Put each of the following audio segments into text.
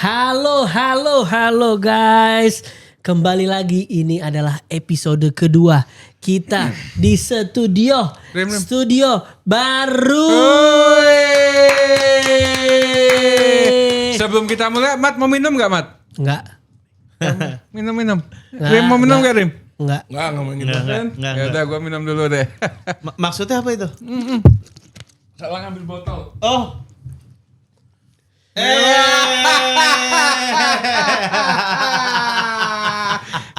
Halo guys. Kembali lagi, ini adalah episode kedua kita di studio baru. Sebelum kita mulai, Mat mau minum gak, Mat? Enggak. Minum. Rim mau minum gak, Rim? Enggak mau minum. Enggak. Ya udah, gue minum dulu deh. Maksudnya apa itu? Salah ngambil botol. Oh.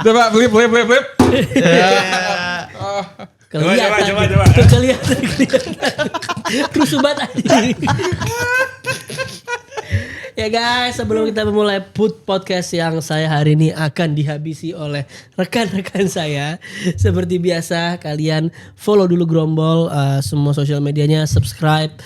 Coba flip. Kelihatan. Coba. Kelihatan. Rusuh banget anjing. Ya guys, sebelum kita memulai podcast yang saya hari ini akan dihabisi oleh rekan-rekan saya. Seperti biasa, kalian follow dulu Grombol, semua sosial medianya, subscribe,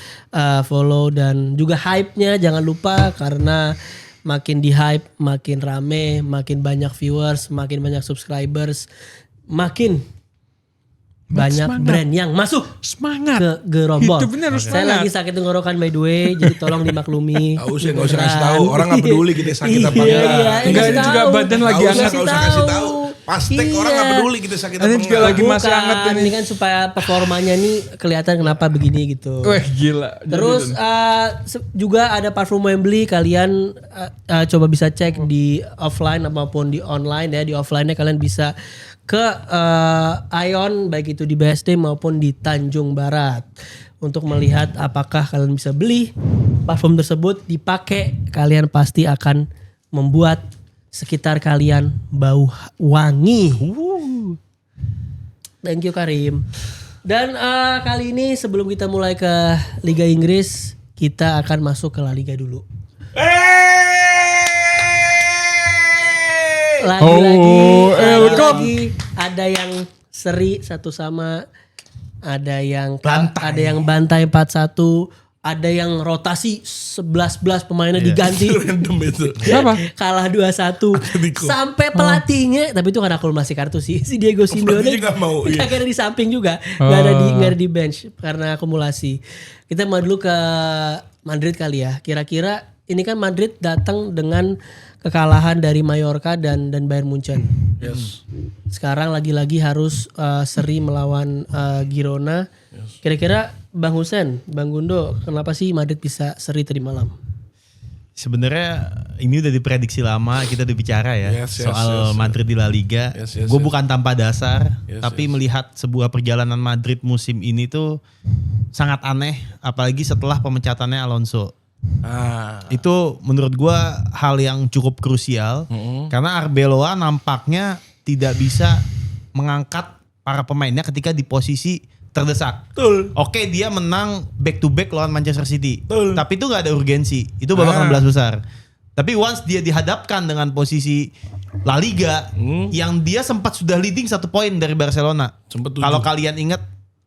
follow, dan juga hype-nya jangan lupa, karena makin di hype, makin rame, makin banyak viewers, makin banyak subscribers, makin banyak semangat. Brand yang masuk Semangat. ke Grombol. Hidupnya harus Saya semangat. lagi sakit tenggorokan by the way, jadi tolong dimaklumi. Gak usah kasih tahu. Orang gak peduli kita sakit apa Iya, enggak. Enggak, kasih ini juga tahu. badan lagi Gak hangat. usah kasih tahu. Pastek orang gak peduli kita sakit apa Ini juga enggak. lagi masih hangat ini. Ini kan supaya performanya nih kelihatan kenapa begini gitu. Wah gila. Terus juga ada parfum Wembley, kalian coba bisa cek di offline maupun di online ya. Di offline-nya kalian bisa ke Ion, baik itu di BSD maupun di Tanjung Barat, untuk melihat apakah kalian bisa beli parfum tersebut. Dipakai, kalian pasti akan membuat sekitar kalian bau wangi. Thank you Karim. Dan kali ini sebelum kita mulai ke Liga Inggris, kita akan masuk ke La Liga dulu. Lagi ada yang seri satu sama, ada yang bantai 4-1, ada yang rotasi 11 pemainnya diganti. Random itu. Siapa? Kalah 2-1 sampai pelatihnya, tapi itu kan akumulasi kartu sih. Si Diego Simeone Pelatihnya nggak mau, iya. kagak ada di samping juga, nggak ada di bench karena akumulasi. Kita mau dulu ke Madrid kali ya. Kira-kira ini kan Madrid datang dengan kekalahan dari Mallorca dan Bayern Munchen. Yes. Sekarang lagi-lagi harus seri melawan Girona. Kira-kira Bang Husen, Bang Gundo, kenapa sih Madrid bisa seri tadi malam? Sebenarnya ini udah diprediksi lama, kita udah bicara ya soal Madrid di La Liga. Gue bukan tanpa dasar, tapi melihat sebuah perjalanan Madrid musim ini tuh sangat aneh, apalagi setelah pemecatannya Alonso. Itu menurut gue hal yang cukup krusial, karena Arbeloa nampaknya tidak bisa mengangkat para pemainnya ketika di posisi terdesak. Betul. Oke, dia menang back to back lawan Manchester City. Betul. Tapi itu gak ada urgensi. Itu babak 16 besar. Tapi once dia dihadapkan dengan posisi La Liga yang dia sempat sudah leading 1 poin dari Barcelona. Sempat 7. Kalau kalian ingat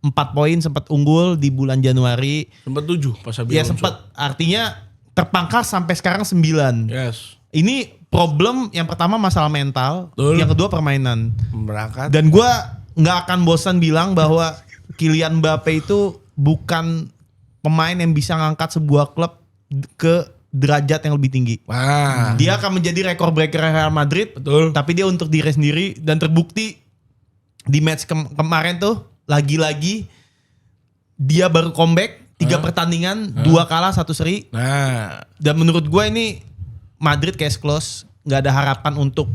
4 poin sempat unggul di bulan Januari. Sempat 7 pas habis Ya Alonso. sempat, artinya terpangkas sampai sekarang 9. Yes. Ini problem yang pertama masalah mental, Betul. yang kedua permainan. Berangkat. Dan gue nggak akan bosan bilang bahwa Kylian Mbappe itu bukan pemain yang bisa ngangkat sebuah klub ke derajat yang lebih tinggi. Dia akan menjadi record breaker Real Madrid. Betul. Tapi dia untuk diri sendiri, dan terbukti di match kemarin tuh lagi-lagi dia baru comeback 3 pertandingan, 2 kalah 1 seri. Dan menurut gue ini Madrid case close, nggak ada harapan untuk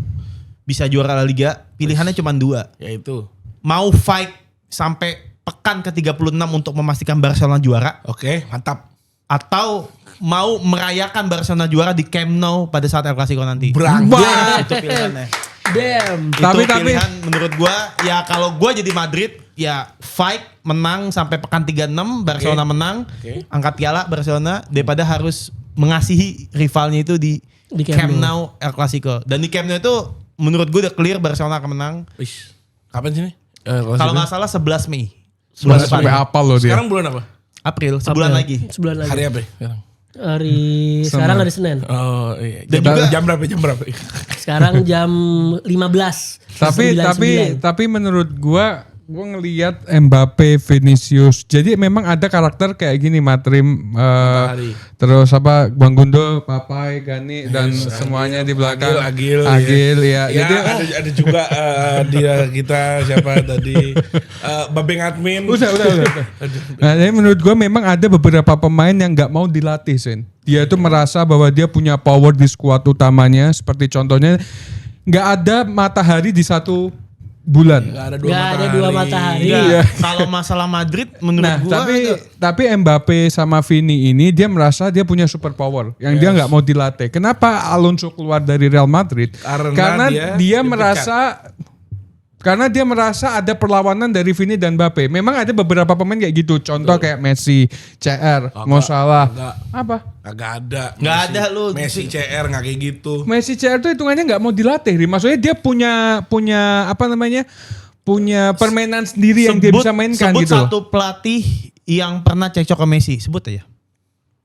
bisa juara La Liga. Pilihannya cuma 2. Yaitu. Mau fight sampai pekan ke-36 untuk memastikan Barcelona juara, Oke, mantap. atau mau merayakan Barcelona juara di Camp Nou pada saat El Clasico nanti. Berangkat. Itu pilihannya. Damn. Itu Tapi- pilihan menurut gua. Ya kalau gua jadi Madrid, ya fight menang sampai pekan 36, Barcelona menang, angkat piala Barcelona, daripada harus mengasihi rivalnya itu di Camp Nou El Clasico. Dan di Camp Nou itu menurut gua udah clear Barcelona akan menang. Wih, kapan sih nih? Kalau nggak salah 11 Mei. Bulan sampai apa lo dia? Sekarang bulan apa? April, sebulan lagi. Sebulan lagi. Hari apa? Sekarang? Sekarang hari Senin. Oh iya. Dan juga- jam berapa? Sekarang jam 15. Tapi 9. menurut gua Gue ngelihat Mbappe, Vinicius. Jadi memang ada karakter kayak gini, Matrim, terus apa, Bang Gundo, Papai, Gani, dan semuanya di belakang. Agil, ya. Ya, Jadi ada juga dia kita siapa tadi, Babeng Admin. Udah. Nah, jadi menurut gue memang ada beberapa pemain yang nggak mau dilatih, Sen. Dia itu merasa bahwa dia punya power di skuad utamanya. Seperti contohnya, nggak ada matahari di satu bulan. Gak ada dua matahari. Iya. Kalau masalah Madrid menurut gua tapi Mbappe sama Vini ini dia merasa dia punya super power yang dia nggak mau dilatih. Kenapa Alonso keluar dari Real Madrid? Karena dia merasa ada perlawanan dari Vini dan Mbappe. Memang ada beberapa pemain kayak gitu. Contoh kayak Messi, CR, Mo Salah. Apa? Nggak ada lu. Messi CR nggak kayak gitu. Messi CR tuh hitungannya nggak mau dilatih. Maksudnya dia punya apa namanya? Punya permainan sendiri yang dia bisa mainkan sebut gitu. Sebut satu pelatih yang pernah cekcok ke Messi. Sebut aja.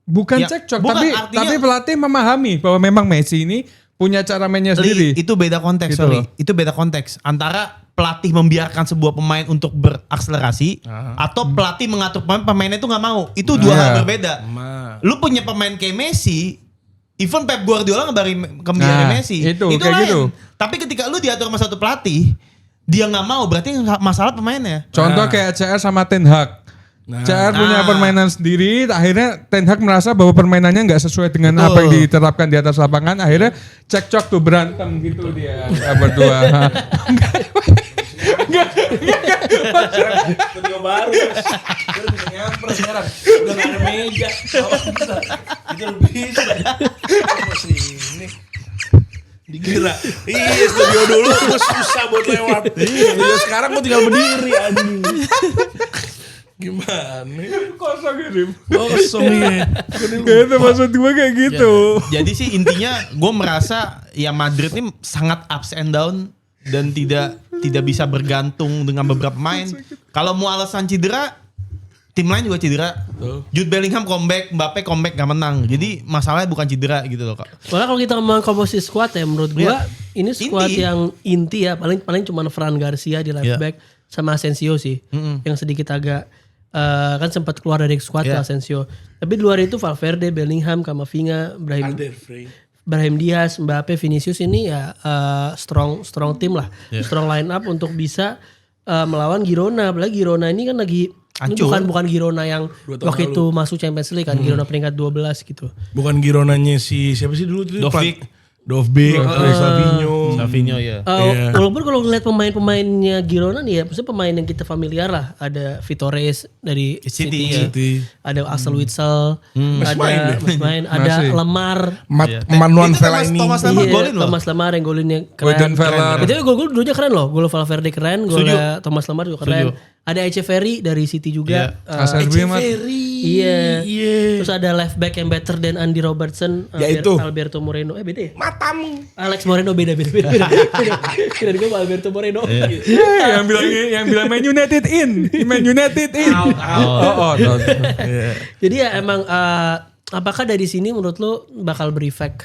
Bukan cekcok, tapi pelatih memahami bahwa memang Messi ini punya cara mainnya sendiri. Itu beda konteks, gitu. Itu beda konteks. Antara pelatih membiarkan sebuah pemain untuk berakselerasi atau pelatih mengatur pemainnya itu nggak mau. Itu dua hal berbeda. Lu punya pemain kayak Messi, even Pep Guardiola ngebiarin Messi. Itu kayak lain. gitu. Tapi ketika lu diatur sama satu pelatih, dia nggak mau, berarti masalah pemainnya. Contoh kayak CR sama Ten Hag. CR punya permainan sendiri, akhirnya Ten Hag merasa bahwa permainannya nggak sesuai dengan apa yang diterapkan di atas lapangan, akhirnya cekcok tuh, berantem gitu dia berdua. Studio baru udah nyamper sekarang, udah nggak ada meja, itu bisa masih ini dikira studio dulu gue susah buat lewat, sekarang gue tinggal berdiri anjing. Gimana? Kosong ini. Gitu maksud gue kayak gitu. Jadi sih intinya gue merasa ya Madrid ini sangat ups and down dan tidak bisa bergantung dengan beberapa pemain. Kalau mau alasan cedera, tim lain juga cedera. Jude Bellingham comeback, Mbappe comeback gak menang. Jadi masalahnya bukan cedera gitu loh, Kak. Soalnya kalau kita ngomong komposisi squad ya, menurut gua ini squad yang inti ya, paling cuma Fran Garcia di left back sama Asensio sih, yang sedikit agak kan sempat keluar dari squad Asensio. Tapi di luar itu Valverde, Bellingham, Camavinga, Brahim Diaz, Mbappe, Vinicius ini ya strong team lah, strong line up untuk bisa melawan Girona. Apalagi Girona ini kan lagi bukan Girona yang waktu itu masuk Champions League kan, Girona peringkat 12 gitu. Bukan Gironanya siapa sih dulu itu? Dovbyk, Savinho ya. Walaupun kalau ngeliat pemain-pemainnya Girona nih ya, maksudnya pemain yang kita familiar lah. Ada Vitores dari City. Ada Axel Witsel, ada Lemar, Manuel Fellaini. Thomas Lemar golin loh. Thomas Lemar yang golinnya keren. Itu gol dulunya keren loh. Gol Valverde keren, gol Thomas Lemar juga keren. Ada Echeverri dari City juga. Echeverri. Iya. Terus ada left back yang better than Andy Robertson, Alberto Moreno. Beda ya? Matamu. Alex Moreno beda. Kira gue Alberto Moreno. Yang bilang Man United in. Jadi ya emang apakah dari sini menurut lo bakal berefek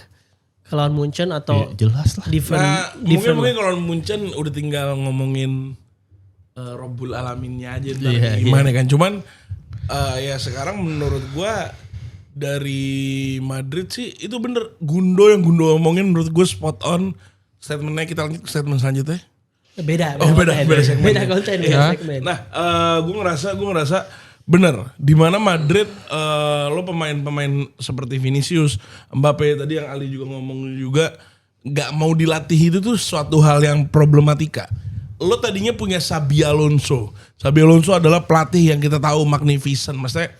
ke lawan Munchen atau jelas lah. Mungkin kalau Munchen udah tinggal ngomongin Robbul Alaminnya aja gimana kan. Cuman ya sekarang menurut gua dari Madrid sih itu bener. Gundo omongin menurut gue spot on. Statementnya kita lanjut ke statement selanjutnya. Beda segmen. Beda konten ya. Segmen. Nah, gue ngerasa bener. Dimana Madrid lo pemain-pemain seperti Vinicius, Mbappe tadi yang Ali juga ngomong juga nggak mau dilatih itu tuh suatu hal yang problematika. Lo tadinya punya Xabi Alonso. Xabi Alonso adalah pelatih yang kita tahu magnificent, maksudnya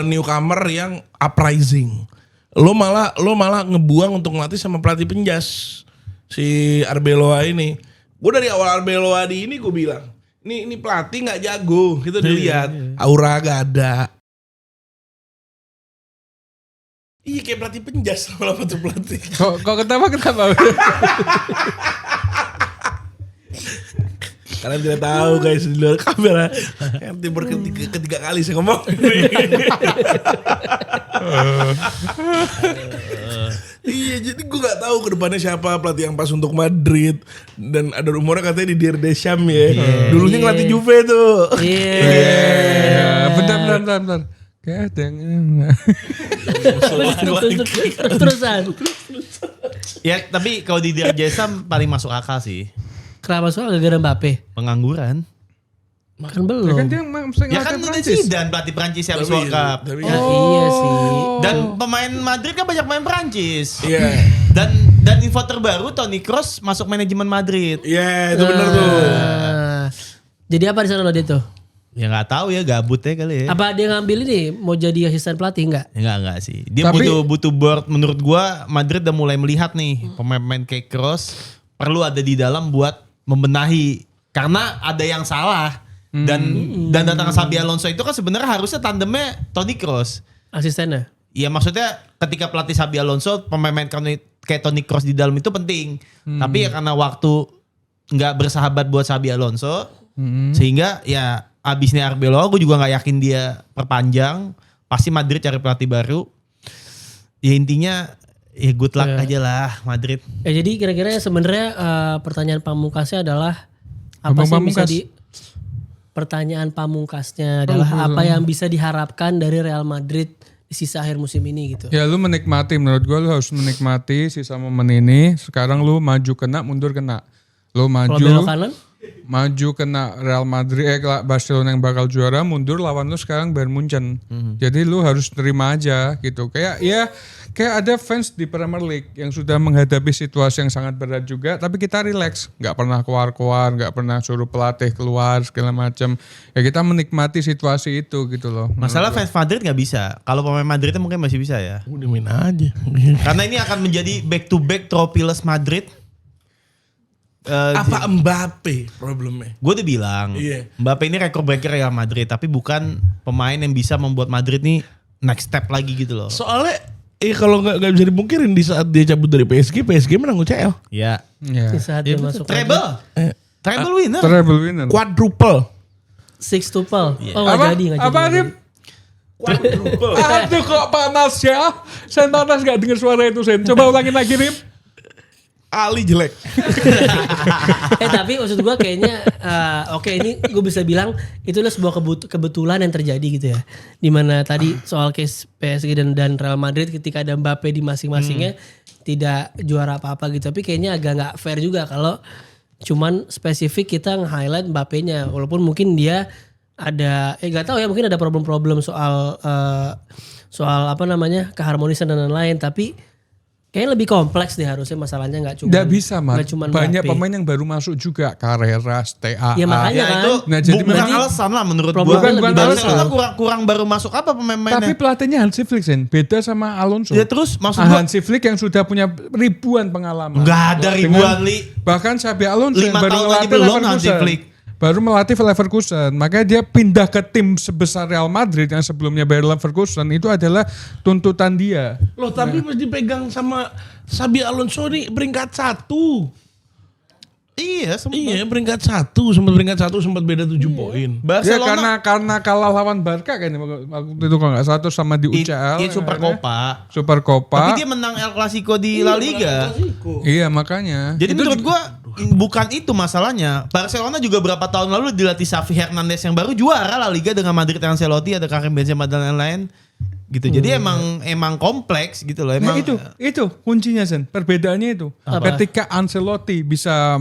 newcomer yang uprising. Lo malah ngebuang untuk ngelatih sama pelatih penjas si Arbeloa ini. Gue dari awal Arbeloa di ini gue bilang, ini pelatih nggak jago, kita dilihat aura gak ada. Iya kayak pelatih penjas lama tuh pelatih. Kok kenapa? Kalian tidak tahu guys di luar kamera. Yang timur ketiga kali saya ngomong. Iya, jadi gue nggak tahu ke depannya siapa pelatih yang pas untuk Madrid. Dan ada rumornya katanya Didier Deschamps ya. Dulunya ngelatih Juve tuh. Iya. Bentar. Kayak ada yang Terusan. Ya tapi kalau di Deschamps paling masuk akal sih. Kenapa soal gara-gara Mbappe? Pengangguran. Kan belum. Ya kan dia Ya kan udah Zidane pelatih Prancis yang habis World Cup. Iya sih. Dan pemain Madrid kan banyak main Prancis. Iya. Dan info terbaru Toni Kroos masuk manajemen Madrid. Iya, itu benar tuh. Jadi apa di sana lo dia tuh? Ya nggak tahu ya, gabut ya kali ya. Apa dia ngambil ini mau jadi asisten pelatih enggak? Enggak sih. Dia butuh board. Menurut gua Madrid udah mulai melihat nih pemain-pemain kayak Kroos perlu ada di dalam buat membenahi karena ada yang salah. Dan datang Xabi Alonso itu kan sebenarnya harusnya tandemnya Toni Kroos. Asistennya? Iya maksudnya ketika pelatih Xabi Alonso pemain-pemain kayak Toni Kroos di dalam itu penting. Tapi ya karena waktu nggak bersahabat buat Xabi Alonso sehingga ya abisnya Arbeloa gue juga nggak yakin dia perpanjang. Pasti Madrid cari pelatih baru. Ya intinya ya good luck aja lah Madrid. Ya jadi kira-kira sebenarnya pertanyaan pamungkasnya adalah apa sih bisa pertanyaan pamungkasnya adalah apa yang bisa diharapkan dari Real Madrid di sisa akhir musim ini gitu. Ya lu menikmati, menurut gua lu harus menikmati sisa momen ini. Sekarang lu maju kena, mundur kena. Lu maju. Kalau belok kanan? Maju kena Real Madrid, Barcelona yang bakal juara, mundur lawan lu sekarang Bayern Munchen. Jadi lu harus terima aja gitu. Kayak ada fans di Premier League yang sudah menghadapi situasi yang sangat berat juga, tapi kita relax, nggak pernah keluar, nggak pernah suruh pelatih keluar segala macam. Ya kita menikmati situasi itu gitu loh. Masalah fans Madrid nggak bisa. Kalau pemain Madridnya mungkin masih bisa ya. Udah main aja. Karena ini akan menjadi back to back trophyless Madrid. Apa Mbappe problemnya? Gue udah bilang, Mbappe ini record breaker Real Madrid, tapi bukan pemain yang bisa membuat Madrid nih next step lagi gitu loh. Soalnya kalau nggak bisa dipungkirin di saat dia cabut dari PSG menang UCL. Ya. Di saat dia masuk Treble winner. Treble winner. Quadruple. sextuple. Oh Apa? nggak jadi. Apa Rim? Quadruple. Aduh kok panas ya. Sen panas gak denger suara itu Sen. Coba ulangin lagi Rim. Ali jelek. Tapi maksud gue kayaknya oke, ini gue bisa bilang itulah sebuah kebetulan yang terjadi gitu ya. Dimana tadi soal case PSG dan Real Madrid ketika ada Mbappe di masing-masingnya tidak juara apa-apa gitu. Tapi kayaknya agak nggak fair juga kalau cuman spesifik kita nge-highlight Mbappe-nya. Walaupun mungkin dia ada gak tahu ya, mungkin ada problem-problem soal apa namanya keharmonisan dan lain-lain. Tapi kayaknya lebih kompleks deh harusnya masalahnya, nggak cuma. Nggak bisa Mat. Banyak Mbappe. pemain yang baru masuk juga, Carreras, TAA. Ya makanya kan. Itu Nah, jadi bukan berarti alasan lah menurut gue. problemnya Bukan Barcelona alasan. kurang baru masuk apa Tapi pemain-pemainnya. pelatihnya Hansi Flick Sen. Beda sama Alonso. Ya terus maksud gue Hansi Flick yang sudah punya ribuan pengalaman. nggak ada ribuan Li. Bahkan Xabi Alonso yang 5 baru tahun aja melatih belum Hansi Leverkusen. Flick. Baru melatih Leverkusen. Makanya dia pindah ke tim sebesar Real Madrid yang sebelumnya Bayer Leverkusen. Itu adalah tuntutan dia. Loh tapi mesti dipegang sama Xabi Alonso nih peringkat 1. Iya, sempat. Iya peringkat 1. Sempat beda 7 poin. Ya Barcelona karena kalah lawan Barca kan waktu itu kalau nggak salah sama di UCL. Iya, Super Copa. Super Copa. Tapi dia menang El Clasico di La Liga. Iya makanya. Jadi itu menurut gua bukan itu masalahnya. Barcelona juga berapa tahun lalu dilatih Xavi Hernandez yang baru juara La Liga dengan Madrid yang Ancelotti, ada Karim Benzema dan lain-lain. Gitu. Jadi emang kompleks gitu loh. Emang itu kuncinya Sen. Perbedaannya itu. Apa? Ketika Ancelotti bisa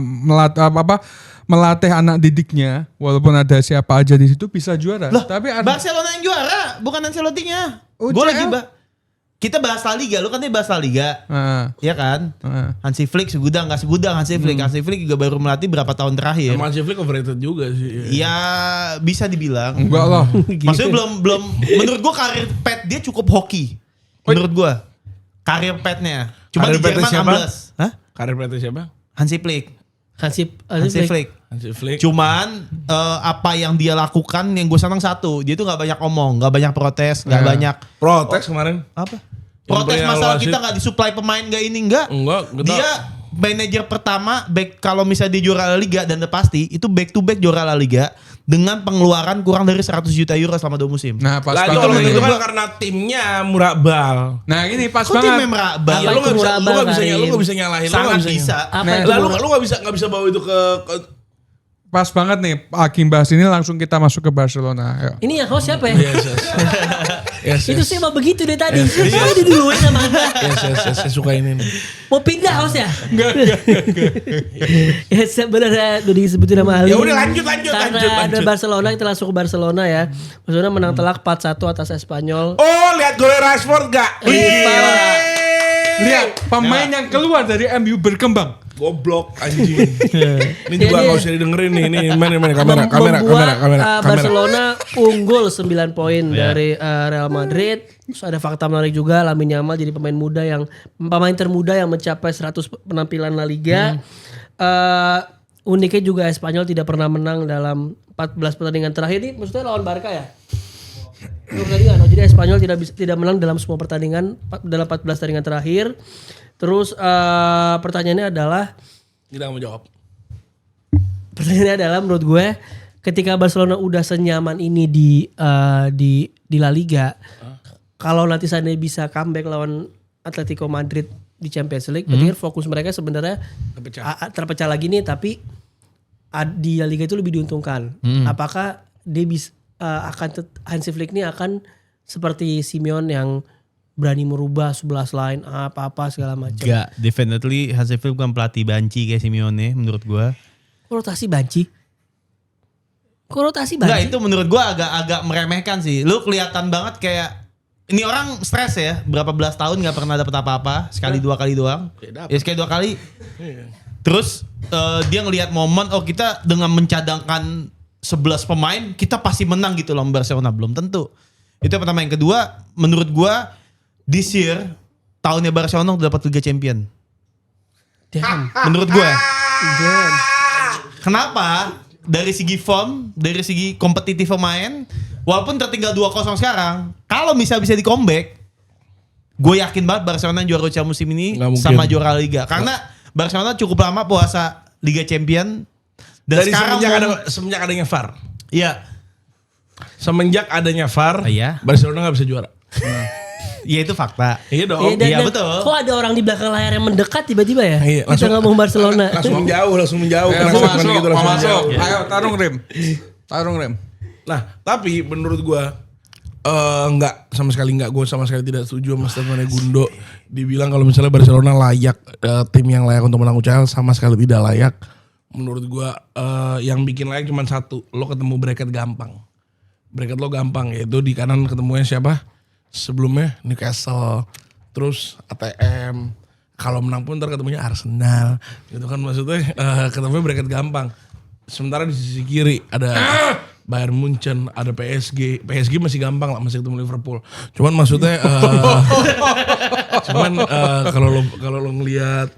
melatih anak didiknya, walaupun ada siapa aja di situ bisa juara. Loh, Tapi Barcelona yang juara, bukan Ancelotti-nya. UCL. Gue lagi kita bahas La Liga, lu kan bahas La Liga. Iya kan? Hansi Flick segudang nggak segudang Hansi Flick. Hansi Flick juga baru melatih berapa tahun terakhir. Sama Hansi Flick overrated juga sih. Ya bisa dibilang. enggak lah. Maksudnya belum menurut gua karir pet dia cukup hoki. Menurut gua. Karir petnya. Cuma Karir di petnya Jerman siapa? ambles. Hah? Karir pelatih siapa? Hansi Flick. Hansi Flick. Hansi Flick. Cuman apa yang dia lakukan yang gue senang satu, dia tuh nggak banyak omong, nggak banyak protes, nggak banyak Protes kemarin. apa? Yang Protes perihal masalah wasit. kita nggak disuplai pemain nggak ini nggak? Enggak. Dia manajer pertama back kalau misalnya dia juara La Liga dan udah pasti itu back to back juara La Liga dengan pengeluaran kurang dari 100 juta euro selama 2 musim. Nah, pas Lah itu banget kalau nih. itu kan karena timnya Murabal. Nah, ini pas Kok timnya banget. merabal? Iya, lu nggak bisa, Murabal, lu nggak Karim. bisa nyalahin. Sangat bisa. Apa Nah, itu? Lalu lu nggak bisa bawa itu ke Pas banget nih, Hakim bahas ini langsung kita masuk ke Barcelona. Ayo. Ini yang host siapa ya? Yes. Itu sih mau begitu deh tadi. Saya diduluin sama anda. Yes, saya suka ini nih. Mau pindah host ya? Enggak. Ya sebenarnya udah disebutin sama Ali. Ya udah, lanjut. Karena ada Barcelona, kita langsung ke Barcelona ya. Barcelona menang telak 4-1 atas Espanyol. Oh, lihat gol Rashford gak? Lihat, pemain yang keluar dari MU berkembang. Goblok anjing. Ini juga nggak usah didengerin nih. Ini mana kamera. Barcelona unggul 9 poin dari Real Madrid. Terus ada fakta menarik juga, Lamine Yamal jadi pemain termuda yang mencapai 100 penampilan La Liga. Uniknya juga Espanyol tidak pernah menang dalam 14 pertandingan terakhir. Ini maksudnya lawan Barca ya? Jadi Espanyol tidak menang dalam semua pertandingan dalam 14 pertandingan terakhir. Terus pertanyaannya adalah, Tidak mau jawab. pertanyaannya adalah menurut gue ketika Barcelona udah senyaman ini di La Liga, kalau nanti seandainya bisa comeback lawan Atletico Madrid di Champions League, berarti kan fokus mereka sebenarnya terpecah lagi nih, tapi di La Liga itu lebih diuntungkan. Apakah dia bisa Hansi Flick ini akan seperti Simeone yang berani merubah 11 line apa segala macam? Gak, definitely Hansi Flick bukan pelatih banci kayak Simeone menurut gua. Rotasi banci. Enggak, itu menurut gua agak meremehkan sih. Lu kelihatan banget kayak ini orang stres ya, berapa belas tahun nggak pernah dapet apa-apa, sekali 2 kali doang. Ya sekali 2 kali. Terus dia ngelihat momen, oh kita dengan mencadangkan 11 pemain kita pasti menang gitu loh Barcelona, belum tentu. Itu yang pertama. Yang kedua, menurut gua this year tahunnya Barcelona udah dapat Liga Champion. Menurut gue. Kenapa? Dari segi form, dari segi kompetitif pemain, walaupun tertinggal 2-0 sekarang, kalau bisa di comeback, gue yakin banget Barcelona juara UCL musim ini sama juara Liga. Karena Barcelona cukup lama puasa Liga Champion. Dan Dari sekarang semenjak adanya VAR. Iya. Semenjak adanya VAR, Iya. Barcelona gak bisa juara. Iya itu fakta. Iya dong. Iya, betul. Kok ada orang di belakang layar yang mendekat tiba-tiba ya? Iya, Kita ngomong Barcelona. Langsung menjauh. Ayo, Kena mau segmen masuk, gitu, mau langsung masuk. menjauh. Ayo, tarung rem. Nah, tapi menurut gua sama sekali tidak setuju sama statementnya Gundo. Dibilang kalau misalnya Barcelona layak, tim yang layak untuk menang UCL, sama sekali tidak layak. Menurut gua yang bikin layak cuma satu, lo ketemu bracket gampang. Bracket lo gampang, yaitu di kanan ketemunya siapa? Sebelumnya Newcastle, terus ATM. Kalau menang pun ntar ketemunya Arsenal, gitu kan, maksudnya ketemunya bracket gampang. Sementara di sisi kiri ada Bayern Munchen, ada PSG. PSG masih gampang lah, masih ketemu Liverpool. Cuman maksudnya kalau lo ngelihat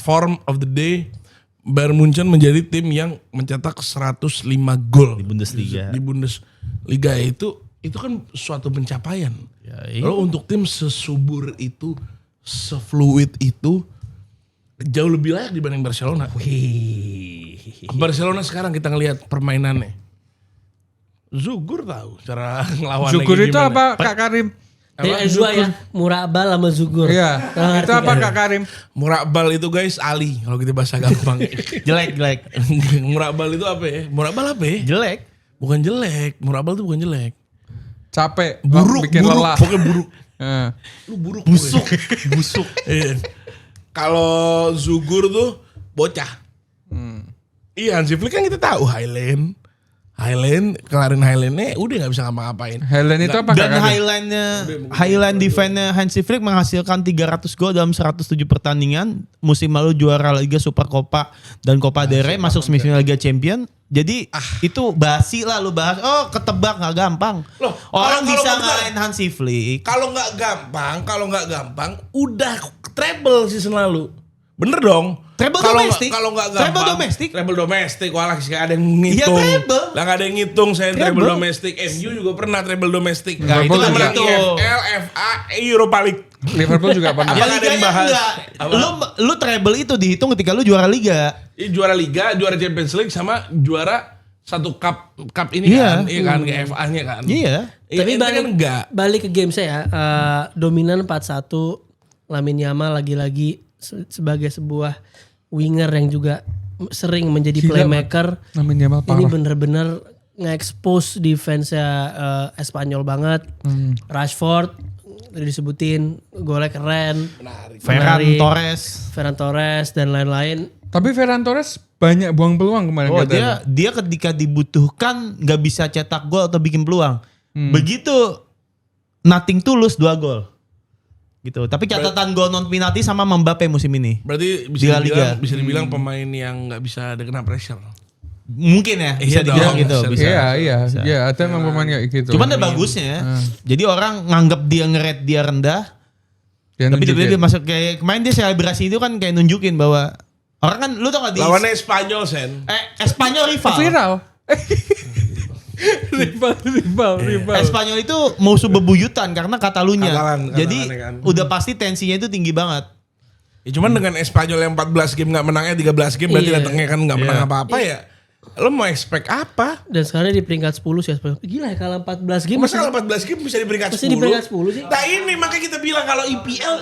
form of the day, Bayern Munchen menjadi tim yang mencetak 105 gol Di Bundesliga. Di Bundesliga itu kan suatu pencapaian. Ya, Lalu untuk tim sesubur itu, sefluid itu, jauh lebih layak dibanding Barcelona. Barcelona sekarang kita ngelihat permainannya. Zugur tahu cara ngelawan. Zugur itu apa Kak Karim? Dua ya, Murabal sama Zugur. Iya. Itu apa Kak Karim? Murabal itu guys Ali kalau kita bahasa gampang. Jelek. Murabal itu apa ya? Murabal apa ya? Jelek. Bukan jelek. Murabal itu bukan jelek. Capek, buruk, bikin lelah. pokoknya buruk. Lu buruk. Busuk. Iya. Kalau Zugur tuh bocah. Iya, Hansi Flick kan kita tahu Highland, kelarin Highlandnya udah gak bisa ngapa-ngapain. Highland itu apa Dan Kak Karim? Highland defense-nya Hansi Flick menghasilkan 300 gol dalam 107 pertandingan. Musim lalu juara Liga Super Copa dan Copa del Rey, masuk semifinal Liga Champion. Jadi itu basi lah lu bahas. Oh, ketebak gak gampang. Loh, Orang kalau bisa bener- ngalahin Hansi Flick. Kalau nggak gampang, udah treble season lalu. Bener dong. Treble Kalau domestik. Kalau nggak Treble gampang. domestik. Treble domestik. Walah, ada yang ngitung. Iya, treble. Lah nggak ada yang ngitung saya treble Treble. domestik. MU juga pernah treble domestik. Nah, itu Kita juga. menang EFL, FA, Europa League. Liverpool juga pernah. Apa Ya nggak ada yang liganya bahas? enggak. Apa? Lu treble itu dihitung ketika lu juara liga. Juara Liga, juara Champions League, sama juara satu cup ini kan, iya kan, kayak FA-nya kan. Iya. Tapi kan enggak. balik ke game saya, dominan 4-1, Lamine Yamal lagi-lagi sebagai sebuah winger yang juga sering menjadi playmaker. Lamine Yamal Ini parah. bener-bener nge-expose defense-nya Espanyol banget. Rashford udah disebutin, golnya keren. Ferran Menarik. Torres. Ferran Torres dan lain-lain. Tapi Ferran Torres banyak buang peluang kemarin. Oh katanya. dia ketika dibutuhkan nggak bisa cetak gol atau bikin peluang. Begitu nothing tulus 2 gol. Gitu. Tapi catatan gol non penalti sama Mbappe musim ini. Berarti Di La Liga. bisa dibilang pemain yang nggak bisa ada kena pressure. Mungkin ya bisa Iya dibilang dong, gitu. bisa. Iya, ada memang pemain kayak gitu. Cuman ada bagusnya. Jadi orang nganggap dia nge-rate dia rendah. Dia Tapi nunjukin. tiba-tiba dia masuk kayak kemarin dia selebrasi itu kan kayak nunjukin bahwa orang kan lu tau gak di Lawannya Spanyol Sen. Espanyol rival. viral. rival. Espanyol itu musuh bebuyutan karena Katalunya. Jadi Katalannya kan. udah pasti tensinya itu tinggi banget. Ya cuman dengan Espanyol yang 14 game nggak menangnya 13 game berarti Iya. datangnya kan nggak menang apa-apa ya. Lo mau expect apa? Dan sekarang dia di peringkat 10 sih Espanyol. Gila ya kalah 14 game. Masa kalau 14 game bisa di peringkat 10? Masih di peringkat 10 sih? Nah ini makanya kita bilang kalau IPL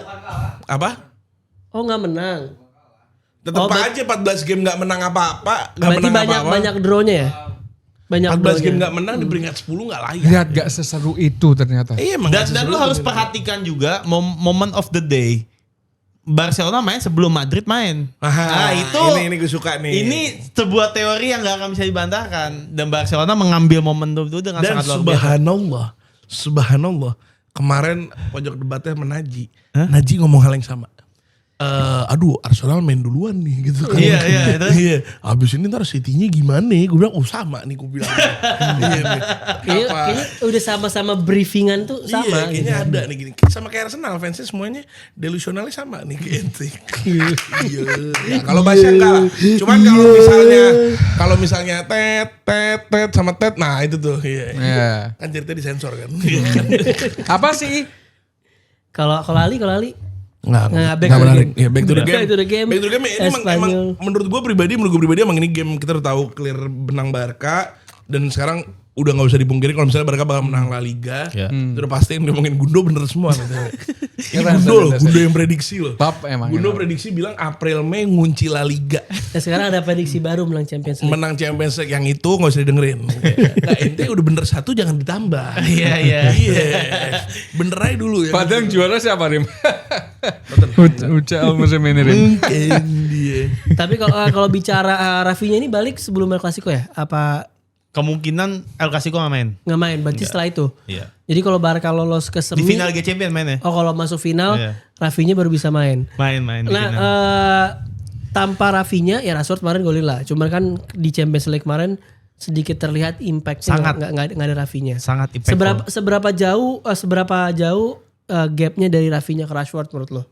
apa? Oh nggak menang. Tetap Oh, aja 14 game nggak menang apa-apa, nggak Berarti menang apa-apa. banyak drawnya ya? Banyak 14 drawnya. game nggak menang di peringkat 10 nggak layak. Lihat gak seseru itu ternyata. Iya emang Dan nggak lu seseru harus itu. perhatikan juga moment of the day. Barcelona main sebelum Madrid main. Nah, itu ini gue suka nih. Ini sebuah teori yang gak akan bisa dibantahkan. Dan Barcelona mengambil momentum itu dengan dan sangat luar biasa. subhanallah kemarin pojok debatnya menaji. Naji ngomong hal yang sama. Aduh Arsenal main duluan nih gitu kan. Iya, itu. Iya. Abis ini ntar City-nya gimana nih? Gue bilang sama nih gue bilang. Iya nih. Kayaknya udah sama-sama briefingan tuh sama. Iya, kayaknya gitu. ada nih gini. Sama kayak Arsenal fansnya semuanya delusionalnya sama nih kayak ente. Iya. Ya, kalau Basya enggak lah. Cuman kalau misalnya tet sama tet, nah itu tuh. Iya. Iya. Kan ceritanya disensor kan. Apa sih? Kalau Ali Nggak, back nggak to the menarik. game. Ya, back to the game. Back to the game. Back to the game ini emang Espanyol. menurut gue pribadi emang ini game kita udah tahu clear benang Barca dan sekarang udah nggak usah dipungkiri kalau misalnya Barca bakal menang La Liga. Ya. Itu udah pasti yang diomongin Gundo bener semua. Gitu. Ini Keren, Gundo loh, keren, Gundo yang prediksi loh. Top emang. Gundo prediksi bilang April Mei ngunci La Liga. Dan sekarang ada prediksi baru menang Champions League. Menang Champions League yang itu nggak usah didengerin. Nah ente udah bener 1 jangan ditambah. Iya. Iya. Bener aja dulu ya. Padahal juara siapa Rim? UCL musim ini Rim. Mungkin dia. Tapi kalau bicara Rafinha ini balik sebelum El Clasico ya? Apa Kemungkinan El Clasico gak main. nggak main? Berarti setelah itu. Iya. Jadi kalau Barca lolos ke semi, Di final Liga Champions main ya? oh kalau masuk final, Iya. Rafinha baru bisa main. Main di Nah, final. tanpa Rafinha ya Rashford kemarin golin lah. Cuman kan di Champions League kemarin sedikit terlihat impactnya Sangat. nggak ada Rafinha. Sangat impactful. Seberapa jauh gapnya dari Rafinha ke Rashford menurut lo?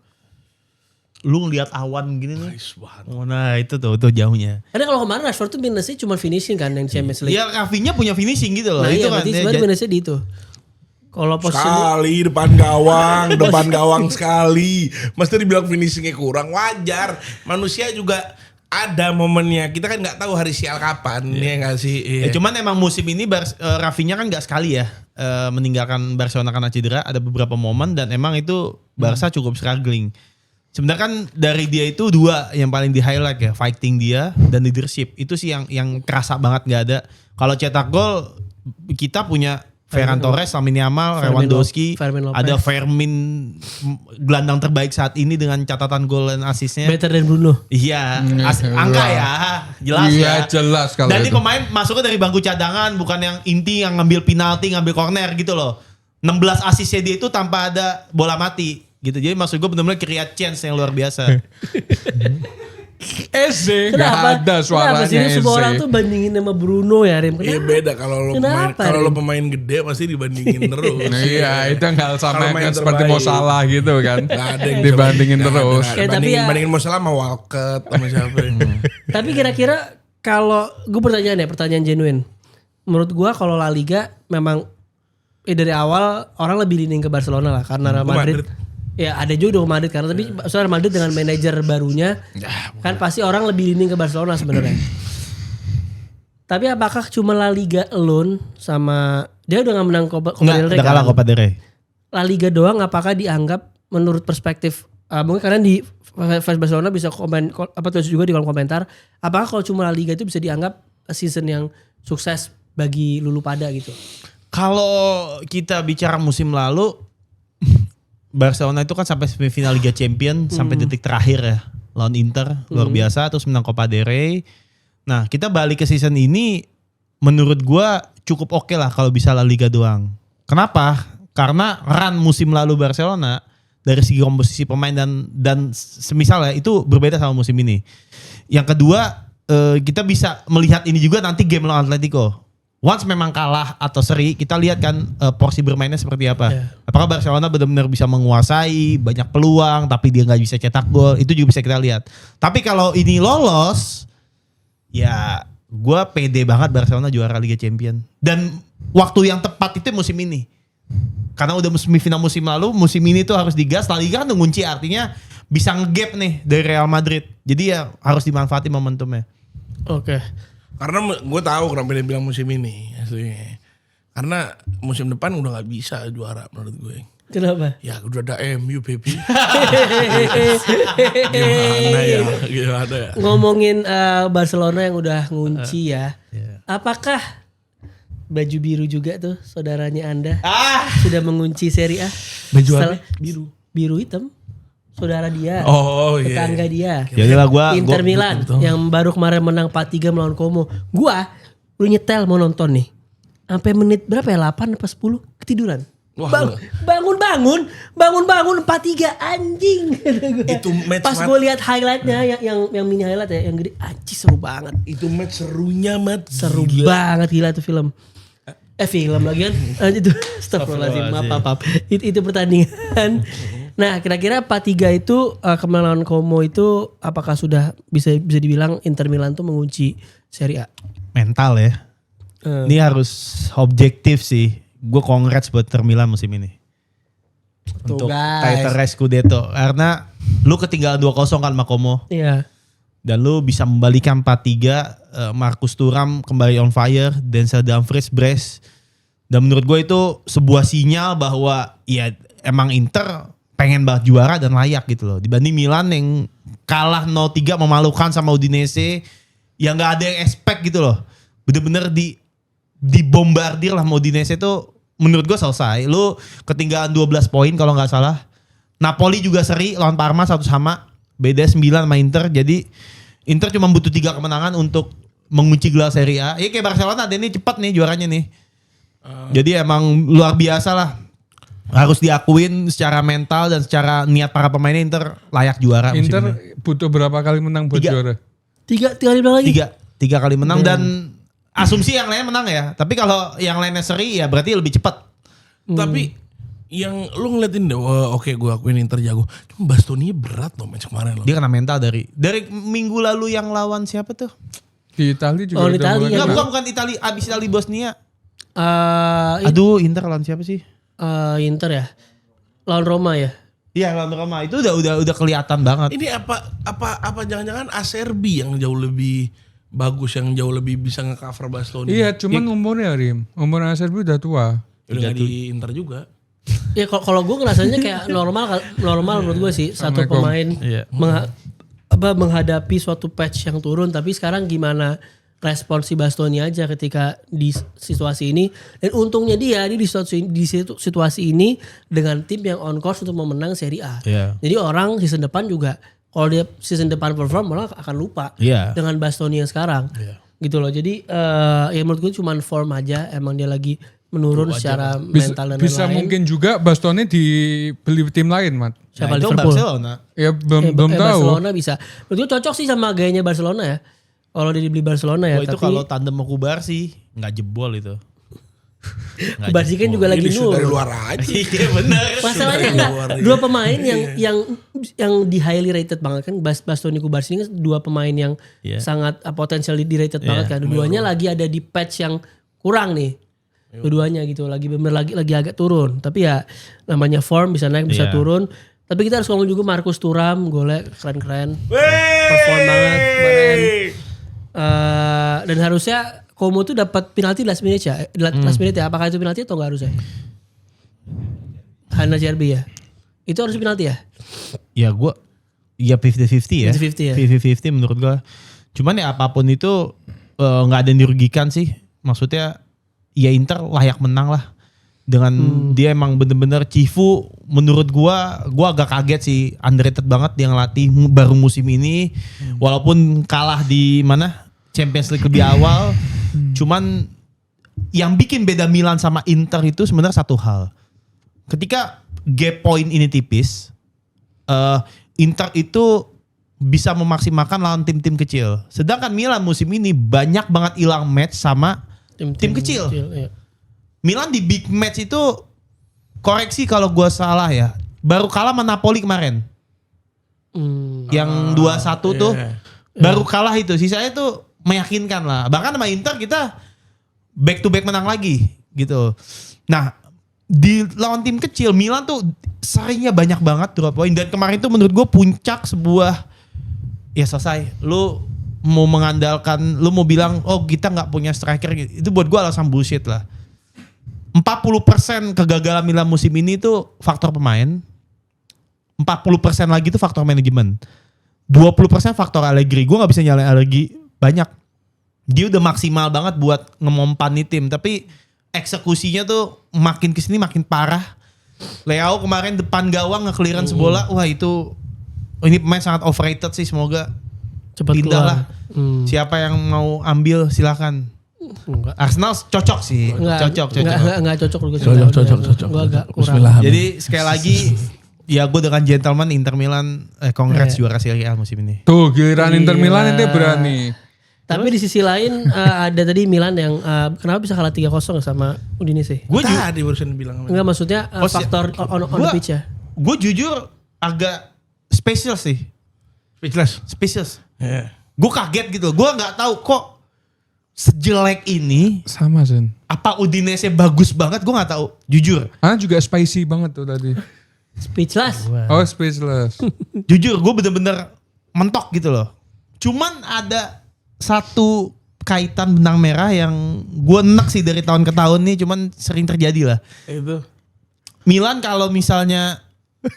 Lu ngeliat awan gini nih. Oh, nah itu tuh jauhnya. Karena kalau kemarin Rashford tuh minusnya cuma finishing kan yang di Champions League. Iya Rafinha punya finishing gitu loh. Nah itu iya kan. berarti dia sebenarnya jadi- minusnya di itu. Kalau posisi Sekali depan gawang sekali. Mesti dibilang finishingnya kurang, wajar. Manusia juga ada momennya. Kita kan nggak tahu hari sial kapan, ya nggak sih? Iya. Cuman emang musim ini Rafinha kan nggak sekali ya meninggalkan Barcelona karena cedera. Ada beberapa momen dan emang itu Barca cukup struggling. Sebenarnya kan dari dia itu 2 yang paling di highlight ya, fighting dia dan leadership. Itu sih yang kerasa banget nggak ada. Kalau cetak gol kita punya Ferran Torres, Lamine Yamal, Lewandowski, Fermin Lopez. ada Fermin gelandang terbaik saat ini dengan catatan gol dan asisnya. better than Bruno. Iya, angka ya, jelas Iya, ya. jelas kalau Dan ini itu. pemain masuknya dari bangku cadangan, bukan yang inti yang ngambil penalti, ngambil corner gitu loh. 16 asisnya dia itu tanpa ada bola mati gitu. Jadi maksud gue benar-benar create chance yang luar biasa. Eze nggak Kenapa? ada suaranya Kenapa sih Eze. semua orang tuh bandingin sama Bruno ya Rim? Iya Kenapa? beda kalau lo Kenapa, pemain Rim? pemain gede pasti dibandingin terus. Iya, itu nggak sama Kalau main yang seperti mau terbaik. salah gitu kan. Nggak ada yang Dibandingin bisa terus. Oke, tapi ya- bandingin mau salah sama Walcott sama siapa? Tapi kira-kira kalau gue pertanyaan genuine. Menurut gue kalau La Liga memang dari awal orang lebih leaning ke Barcelona lah karena Real Ke Madrid. Madrid. Ya ada juga ke Madrid karena tapi soalnya Real Madrid dengan manajer barunya kan pasti orang lebih leaning ke Barcelona sebenarnya. Tapi apakah cuma La Liga alone sama dia udah gak menang Copa del Rey? Udah kalah Copa del Rey. La Liga doang apakah dianggap menurut perspektif mungkin kalian di fans Barcelona bisa komen tulis juga di kolom komentar, apakah kalau cuma La Liga itu bisa dianggap season yang sukses bagi Lulu pada gitu? Kalau kita bicara musim lalu, Barcelona itu kan sampai semifinal Liga Champions sampai detik terakhir ya lawan Inter, luar biasa, terus menang Copa del Rey. Nah, kita balik ke season ini menurut gua cukup oke lah kalau bisa La Liga doang. Kenapa? Karena run musim lalu Barcelona dari segi komposisi pemain dan semisalnya itu berbeda sama musim ini. Yang kedua, kita bisa melihat ini juga nanti game lawan Atletico. Once memang kalah atau seri, kita lihat kan porsi bermainnya seperti apa. Yeah. Apakah Barcelona benar-benar bisa menguasai banyak peluang tapi dia nggak bisa cetak gol, itu juga bisa kita lihat. Tapi kalau ini lolos, ya gue pede banget Barcelona juara Liga Champions. Dan waktu yang tepat itu musim ini. Karena udah semifinal musim lalu, musim ini tuh harus digas. La Liga kan udah ngunci, artinya bisa nge-gap nih dari Real Madrid. Jadi ya harus dimanfaatin momentumnya. Oke. Karena gue tahu kenapa dia bilang musim ini aslinya. Karena musim depan udah gak bisa juara menurut gue. Kenapa? Ya udah ada MU baby. Gimana ya. Ngomongin Barcelona yang udah ngunci ya. Apakah baju biru juga tuh saudaranya Anda sudah mengunci Serie A? Baju apa? Biru. Biru hitam. Saudara dia. Oh iya. Tetangga dia. Jadilah Inter Milan yang baru kemarin menang 4-3 melawan Como. Gua udah nyetel mau nonton nih. Sampai menit berapa ya? 8 apa 10 ketiduran. Bangun 4-3 anjing. Itu match pas gue lihat highlightnya yang mini highlight ya yang gede, anjing seru banget. Itu match serunya seru banget, gila tuh film. Film lagi kan. Itu astagfirullahaladzim, maaf. Itu pertandingan. Nah, kira-kira 4-3 itu kemenangan Como itu apakah sudah bisa dibilang Inter Milan tuh mengunci Serie A? Mental ya. Ini harus objektif sih. Gue congrats buat Inter Milan musim ini. Tuh, untuk guys. title race Scudetto. Karena lu ketinggalan 2-0 kan sama Como. Iya. Dan lu bisa membalikan 4-3. Marcus Thuram kembali on fire. Denzel Dumfries brace. Dan menurut gue itu sebuah sinyal bahwa ya emang Inter pengen banget juara dan layak gitu loh. Dibanding Milan yang kalah 0-3 memalukan sama Udinese. Yang gak ada yang expect gitu loh. Bener-bener dibombardir lah Udinese itu menurut gue selesai. Lu ketinggalan 12 poin kalau gak salah. Napoli juga seri lawan Parma 1-1. Beda 9 sama Inter. Jadi Inter cuma butuh 3 kemenangan untuk mengunci gelar Serie A. Ya kayak Barcelona ini cepat nih juaranya nih. Jadi emang luar biasa lah. Harus diakuin secara mental dan secara niat para pemainnya Inter layak juara. Inter butuh berapa kali menang buat juara? 3 kali menang lagi? 3 kali menang dan asumsi yang lain menang ya. Tapi kalau yang lainnya seri ya berarti lebih cepat. Tapi yang lu ngeliatin deh, oke gue akuin Inter jago. Cuma Bastoni berat loh match kemarin loh. Dia kena mental dari minggu lalu yang lawan siapa tuh? Di Italia juga. Italia. Bukan Italia, abis Italia Bosnia. Aduh, Inter lawan siapa sih? Inter ya. Lawan Roma ya. Iya, lawan Roma. Itu udah kelihatan banget. Ini apa jangan-jangan Acerbi yang jauh lebih bagus, yang jauh lebih bisa nge-cover Bastoni. Iya, cuman umurnya Rim. Umur Acerbi udah tua. Udah di Inter juga. Ya kalau gue ngerasanya kayak normal menurut gue sih satu pemain menghadapi suatu patch yang turun, tapi sekarang gimana respon si Bastoni aja ketika di situasi ini. Dan untungnya dia di situasi ini dengan tim yang on course untuk memenang Serie A. Yeah. Jadi orang season depan juga kalau dia season depan perform malah akan lupa dengan Bastoni yang sekarang. Gitu loh. Jadi ya menurut gue cuman form aja, emang dia lagi menurun secara mental dan lain-lain. Bisa mungkin juga Bastoni dibeli tim lain, Mat. Siapa Liverpool? Barcelona. Ya belum tahu. Barcelona bisa. Menurut gue cocok sih sama gayanya Barcelona ya. Kalau dia dibeli Barcelona ya. Itu kalau tandem sama Kubar sih nggak jebol itu. Kubar sih kan juga lagi nurun. Dari luar aja. Iya benar. Masalahnya enggak. Dua pemain yang di highly rated banget kan. Bastoni Kubar sih dua pemain yang sangat potensial di rated banget kan. Dua-duanya lagi ada di patch yang kurang nih. Dua-duanya gitu lagi agak turun. Tapi ya namanya form bisa naik bisa turun. Tapi kita harus ngomong juga Marcus Thuram golnya keren-keren. Perform banget kemarin. Dan harusnya Como tuh dapat penalti last minute ya? Last minute ya? Apakah itu penalti atau enggak harusnya? Hana CRB ya? Itu harus penalti ya? Ya gue, ya 50-50 ya. 50-50 ya? 50-50 menurut gue. Cuman ya apapun itu nggak ada yang dirugikan sih. Maksudnya ya Inter layak menang lah. Dengan dia emang bener-bener Cifu menurut gua agak kaget sih, underrated banget dia ngelatih baru musim ini. Walaupun kalah di mana Champions League lebih awal. Cuman yang bikin beda Milan sama Inter itu sebenarnya satu hal. Ketika gap point ini tipis, Inter itu bisa memaksimalkan lawan tim-tim kecil. Sedangkan Milan musim ini banyak banget hilang match sama tim kecil. Iya. Milan di big match itu, koreksi kalau gue salah ya, baru kalah sama Napoli kemarin. Yang 2-1 tuh baru kalah itu. Sisanya tuh meyakinkan lah. Bahkan sama Inter kita back to back menang lagi gitu. Nah di lawan tim kecil Milan tuh seringnya banyak banget drop point. Dan kemarin tuh menurut gue puncak sebuah, ya selesai. Lu mau mengandalkan, lu mau bilang oh kita gak punya striker. Itu buat gue alasan bullshit lah. 40% kegagalan Milan musim ini tuh faktor pemain. 40% lagi tuh faktor manajemen. 20% faktor Allegri. Gue gak bisa nyalain Allegri banyak. Dia udah maksimal banget buat ngemompan nih tim. Tapi eksekusinya tuh makin kesini makin parah. Leao kemarin depan gawang nge-clearance bola. Wah itu, ini pemain sangat overrated sih. Semoga Cepat pindah keluar. lah. Siapa yang mau ambil silakan. Enggak. Arsenal cocok sih. Cocok. Enggak cocok. Cocok. Gue agak kurang. Bismillah. Jadi sekali lagi ya gue dengan gentleman Inter Milan congrats juara Serie A musim ini. Tuh giliran Inter Milan ente berani. Tapi di sisi lain ada tadi Milan yang kenapa bisa kalah 3-0 sama Udinese? Gue Tadi barusan bilang. Enggak maksudnya faktor on the pitch ya. Gue jujur agak spesial sih. Speechless. Yeah. Gue kaget gitu. Gue nggak tahu kok sejelek ini. Sama Sen. Apa Udinese bagus banget? Gue nggak tahu. Jujur. Ana juga spicy banget tuh tadi. Speechless. Oh speechless. Jujur gue bener-bener mentok gitu loh. Cuman ada satu kaitan benang merah yang gue enek sih dari tahun ke tahun nih. Cuman sering terjadi lah. Itu. Milan kalau misalnya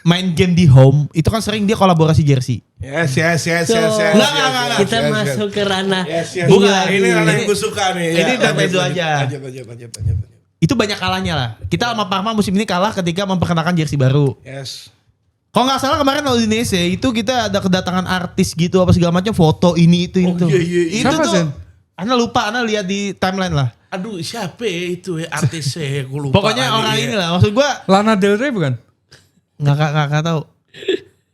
main game di home itu kan sering dia kolaborasi jersey. Yes. Nggak. Kita masuk ke ranah. Yes. Bukan, Ini ranah yang gue suka nih. Ini intermezzo aja. Lanjut. Itu banyak kalahnya lah. Kita sama Parma musim ini kalah ketika memperkenalkan jersey baru. Yes. Kalau nggak salah kemarin lawan Udinese itu kita ada kedatangan artis gitu apa segala macam, foto ini itu. Iya. Itu Siapa, tuh. Sen? Ana lupa, Ana lihat di timeline lah. Aduh siapa ya itu ya artisnya gue lupa. Pokoknya lagi orang ya. ini lah. Maksud gue Lana Del Rey bukan? nggak tahu.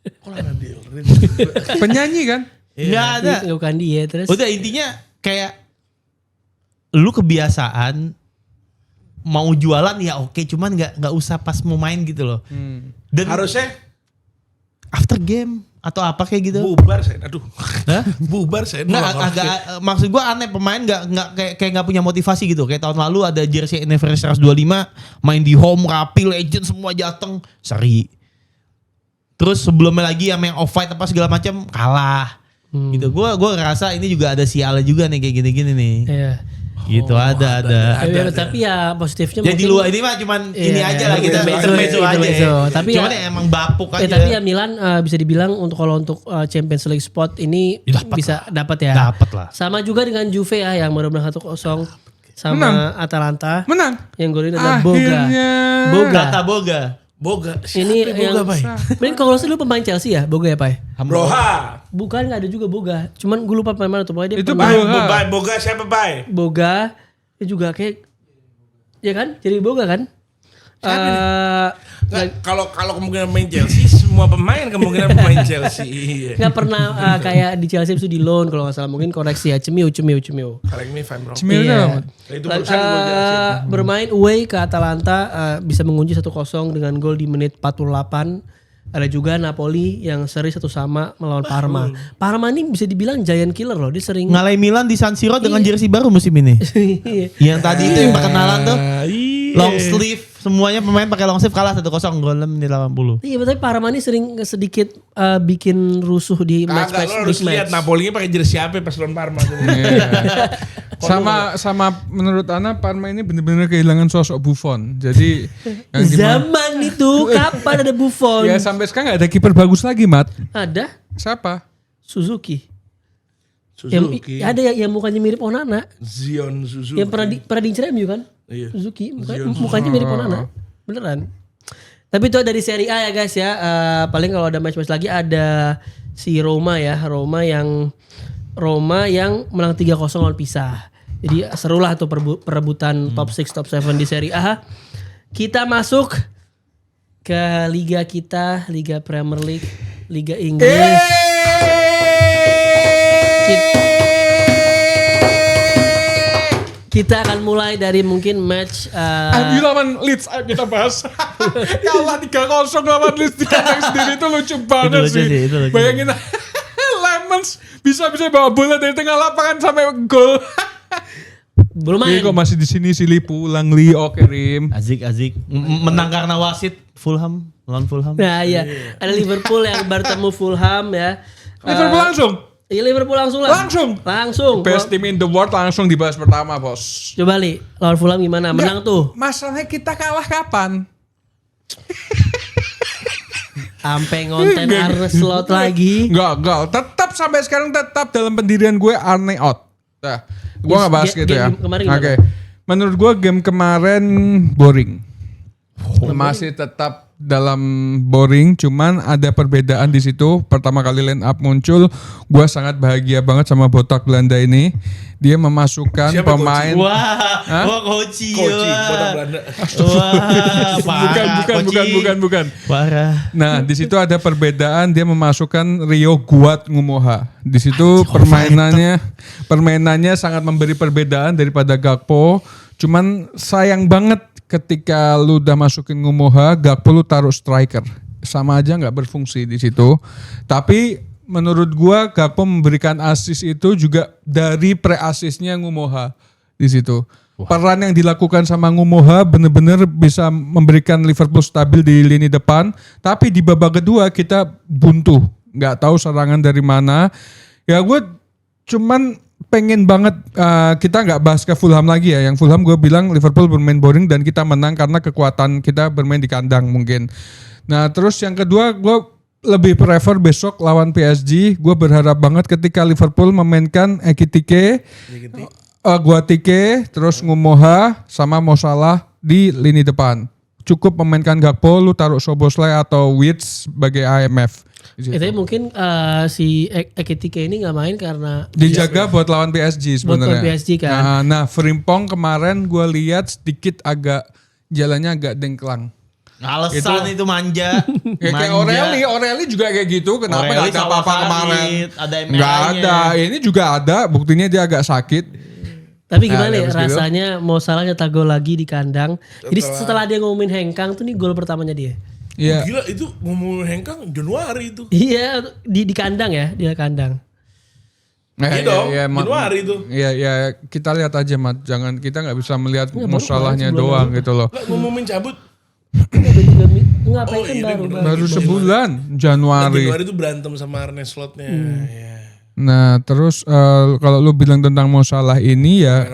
Kok Lana Del Rey? Penyanyi kan? Nggak ada. Bukan dia terus. Udah intinya kayak lu kebiasaan mau jualan ya oke, cuman nggak usah pas mau main gitu loh. Dan Harusnya after game atau apa kayak gitu. bubar saya. Aduh. Hah? Bubar saya. Nggak, agak maksud gue aneh, pemain nggak nggak punya motivasi gitu. Kayak tahun lalu ada jersey Anniversary 125 main di home rapi, legend semua datang, seri. Terus sebelumnya lagi yang off fight apa segala macam kalah. Gitu. Gue ngerasa ini juga ada sialnya juga nih kayak gini-gini nih. Iya. Gitu ada. Tapi ya positifnya Jadi luar ini mah cuman ini aja lah kita intermezzo aja. Tapi cuman ya, emang bapuk aja. tapi ya Milan bisa dibilang kalau untuk Champions League spot ini bisa dapat ya. Dapat lah. Sama juga dengan Juve ya yang baru menang 1-0 sama Atalanta. Menang. Yang golin adalah Boga. Akhirnya. Kata Boga. Boga. Ini yang Main kalau nggak salah dulu pemain Chelsea ya, Boga ya Pai? Broha. Bukan, nggak ada juga Boga. Cuman gue lupa pemain mana tuh. Pokoknya dia Itu pemain Boga siapa Bay? Boga. Dia juga kayak, ya kan? Jadi Boga kan? Kalau kemungkinan main Chelsea, semua pemain kemungkinan pemain Chelsea. Nggak pernah kayak di Chelsea itu di loan kalau nggak salah. Mungkin koreksi ya, Cemiu. Correct me if I'm wrong. Cemil Itu barusan gue jelasin. Bermain away ke Atalanta bisa mengunci 1-0 dengan gol di menit 48. Ada juga Napoli yang seri 1-1 melawan Parma. Parma ini bisa dibilang giant killer loh. Dia sering Ngalahin Milan di San Siro dengan jersey baru musim ini. Yang tadi itu yang perkenalan tuh. long sleeve, semuanya pemain pakai long sleeve kalah 1-0 gol menit 80. Iya, tapi Parma ini sering sedikit bikin rusuh di Kagak, lo harus lihat Napoli pakai jersey apa pas lawan Parma. Sama menurut Ana Parma ini benar-benar kehilangan sosok Buffon. Jadi yang zaman itu kapan ada Buffon? Ya sampai sekarang gak ada kiper bagus lagi, Mat. Ada Siapa? Suzuki. Ada yang mukanya mirip Onana. Zion Suzuki. Yang pernah diincar MU kan? Iya. Suzuki mukanya mirip Onana. Beneran. Tapi itu dari Serie A ya guys ya. Paling kalau ada match-match lagi ada si Roma ya. Roma yang menang 3-0 lawan Pisa. Jadi serulah tuh perebutan top 6, top 7 di Serie A. Kita masuk ke liga kita, Liga Premier League, Liga Inggris. Kita akan mulai dari mungkin match MU lawan Leeds, ayo kita bahas. Kalah 3-0 lawan Leeds di kandang sendiri itu lucu banget Itu lucu sih, itu lucu. Bayangin Lemons bisa bawa bola dari tengah lapangan sampai gol. belum Ini main. kok masih di sini sih pulang Li, oke Rim. Azik menang karena wasit Fulham lawan Fulham. Nah iya, ada Liverpool yang bertemu Fulham ya. Liverpool langsung. Iya Liverpool langsung lah. Langsung. Best team in the world langsung dibahas pertama, Bos. Coba Li, lawan Fulham gimana? Menang tuh. Masalahnya kita kalah kapan? Sampai ngonten Arne Slot lagi. Enggak. Tetap sampai sekarang tetap dalam pendirian gue Arne out. Nah, gue nggak bahas gitu ya. Oke. Menurut gue game kemarin boring. Masih tetap dalam boring, cuman ada perbedaan di situ. Pertama kali line up muncul, gue sangat bahagia banget sama botak Belanda ini. Dia memasukkan Siapa pemain. Koci. botak Belanda. Bukan. Parah. Nah, di situ ada perbedaan, dia memasukkan Rio Guat Ngumoha. Di situ permainannya sangat memberi perbedaan daripada Gakpo. Cuman sayang banget ketika lu udah masukin Ngumoha, Gakpo lu taruh striker. Sama aja nggak berfungsi di situ. Tapi menurut gua Gakpo memberikan assist itu juga dari pre-assistnya Ngumoha di situ. Peran yang dilakukan sama Ngumoha bener-bener bisa memberikan Liverpool stabil di lini depan. Tapi di babak kedua kita buntu, nggak tahu serangan dari mana. Ya gue cuman pengen banget kita nggak bahas ke Fulham lagi ya. Yang Fulham gue bilang Liverpool bermain boring dan kita menang karena kekuatan kita bermain di kandang mungkin. Nah terus yang kedua gue lebih prefer besok lawan PSG. Gue berharap banget ketika Liverpool memainkan Ekitike, Guatike, terus Ngumoha sama Mo Salah di lini depan. Cukup memainkan Gakpo, lu taruh Szoboszlai atau Wirtz sebagai IMF. Tapi mungkin si Ekitike ini nggak main karena dijaga buat lawan PSG sebenarnya. Buat PSG kan. Nah, Frimpong kemarin gue lihat sedikit jalannya agak dengklang. Alasan itu manja. Kayak Oreli juga kayak gitu. Kenapa nggak ada apa-apa kemarin? Ada Nggak ada. Ini juga ada. Buktinya dia agak sakit. Tapi gimana ya rasanya Mo Salah nyetak gol lagi di kandang. Jadi setelah dia ngumumin hengkang tuh nih gol pertamanya dia. Iya. Gila itu ngomong Hengkang Januari itu. Iya di kandang ya, dia kandang. Iya dong, Januari itu. Iya, kita lihat aja, Mat. Kita nggak bisa melihat masalahnya doang gitu loh. Nggak ngumumin cabut. Enggak, Baru sebulan Januari. Januari itu berantem sama Arne Slotnya. Ya. Nah, terus kalau lu bilang tentang Mo Salah ini ya.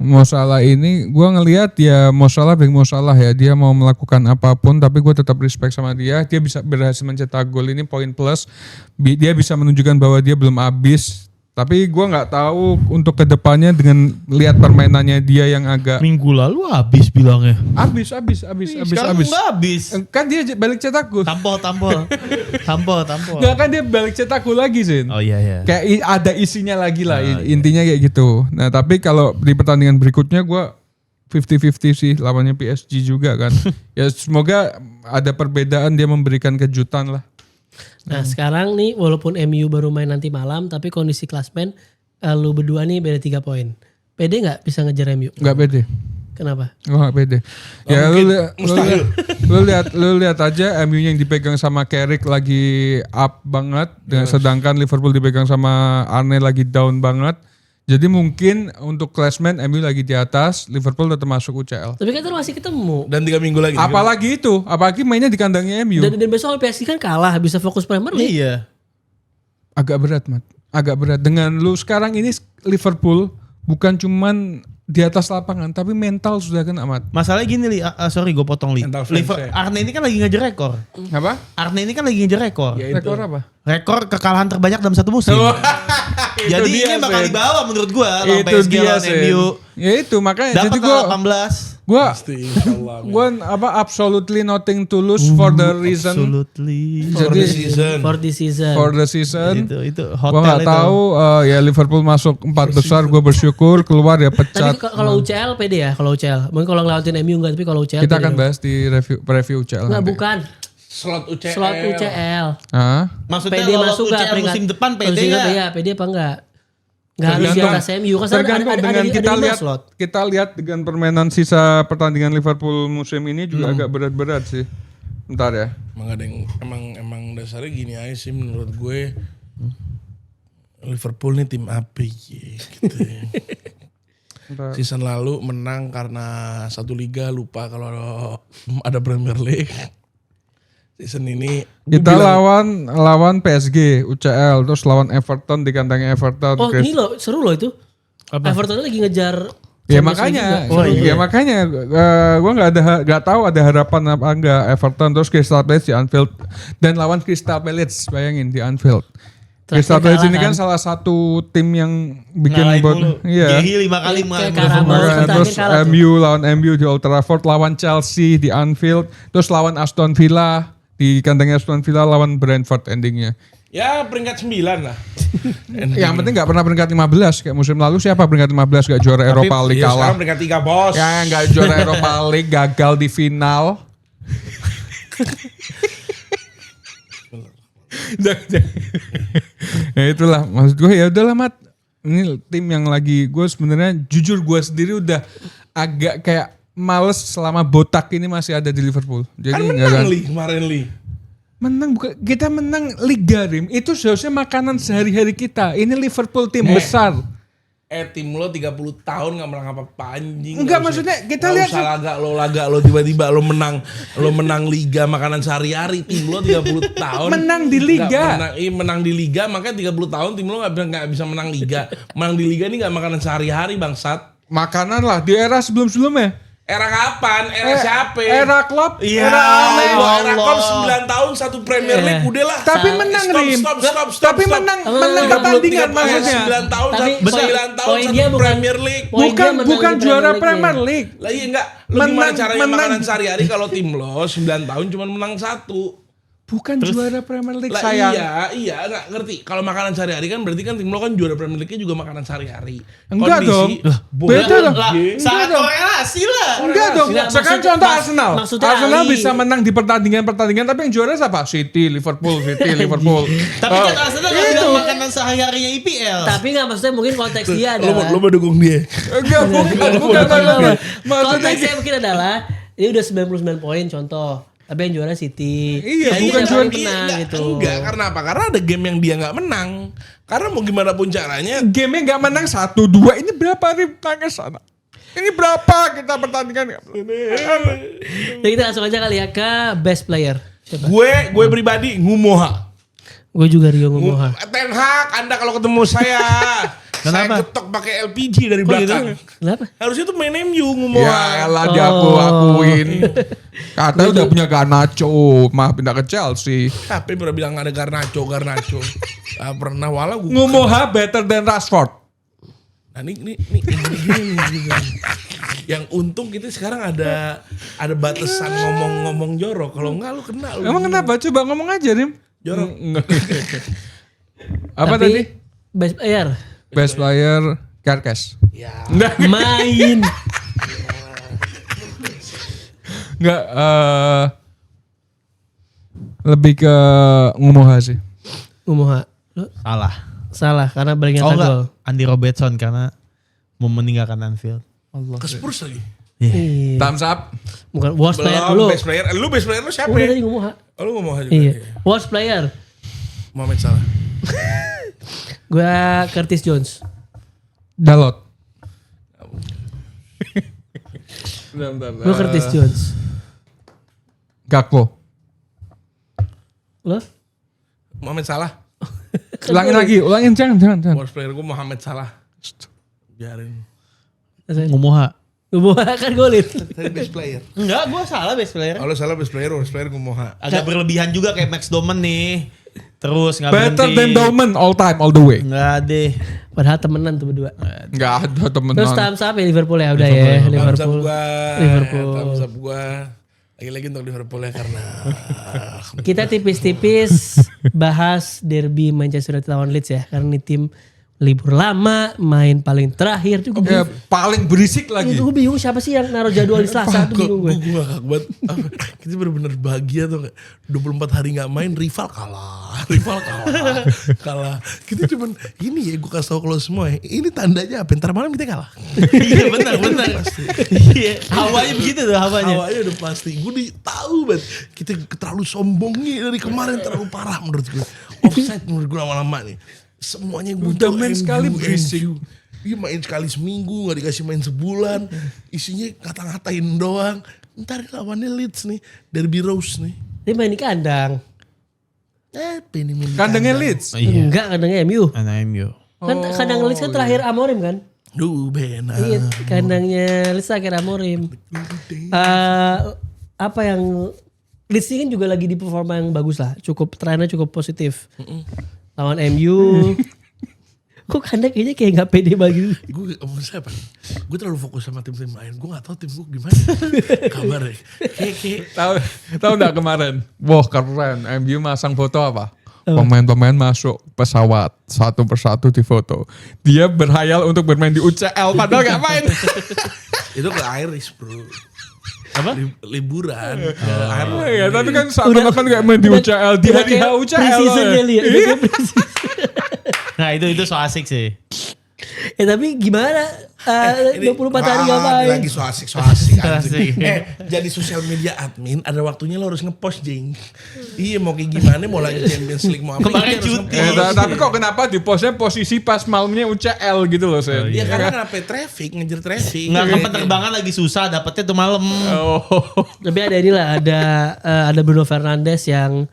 Mo Salah ini gue ngelihat ya Mo Salah ya, dia mau melakukan apapun tapi gue tetap respect sama dia bisa berhasil mencetak gol ini poin plus, dia bisa menunjukkan bahwa dia belum habis. Tapi gue nggak tahu untuk kedepannya dengan lihat permainannya dia yang agak minggu lalu habis bilangnya. Habis. Sekarang nggak habis. Kan dia balik cetak gol. Tampol. Nggak, kan dia balik cetak gol lagi Zin. Oh iya. Kayak ada isinya lagi lah, intinya kayak gitu. Nah tapi kalau di pertandingan berikutnya gue 50-50 sih lawannya PSG juga kan. Ya semoga ada perbedaan, dia memberikan kejutan lah. Nah sekarang nih walaupun MU baru main nanti malam tapi kondisi klasmen lu berdua nih beda 3 poin. Pede gak bisa ngejar MU? Gak pede. Kenapa? Gue gak pede. Ya lu lihat aja MU yang dipegang sama Carrick lagi up banget, sedangkan Liverpool dipegang sama Arne lagi down banget. Jadi mungkin untuk klasmen MU lagi di atas, Liverpool tetap masuk UCL. Tapi kan masih ketemu. Dan 3 minggu lagi. Apalagi mainnya di kandangnya MU. Dan besok PSG kan kalah, bisa fokus Premier League. Iya. Agak berat, Mat. Agak berat. Dengan lu sekarang ini Liverpool bukan cuman di atas lapangan, tapi mental sudah kena, Mat. Masalahnya gini Li, sorry gue potong Li. Mental fans, ya. Arne ini kan lagi ngejar rekor. Apa? Arne ini kan lagi ngejar rekor. Ya, itu. Rekor apa? Rekor kekalahan terbanyak dalam satu musim. Jadi ini bakal dibawa menurut gue lawan Itu PSG dia, lawan MU. Ya itu makanya Dapat jadi gua 18. Pasti insyaallah. absolutely nothing to lose for the reason Absolutely. For Jadi the season. For the season. for the season. Itu Gua hotel nggak itu. tahu ya Liverpool masuk 4 besar, gue bersyukur, keluar ya Tapi pecat. kalau UCL pede ya, kalau UCL. Mungkin kalau ngelawatin MU enggak, tapi kalau UCL Kita pede. akan bahas di preview UCL Enggak, nanti. bukan. Slot UCL. Slot UCL. Hah? Maksudnya PD kalau masuk UCL gak peringkat musim depan PD musim ya. depan, ya? PD apa enggak? Enggak harus di atas MU kan Tergantung dengan kita ada 5 lihat slot. kita lihat dengan permainan sisa pertandingan Liverpool musim ini juga agak berat-berat sih. Bentar ya. Emang dasarnya gini aja sih menurut gue. Liverpool nih tim apa ya gitu. Bentar. Season lalu menang karena satu liga, lupa kalau ada Premier League. Season ini Kita lawan PSG UCL, terus lawan Everton di kandangnya Everton. Oh, ini loh, seru loh itu. Everton lagi ngejar Ya Champions makanya, League juga. ya makanya gue nggak tahu ada harapan apa enggak Everton terus Crystal Palace di Anfield dan lawan Crystal Palace, bayangin di Anfield. Crystal Palace ini kan salah satu tim yang bikin Ngalahin buat mulu. iya. Gehi 5 kali Kayak mengalahkan Karabau. Liverpool. Terakhir Terus kalah tuh. MU lawan MU di Old Trafford, lawan Chelsea di Anfield, terus lawan Aston Villa di kandangnya Aston Villa, lawan Brentford endingnya. ya peringkat 9 lah. Yang penting nggak pernah peringkat 15 kayak musim lalu. Siapa peringkat 15 gak juara Eropa League Iya, kalah? sekarang peringkat 3 bos. Ya nggak juara Eropa League, gagal di final. Ya itulah maksud gue, ya udahlah Mat. Ini tim yang lagi gue sebenarnya jujur gue sendiri udah agak kayak males selama botak ini masih ada di Liverpool. Jadi Kan nggak menang ada- Li kemarin Li. Menang bukan, kita menang Liga Rim. Itu seharusnya makanan sehari-hari kita. Ini Liverpool tim besar. Tim lo 30 tahun gak menang apa-apa anjing. Enggak, Nggak usah- maksudnya kita nggak lihat usah laga lo tiba-tiba lo menang liga makanan sehari-hari. Tim lo 30 tahun Menang di liga. menang di liga, makanya 30 tahun tim lo gak bisa menang liga. Menang di liga ini gak makanan sehari-hari bangsat. Makanan lah di era sebelum-sebelumnya. Era kapan? Era siapa? Era Klopp. Iya. Era aneh. Era Klopp 9 tahun satu Premier League udah lah. Tapi menang Rim. Tapi menang pertandingan maksudnya. 9 tahun Tapi 9 tahun poin satu dia bukan- Premier League. poin dia menang Bukan di juara Premier Premier League. Lah iya enggak, lu gimana Menang- caranya menang. makanan sehari-hari kalau tim lo 9 tahun cuma menang 1. Bukan juara Premier League Lah sayang. iya enggak ngerti. Kalau makanan sehari-hari kan berarti kan tim lo kan juara Premier League-nya juga makanan sehari-hari. Enggak dong. Boleh. Beda dong. Lah, Enggak sangat dong. korelasi lah. Enggak dong. Enggak, Sekarang maksudnya- contoh Arsenal. maksudnya Arsenal Ali. bisa menang di pertandingan-pertandingan tapi yang juara siapa? City, Liverpool, Liverpool. Tapi kan Arsenal gak bilang makanan sehari-harinya IPL. Tapi enggak, maksudnya mungkin konteks dia adalah Lo mau dukung dia. Enggak, bukan. Maksudnya konteksnya mungkin adalah ini udah 99 poin contoh. Tapi yang juara City. Iya, Jadi bukan dia juara- paling menang gitu. Enggak, karena apa? Karena ada game yang dia nggak menang. Karena mau gimana pun caranya game-nya nggak menang 1-2. Ini berapa Rim? Tanya sana. Ini berapa kita pertandingan? Jadi kita langsung aja kali ya ke best player. Siapa? gue pribadi Ngumoha. Gue juga Rio Ngumoha. Ten Hag, Anda kalau ketemu saya saya Kenapa? getok pakai LPG dari belakang. Kenapa? Harusnya tuh main MU Ngumoha. Ya elah diakuin. Katanya udah punya Garnacho, mah pindah ke Chelsea. Tapi pernah bilang ada Garnacho. Pernah wala gue. Ngumoha better than Rashford. Nah ini. Yang untung kita sekarang ada batasan ngomong jorok. Kalau enggak lu kena lu. Emang kenapa? Coba ngomong aja Rim. Jorok. Apa Tapi tadi? best player Best player Kerkes. Ya. main. Enggak, lebih ke Ngumoha sih. Ngumoha. Lu salah karena baru Oh nyata enggak, gol. Andy Robertson karena mau meninggalkan Anfield. Ke Spurs lagi. Iya. Thumbs up. Bukan worst player dulu. Belum best player. Lu best player lu siapa? Udah Ya? tadi Ngumoha. Oh, lu Ngumoha juga. Iya. Iya. Worst player. Mohamed Salah. Gue Curtis Jones. Dalot. Gue Curtis Jones. Gakpo. Lo? Mohamed Salah. Ulangin jangan. Worst player gue Mohamed Salah. Biarin. Ngumoha. Gumoha kan golin. Tadi best player. Enggak, gue salah best player. Kalau salah best player Gumoha. Agak berlebihan juga kayak Max Doman nih. Terus nggak Better berhenti. than Dauman all time all the way. Enggak deh. Padahal temenan tuh berdua. Enggak ada temenan. Terus thumbs up ya Liverpool ya udah ya. Liverpool. Thumbs up gua. Lagi-lagi untuk Liverpool ya karena Kita tipis-tipis bahas derby Manchester United lawan Leeds ya. Karena ini tim libur lama, main paling terakhir juga. Ya, paling berisik lagi. Gue bingung siapa sih yang naruh jadwal di Selasa tuh bingung gue. Gue ngakak banget. Kita bener-bener bahagia tuh gak. 24 hari gak main, rival kalah. Kita cuman ini ya gue kasih tau kalau semua ya. Ini tandanya apa? Ntar malam kita kalah. Iya benar. Iya. Hawanya begitu tuh hawanya. Hawanya udah pasti. Gue tahu banget. Kita terlalu sombongnya dari kemarin terlalu parah menurut gue. Offside menurut gue lama-lama nih. Semuanya Udah main sekali berisik. Iya main sekali seminggu gak dikasih main sebulan. Isinya ngata-ngatain doang. Ntar lawannya Leeds nih. Derby Rose nih. Dia main di kandang. Kandangnya Leeds. Enggak, kandangnya MU. Anak MU. Kan kandang Leeds kan terakhir Amorim kan? Duh benar. Iya, kandangnya Leeds akhir Amorim. Apa yang Leeds ini kan juga lagi di performa yang bagus lah. Trennya cukup positif. Lawan MU. Kok kandang kayaknya kayak gak pede banget. Gue siapa? Gue terlalu fokus sama tim-tim lain. Gue gak tahu tim gue gimana kabarnya. Tahu enggak kemarin? Wah keren. MU masang foto apa? Pemain-pemain masuk pesawat satu persatu di foto. Dia berhayal untuk bermain di UCL padahal gak main. Itu ke Irish bro. Apa? Liburan. Ya, tapi kan seakan-akan kayak main di UCL. Di hari UCL. Pre-season kali ya. Iya. Nah itu so asik sih. Tapi gimana? 24 hari gak main. Lagi so asik anjing. Asik. Jadi sosial media admin ada waktunya lo harus ngepost jing. Iya mau kayak gimana mau lagi Champions League mau apa. Kemarin harus cuti. ngepost. Tapi kok kenapa di postnya posisi pas malamnya UCL gitu loh Sen? Iya karena kenapa traffic ngejar traffic. Nggak kan penerbangan lagi susah dapetnya tuh malam. Tapi ada inilah, ada Bruno Fernandes yang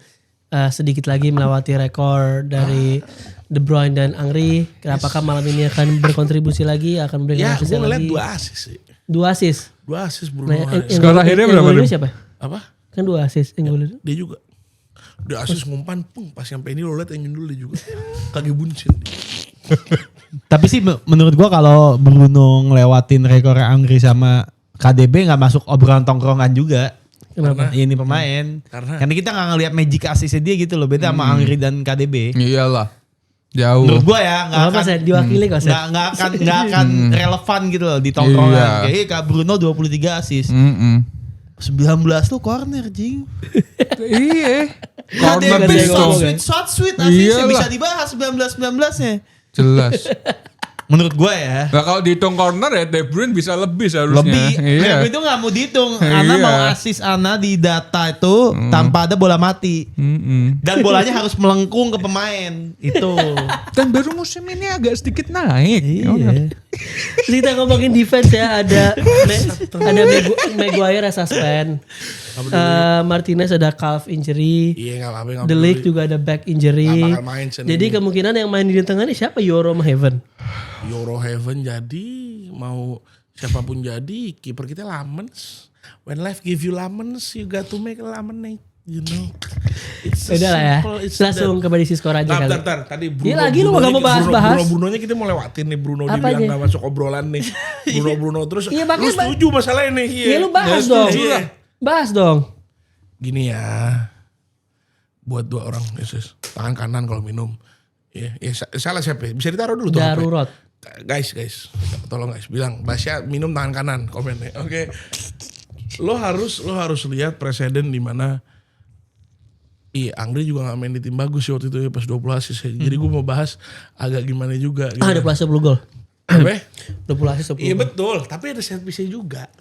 sedikit lagi melewati rekor dari De Bruyne dan Angri. Apakah malam ini akan berkontribusi lagi, akan memberikan Ya assist gue ngeliat lagi? 2 assist sih. 2 assist. 2 assist Bruno. Skor akhirnya yang berapa, golin Dim? siapa? Apa? Kan 2 assist yang golin. Dia juga. Dia assist ngumpan pas nyampe ini lo liat yang dulu dia juga. Kaki buncit. Tapi sih menurut gua kalau Bruno ngelewatin rekor Angri sama KDB nggak masuk obrolan tongkrongan juga. Kenapa? Ini pemain. Karena kita nggak ngelihat magic assist dia gitu loh. Beda sama Angri dan KDB. Iyalah. Jauh. Menurut gua ya nggak Apa akan Sen? Diwakili kok Sen? nggak akan relevan gitu loh di tongkrongan. Iya. Kayak Kak Bruno 23 assist. 19 tuh corner jing. Iya. KDB Corner tuh. shot sweet assistnya Iyalah. bisa dibahas 19-19-nya. Jelas. Menurut gua ya. Nah kalau dihitung corner ya De Bruyne bisa lebih seharusnya. Lebih. Iya. Itu gak mau dihitung. Ana Iya. mau assist Ana di data itu tanpa ada bola mati. Dan bolanya harus melengkung ke pemain. Itu. Dan baru musim ini agak sedikit naik. Iya. Terus kita ngomongin defense ya, ada Maguire suspend. Martinez ada calf injury. Iya gak apa-apa. The Ligt juga ada back injury. Nggak bakal main Sen Jadi ini. kemungkinan yang main di tengah ini siapa? Euro sama Heaven. Euro Heaven jadi mau siapapun jadi kiper kita Lamens. When life give you lemons, you got to make lemonade. You know. It's a Udah lah ya. simple, it's Langsung ke prediksi skor aja kali. Bentar. Tadi Bruno. Iya lagi lu gak mau bahas-bahas. Brunonya kita mau lewatin nih. Bruno Apanya? dibilang gak masuk obrolan nih. Bruno terus. Iya, Lu makanya setuju masalah ini. Iya lu bahas dong. Iya. Bahas dong. Gini ya. Buat 2 orang. Yesus. Tangan kanan kalau minum. Iya. Salah siapa ya? Bisa ditaruh dulu tuh. HP. Darurat. Guys, tolong guys, bilang Basya minum tangan kanan komennya, oke? Lo harus lihat presiden di mana, Angri juga nggak main di tim bagus sih waktu itu ya pas 20 assist. Jadi gue mau bahas agak gimana juga. Gitu. Ada plus 10 gol. Apa? 20 assist 10 Iya gol. betul, tapi ada set piece juga,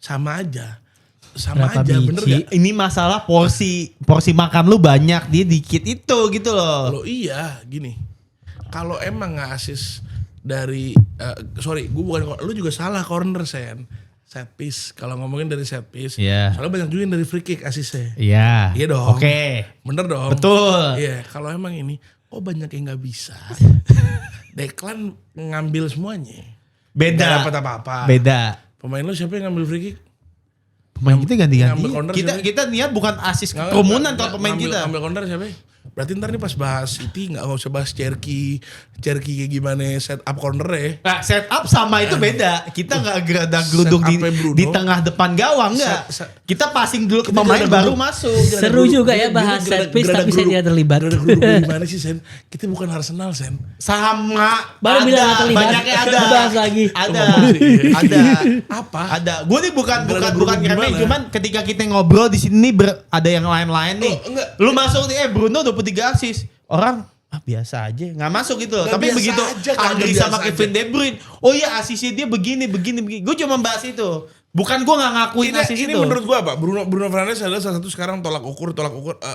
sama aja, Berapa bener biji? gak? Ini masalah porsi makan lu banyak, dia dikit itu gitu loh. Kalau iya, gini, kalau emang nggak assist gue bukan, lu juga salah corner Sen. Set piece, kalau ngomongin dari set piece, Iya. soalnya banyak juga yang dari free kick asisnya. Iya. Iya dong. Oke. Bener dong. Betul. Iya, kalau emang ini, banyak yang nggak bisa. Declan ngambil semuanya. Beda. Nggak dapat apa-apa. Beda. Pemain lu siapa yang ngambil free kick? Pemain kita ganti-ganti. Ngambil corner siapa? Kita niat bukan asis Nggak, kerumunan nggak, kalau pemain ngambil, kita. Ngambil corner siapa? Berarti ntar nih pas bahas City nggak usah bahas Cherky kayak gimana set up corner ya. Nah, setup sama itu beda. Kita nggak gerada geluduk Set-upnya Bruno. di tengah depan gawang nggak. Kita passing dulu ke pemain baru masuk. Seru juga ya bahas set piece tapi saya tidak terlibat. Gimana sih Sen? Kita bukan Arsenal Sen. Sama. Baru bilang nggak terlibat. Banyaknya ada. Bahas lagi. Ada. Ada. Apa? Ada. Gue nih bukan Gerada-geruduk ngerti, gimana? cuman ketika kita ngobrol di sini ada yang lain-lain nih. Oh, enggak. Lu masuk nih Bruno 23 assist. Orang biasa aja, nggak masuk gitu loh. Nggak Tapi biasa begitu aja, Andri biasa sama aja. Kevin De Bruyne, oh iya asisnya dia begini. Gue cuma bahas itu. Bukan gue nggak ngakuin asis Ini itu. menurut gua apa? Bruno Fernandes adalah salah satu sekarang tolak ukur.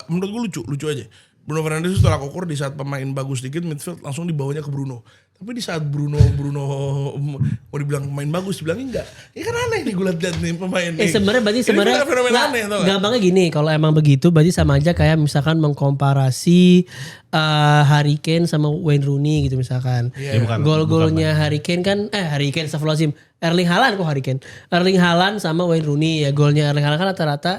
Menurut gua lucu aja. Bruno Fernandes itu tolak ukur di saat pemain bagus dikit midfield langsung dibawanya ke Bruno. Tapi di saat Bruno mau dibilang pemain bagus, dibilangnya enggak. Ya kan aneh nih gue liat nih pemain nih. Sebenarnya Ini fenomena aneh tau gak? gampangnya gini, kalau emang begitu berarti sama aja kayak misalkan mengkomparasi Harry Kane sama Wayne Rooney gitu misalkan. Iya, bukan, Gol-golnya Harry Kane kan Astagfirullahaladzim. Erling Haaland sama Wayne Rooney ya, golnya Erling Haaland kan rata-rata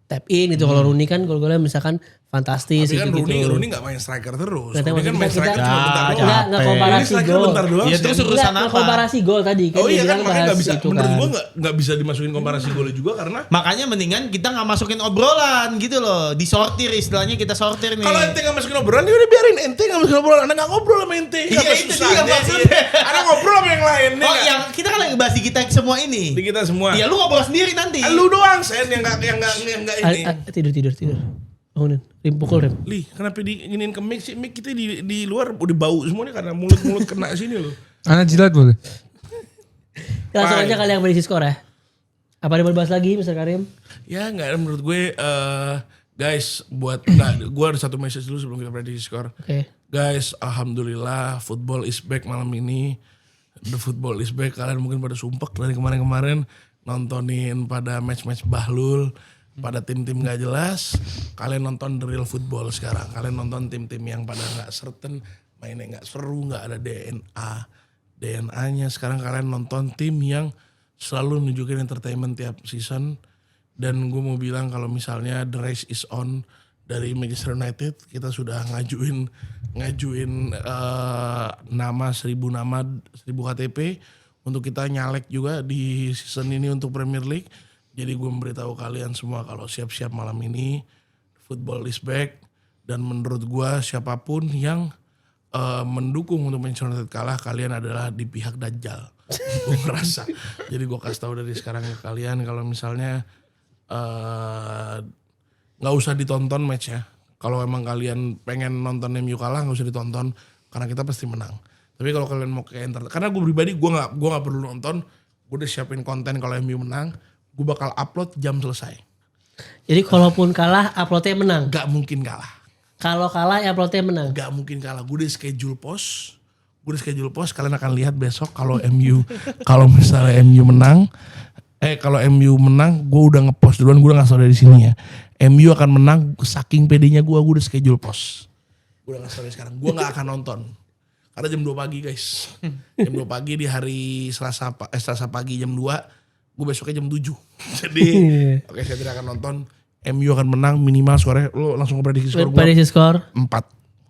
tap in gitu. Kalau Rooney kan gol-golnya misalkan fantastis Tapi kan gitu. Rooney gak main striker terus. Berarti Rooney kan main maksudnya striker kita- cuma bentar doang. Nggak komparasi Ini striker gol. bentar doang. Iya, Sen. terus urusan apa? Komparasi gol tadi kan Oh dia iya kan bilang makanya bahas gak bisa. itu Menurut kan. gua gak bisa dimasukin komparasi golnya juga karena Makanya mendingan kita nggak masukin obrolan gitu loh. Disortir istilahnya, kita sortir nih. kalau ente gak masukin obrolan, ya udah biarin ente gak masukin obrolan. Anda gak ngobrol sama ente. Iya, Apa itu susahnya? dia maksudnya. Anda ngobrol sama yang lain. nih Oh, nggak? yang kita kan lagi bahas di kita semua ini. Di kita semua. Iya, lu ngobrol sendiri nanti. Lu doang Sen yang gak ini. Tidur. Bangunin. Rim pukul Rim. Li, kenapa diginiin ke mic sih? Mic kita di luar udah bau semua nih karena mulut kena sini loh. Anak jilat boleh. Langsung Fine. aja kali yang prediksi skor ya. Apa ada bahas lagi Mr. Karim? Ya nggak, menurut gue guys gue ada satu message dulu sebelum kita prediksi skor. Oke. Guys, alhamdulillah football is back malam ini. The football is back. Kalian mungkin pada sumpek dari kemarin-kemarin nontonin pada match-match bahlul, pada tim-tim gak jelas. Kalian nonton the real football sekarang. Kalian nonton tim-tim yang pada gak certain, mainnya gak seru, gak ada DNA-nya. Sekarang kalian nonton tim yang selalu nunjukin entertainment tiap season. Dan gue mau bilang kalau misalnya the race is on dari Manchester United, kita sudah ngajuin nama 1000 KTP untuk kita nyalek juga di season ini untuk Premier League. Jadi gue memberitahu kalian semua kalau siap-siap malam ini football is back. Dan menurut gue siapapun yang mendukung untuk Manchester United kalah, kalian adalah di pihak Dajjal. Gue ngerasa. Jadi gue kasih tahu dari sekarang ke kalian kalau misalnya nggak usah ditonton match ya. Kalau emang kalian pengen nonton MU kalah nggak usah ditonton karena kita pasti menang. Tapi kalau kalian mau ke karena gue pribadi gue nggak perlu nonton. Gue udah siapin konten kalau MU menang. Gue bakal upload jam selesai. Jadi kalaupun kalah uploadnya menang. Gak mungkin kalah. Kalau kalah uploadnya menang. Gak mungkin kalah. Gue udah schedule post. Kalian akan lihat besok kalau MU kalau misalnya MU menang. Kalau MU menang, gue udah ngepost duluan. Gue udah ngasih tau dari sini ya. MU akan menang. Saking pedenya gue udah schedule post. Gue udah ngasih tau dari sekarang. Gue gak akan nonton. Karena jam 2 pagi guys. Jam 2 pagi di hari Selasa pagi jam 2. Gue besoknya jam 7. Jadi oke, saya tidak akan nonton. MU akan menang minimal skornya. Lo langsung prediksi skor gue. Prediksi skor 4.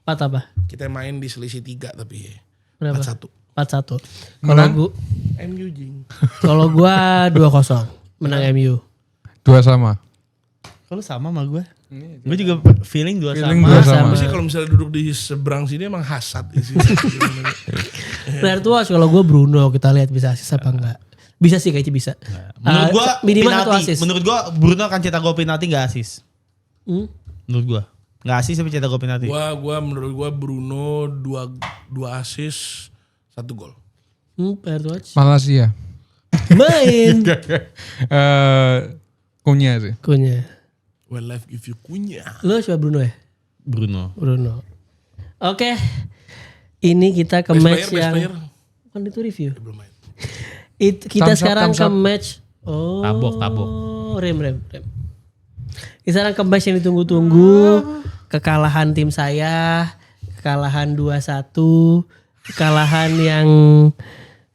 4 apa? Kita main di selisih 3 tapi ya. Berapa? 4-1. 4-1. Menang? MU jing. Kalau gua 2-0 menang MU. 2 sama. Kalau sama sama gue. Gue juga feeling dua Feeling sama. 2 sama. Sih kalau misalnya duduk di seberang sini emang hasad di sini. Player tua kalau gua Bruno kita lihat bisa assist apa enggak. Bisa sih kayaknya bisa. Menurut gue minimal penalti. 1 assist. Menurut gue Bruno akan cetak gol penalti gak assist. Menurut gue. Gak assist tapi cetak gol penalti. Menurut gua Bruno 2 assist 1 gol. Player tua. Malaysia. Main. Kunya sih. Kunya. When life give you kunya. Lo coba Bruno ya? Bruno. Oke. Ini kita ke Best match player, yang best player. Kan itu review. Belum main. Kita Thumbs up, sekarang thumbs ke up. match. Oh. Tabok. Rem. Kita sekarang ke match yang ditunggu-tunggu. Kekalahan tim saya. Kekalahan 2-1. Kekalahan yang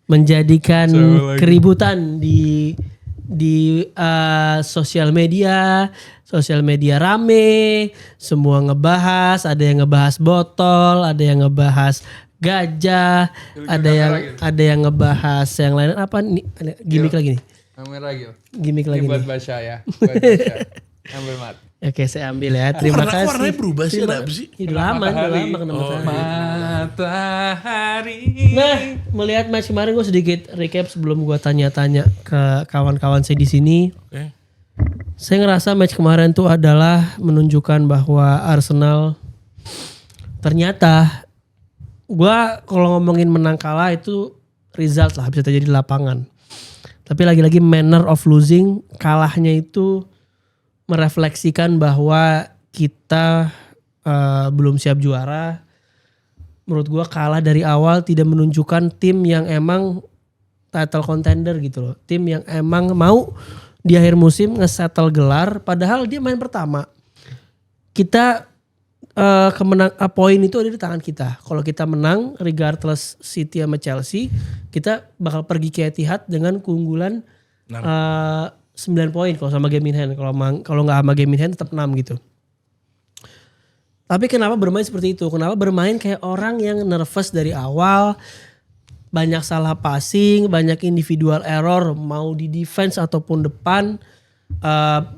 menjadikan keributan di sosial media rame, semua ngebahas, ada yang ngebahas botol, ada yang ngebahas gajah, ada yang ngebahas yang lain apa nih, gimmick lagi nih. Kamera gitu. Gimmick lagi Buat nih. Basya ya. Buat Basya. Ambil mat. Oke, saya ambil ya. Terima kasih. Warnanya berubah sih, ada apa sih? Udah lama kena matahari. Matahari. Nah, melihat match kemarin gue sedikit recap sebelum gue tanya-tanya ke kawan-kawan saya di sini. Oke. Saya ngerasa match kemarin tuh adalah menunjukkan bahwa Arsenal ternyata gue kalau ngomongin menang kalah itu result lah, bisa terjadi di lapangan. Tapi lagi-lagi manner of losing, kalahnya itu merefleksikan bahwa kita belum siap juara. Menurut gue kalah dari awal tidak menunjukkan tim yang emang title contender gitu loh. Tim yang emang mau di akhir musim nge-settle gelar. Padahal dia main pertama. Kita poin itu ada di tangan kita. Kalau kita menang regardless City sama Chelsea, kita bakal pergi ke Etihad dengan keunggulan 9 poin kalau sama game in hand. Kalau nggak sama game in hand tetap 6 gitu. Tapi kenapa bermain seperti itu? Kenapa bermain kayak orang yang nervous dari awal? Banyak salah passing, banyak individual error, mau di defense ataupun depan.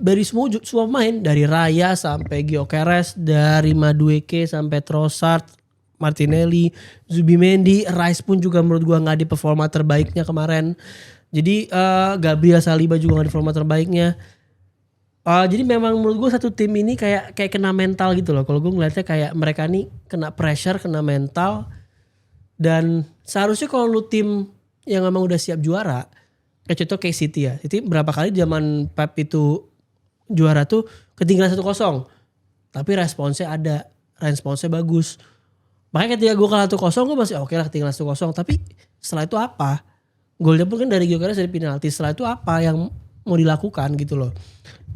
Dari semua pemain, dari Raya sampai Gyökeres, dari Madueke sampai Trossard, Martinelli, Zubimendi, Rice pun juga menurut gua nggak di performa terbaiknya kemarin. Jadi Gabriel Saliba juga gak di forma terbaiknya. Jadi memang menurut gue satu tim ini kayak kena mental gitu loh. Kalau gue ngeliatnya kayak mereka nih kena pressure, kena mental. Dan seharusnya kalau lu tim yang memang udah siap juara, kayak contoh kayak City ya. City berapa kali zaman Pep itu juara tuh ketinggalan 1-0. Tapi responsnya ada, responsnya bagus. Makanya ketika gue kalah 1-0 gue masih oke lah ketinggalan 1-0. Tapi setelah itu apa? Golnya pun kan dari Gyökeres dari penalti. Setelah itu apa yang mau dilakukan gitu loh.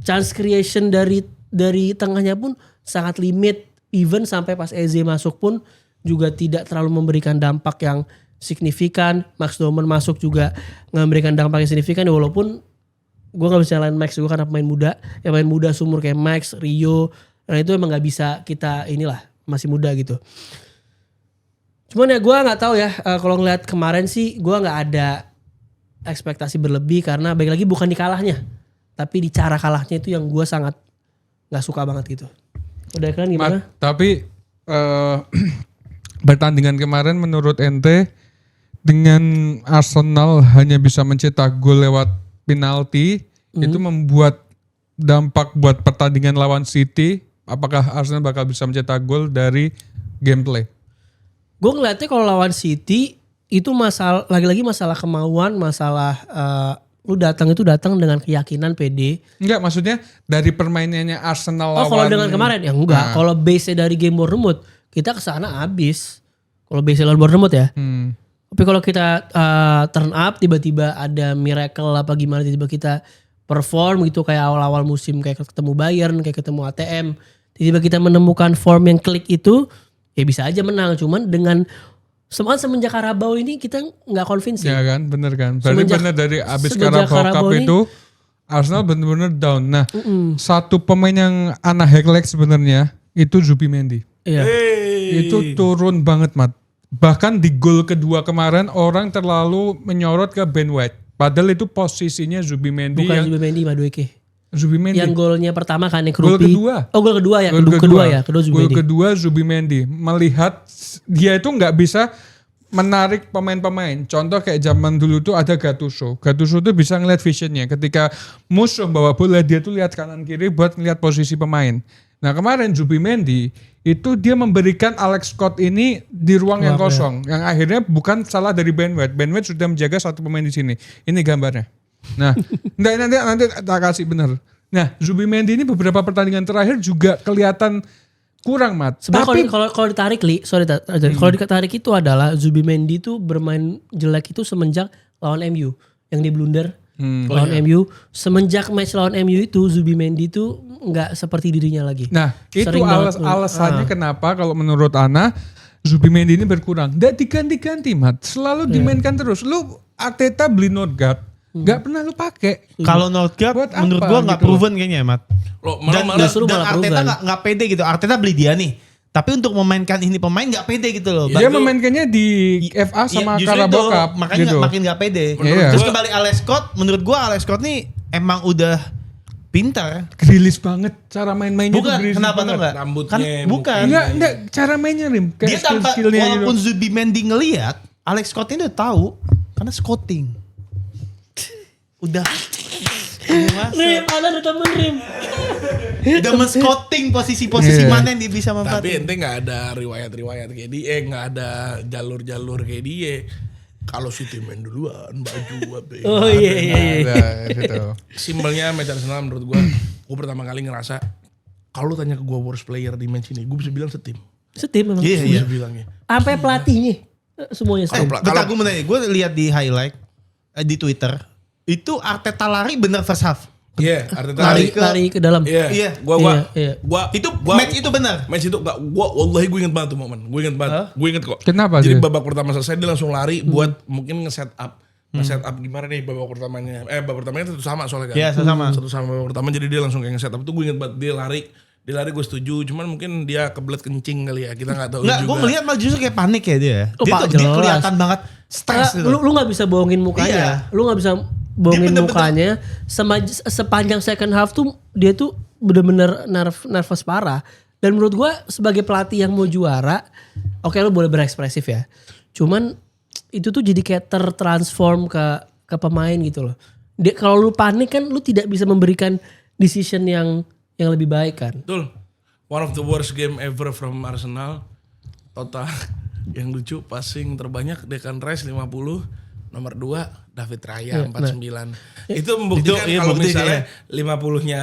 Chance creation dari tengahnya pun sangat limit. Even sampai pas Eze masuk pun juga tidak terlalu memberikan dampak yang signifikan. Max Doman masuk juga gak memberikan dampak yang signifikan. Walaupun gue gak bisa nyalain Max juga karena pemain muda. Yang pemain muda sumur kayak Max, Rio. Nah itu emang gak bisa kita inilah masih muda gitu. Cuman ya gue gak tahu ya. Kalau ngeliat kemarin sih gue gak ada ekspektasi berlebih karena baik lagi bukan di kalahnya tapi di cara kalahnya itu yang gue sangat nggak suka banget gitu. Udah kalian gimana? Tapi pertandingan kemarin menurut ente dengan Arsenal hanya bisa mencetak gol lewat penalti itu membuat dampak buat pertandingan lawan City. Apakah Arsenal bakal bisa mencetak gol dari gameplay? Gue ngeliatnya kalau lawan City itu masalah lagi-lagi masalah kemauan, masalah lu datang dengan keyakinan PD. Enggak, maksudnya dari permainannya Arsenal lawan. Oh kalau dengan kemarin ya enggak. Kalau base-nya dari game Bournemouth kita kesana abis. Kalau base lawan Bournemouth ya. Tapi kalau kita turn up tiba-tiba ada miracle apa gimana tiba-tiba kita perform gitu kayak awal-awal musim kayak ketemu Bayern, kayak ketemu ATM. Tiba-tiba kita menemukan form yang klik itu ya bisa aja menang. Cuman dengan semenjak Carabao ini kita nggak convincing. Ya kan, bener kan. Berarti bener dari abis Carabao Cup itu Arsenal bener-bener down. Nah, satu pemain yang Anna highlight sebenarnya itu Zubimendi. Iya. Itu turun banget, Mat. Bahkan di gol kedua kemarin orang terlalu menyorot ke Ben White. Padahal itu posisinya Zubimendi. Bukan Zubimendi, Madueke. Zubimendi. Yang golnya pertama kan yang Gol kedua. Oh gol kedua ya. Kedua Zubimendi. Gol kedua Zubimendi. Melihat dia itu nggak bisa menarik pemain-pemain. Contoh kayak zaman dulu tuh ada Gattuso. Gattuso tuh bisa ngeliat visionnya. Ketika musuh bawa bola dia tuh lihat kanan kiri buat ngeliat posisi pemain. Nah kemarin Zubimendi itu dia memberikan Alex Scott ini di ruang yang kosong. Yang akhirnya bukan salah dari Ben White. Ben White sudah menjaga satu pemain di sini. Ini gambarnya. Nah, nanti tak kasih bener. Nah, Zubimendi ini beberapa pertandingan terakhir juga kelihatan kurang Mat. Sebenarnya Tapi kalau ditarik kalau ditarik itu adalah Zubimendi tuh bermain jelek itu semenjak lawan MU yang di blunder lawan MU. Semenjak match lawan MU itu Zubimendi tuh nggak seperti dirinya lagi. nah itu Sering banget alasannya kenapa kalau menurut Ana Zubimendi ini berkurang. Nggak diganti-ganti Mat, selalu dimainkan terus. Lu Arteta beli Norgard, nggak pernah lu pakai. Kalau Norgard Buat menurut apa gua nggak gitu proven kayaknya ya, Mat. Lo Dan justru malah Arteta proven. nggak pede gitu. Arteta beli dia nih. Tapi untuk memainkan ini pemain nggak pede gitu loh. Dia memainkannya di FA sama Justru Carabao itu, Cup makanya gitu. makin nggak pede. Iya. Terus kembali Alex Scott, menurut gua Alex Scott nih emang udah pintar. Grilis banget cara main-mainnya Bukan, tuh grilis kenapa tuh banget. enggak? Rambutnya, Bukan. Enggak, cara mainnya Rim. Dia Kayak tanpa, skill-skillnya gitu. walaupun Zubimendi ngelihat, Alex Scott ini udah tahu. Karena scouting. Udah. Rim, ada temen Rim. Udah men-scouting posisi-posisi Iya. mana yang dia bisa Tapi manfaatin. ente nggak ada riwayat-riwayat kayak dia, nggak ada jalur-jalur kayak dia. Kalau City main duluan, baju apa ya. Oh iya. Nah, gitu. Simpelnya match Arsenal menurut gue pertama kali ngerasa kalau lu tanya ke gue worst player di match ini, gue bisa bilang setim. Setim memang. Iya, Gue iya. bisa bilangnya. Sampai pelatihnya semuanya setim. Bentar gue menanya, gue lihat di highlight di Twitter, itu Arteta lari bener first half. Iya, Arteta Lari ke dalam. Iya, Iya. gua Itu match itu benar. match itu gak, wallahi gue inget banget tuh momen. Gue inget banget. Gue inget kok. Kenapa Jadi dia? babak pertama selesai dia langsung lari buat mungkin nge-set up. Nge-set up gimana nih babak pertamanya. Babak pertamanya satu sama soalnya kan. Iya, sama. Satu sama babak pertama jadi dia langsung kayak nge-set up. Itu gue inget banget dia lari gue setuju. Cuman mungkin dia kebelet kencing kali ya. Kita gak tahu Enggak, juga. gue melihat malah justru kayak panik ya dia. Oh, Dia Pak, tuh dia jelas. kelihatan banget stres gitu. Lu nggak bisa bohongin mukanya. Lu nggak bisa bohongin Dia bener-bener- mukanya. Sepanjang second half tuh dia tuh bener-bener nervous parah. Dan menurut gua sebagai pelatih yang mau juara, oke lu boleh berekspresif ya. Cuman itu tuh jadi kayak tertransform ke pemain gitu loh. Kalau lu panik kan lu tidak bisa memberikan decision yang lebih baik kan. Betul. One of the worst game ever from Arsenal. Total yang lucu passing terbanyak Declan Rice 50, nomor 2 David Raya 49. Itu membuktikan Itu, iya, kalau bukti, misalnya 50-nya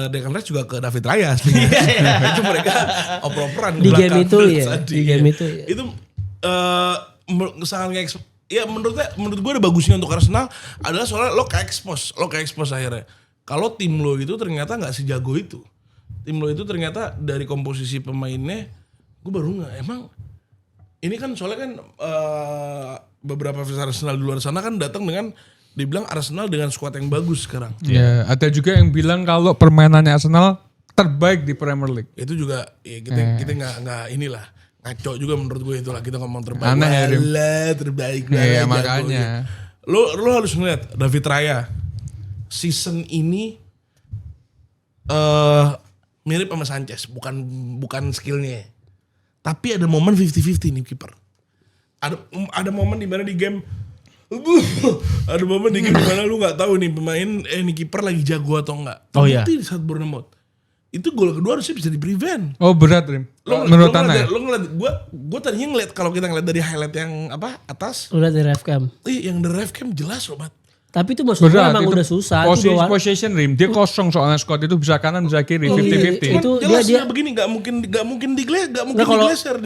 Declan Rice juga ke David Raya sebenarnya. Itu mereka oper-operan Di belakang game itu terus ya, tadi, di game itu ya. Itu sangat ya menurut gue ada bagusnya untuk Arsenal adalah soalnya lo ke expose akhirnya. Kalau tim lo itu ternyata nggak sejago itu. Tim lo itu ternyata dari komposisi pemainnya gue baru nggak emang ini kan soalnya kan beberapa fans Arsenal di luar sana kan datang dengan dibilang Arsenal dengan skuad yang bagus sekarang. Ya, ada juga yang bilang kalau permainannya Arsenal terbaik di Premier League. Itu juga ya kita nggak inilah ngaco juga menurut gue itulah kita ngomong terbaik. Aneh ya, Dim. Walah, terbaik. Iya, walah, jago, makanya. gitu. Lo harus ngeliat David Raya season ini mirip sama Sanchez, bukan skillnya. Tapi ada momen 50-50 nih kiper. Ada momen di mana di game ada momen di game di mana lu nggak tahu nih pemain nih kiper lagi jago atau enggak. Oh, iya. Di saat Bournemouth itu gol kedua harusnya bisa di prevent. Oh berat Rim. Menurut Ana ya? Lo ngeliat gue tadinya ngeliat kalau kita ngeliat dari highlight yang atas, Lu lihat dari refcam. yang the ref cam jelas loh, Mat. Tapi itu maksud gue Berat, emang itu udah susah. Itu doang. Possession Rim, dia kosong soalnya Scott itu bisa kanan bisa kiri 50-50. Itu Jelas dia- begini nggak mungkin Nah,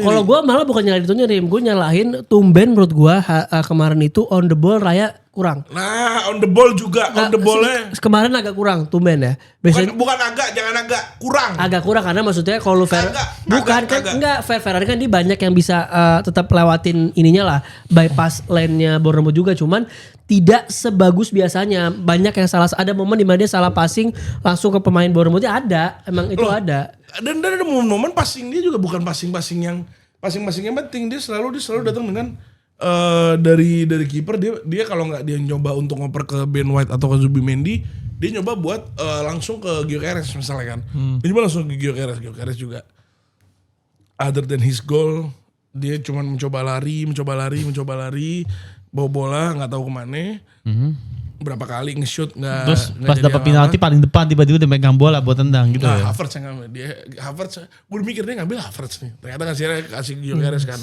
kalau gue malah bukan nyalahin itunya Rim, gue nyalahin tumben menurut gue kemarin itu on the ball Raya kurang. Nah, on the ball juga, on the ball-nya. Kemarin agak kurang tumben ya. Biasanya Bukan jangan agak, kurang. agak kurang karena maksudnya kalau lu fair Kagak. enggak fair kan dia banyak yang bisa tetap lewatin ininya lah bypass lane-nya Bournemouth juga cuman tidak sebagus biasanya. Banyak yang ada momen di mana dia salah passing langsung ke pemain Bournemouth ada. Emang itu ada. Dan ada momen passing dia juga bukan passing yang penting, dia selalu datang dengan dari kiper dia kalau nggak dia nyoba untuk ngoper ke Ben White atau ke Zubimendi, dia nyoba buat langsung ke Gyökeres misalnya kan. Dia nyoba langsung ke Gyökeres juga. Other than his goal, dia cuma mencoba lari, bawa bola nggak tahu kemana. Berapa kali nge-shoot nggak. Terus nggak pas jadi dapat apa-apa. penalti paling depan tiba-tiba dia megang bola buat tendang gitu Nah, ya. Havertz yang ngambil. Gue mikir dia ngambil Havertz nih. Ternyata kasih Gyökeres kan.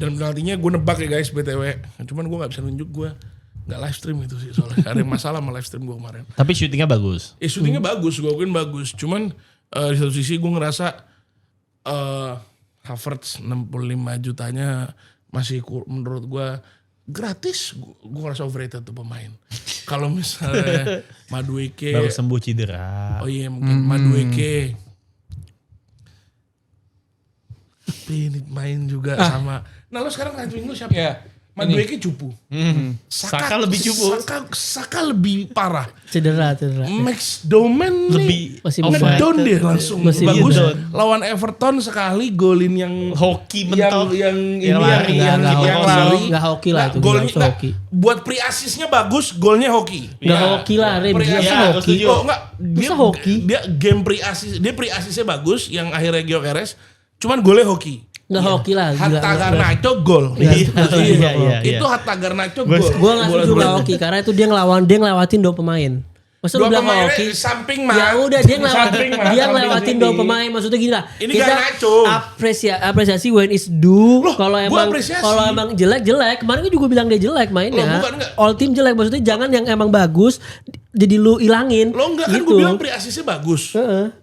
Dan penaltinya gue nebak ya guys BTW. Cuman gue gak bisa nunjuk, gue gak live stream itu sih. Soalnya ada yang masalah sama live stream gue kemarin. Tapi syutingnya bagus. Shootingnya bagus, gue akuin bagus. Cuman di satu sisi gue ngerasa Havertz 65 jutanya masih menurut gue gratis. Gue ngerasa overrated tuh pemain. Kalau misalnya Madueke, Baru sembuh cedera. oh iya mungkin Madueke, tapi ini main juga sama. Nah lo sekarang right wing lo siapa? Ya. Madueke cupu. Saka lebih cupu. Saka lebih parah. Cedera. Max Doman Lebih Masih ngedown dia langsung. Masih Bagus. ngedown. Lawan Everton sekali golin yang hoki mentok. yang lari. Nggak hoki lah itu, Golnya nggak hoki. buat pre-assist-nya bagus, golnya hoki. Nggak hoki lah, Ren. Dia Iya, hoki. setuju. Oh enggak, Masa hoki? Dia game pre-assist, dia pre-assist-nya bagus yang akhirnya Gyökeres, cuman golnya hoki. Nggak hoki lah. gila. Hatta Garnacho gol. Iya. Itu Hatta Garnacho gol. Gue nggak setuju nggak hoki karena itu dia ngelewatin 2 pemain. Masa lu Dua bilang nggak pemainnya hoki? samping mah. Ya udah dia Samping mah, ngelewatin samping 2 sini. pemain. Maksudnya gini lah. Ini kita Garnacho. apresiasi when is due. Loh, Kalau gua emang apresiasi. jelek. Kemarin gue juga bilang dia jelek mainnya. Loh, bukan, enggak. All team jelek. Maksudnya jangan yang emang bagus jadi lu ilangin. Lo enggak kan gitu. gue bilang pre-assist-nya bagus.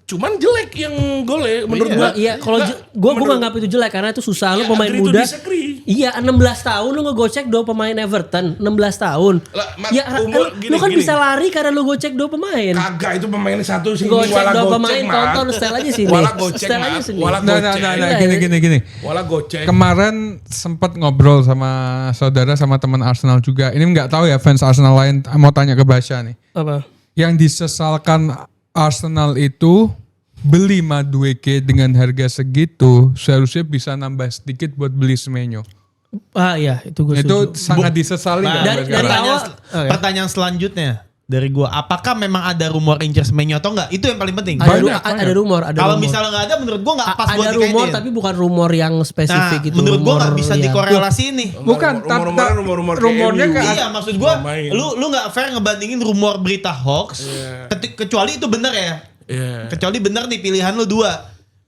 Cuman jelek yang golnya menurut gua. Iya, kalau gue nganggap itu jelek karena itu susah lu Ya, pemain agree to muda. disagree. Iya, 16 tahun lu ngegocek 2 pemain Everton, 16 tahun. Lah, Ya, umur lu kan gini. bisa lari karena lu gocek 2 pemain. Kagak itu pemainnya satu sini Gocek wala 2 gocek pemain, Mat. tonton setel aja sini. Wala gocek Setel aja Mat. sini. Wala Nah, gocek. gini. Wala gocek. Kemarin sempat ngobrol sama saudara sama teman Arsenal juga. Ini nggak tahu ya fans Arsenal lain mau tanya ke Basya nih. Apa? Yang disesalkan Arsenal itu beli Madueke dengan harga segitu seharusnya bisa nambah sedikit buat beli Semenyo. Ah iya, itu gue Itu setuju. sangat disesali Nah, nggak dari sekarang? awal. Pertanyaan selanjutnya dari gua, apakah memang ada rumor Inter Semenyo atau enggak? Itu yang paling penting. Ada rumor. Kalau misalnya nggak ada, menurut gua nggak pas buat ada rumor dikaitin. tapi bukan rumor yang Nah, spesifik gitu. menurut gua nggak Rumor bisa yang- dikorelasiin nih. Bukan, rumor rumornya kayak ke MU. Iya, maksud gua, Main. lu nggak fair ngebandingin rumor berita hoax, kecuali itu benar ya. Iya. Kecuali benar nih pilihan lu 2.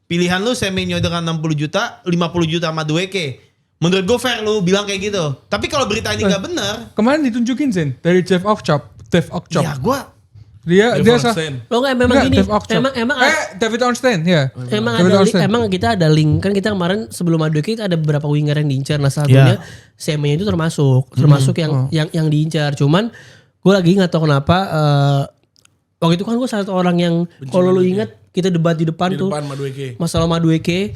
Pilihan lu Semenyo dengan 60 juta, 50 juta Madueke. Menurut gue fair lu bilang kayak gitu. Tapi kalau berita ini nggak benar, Kemarin ditunjukin Zen dari Dave Ockchop. ya gue Dia Ornstein. Lo nggak memang Enggak, gini. Dave Ockchop. Emang David Ornstein ya. Emang David ada Ornstein. emang kita ada link kan, kita kemarin sebelum Madueke kita ada beberapa winger yang diincar. Nah satunya Semenyo itu termasuk yang diincar. Cuman gue lagi nggak tahu kenapa waktu itu kan gue salah satu orang yang kalau lu ingat kita debat di depan tuh Depan Madueke. masalah Madueke.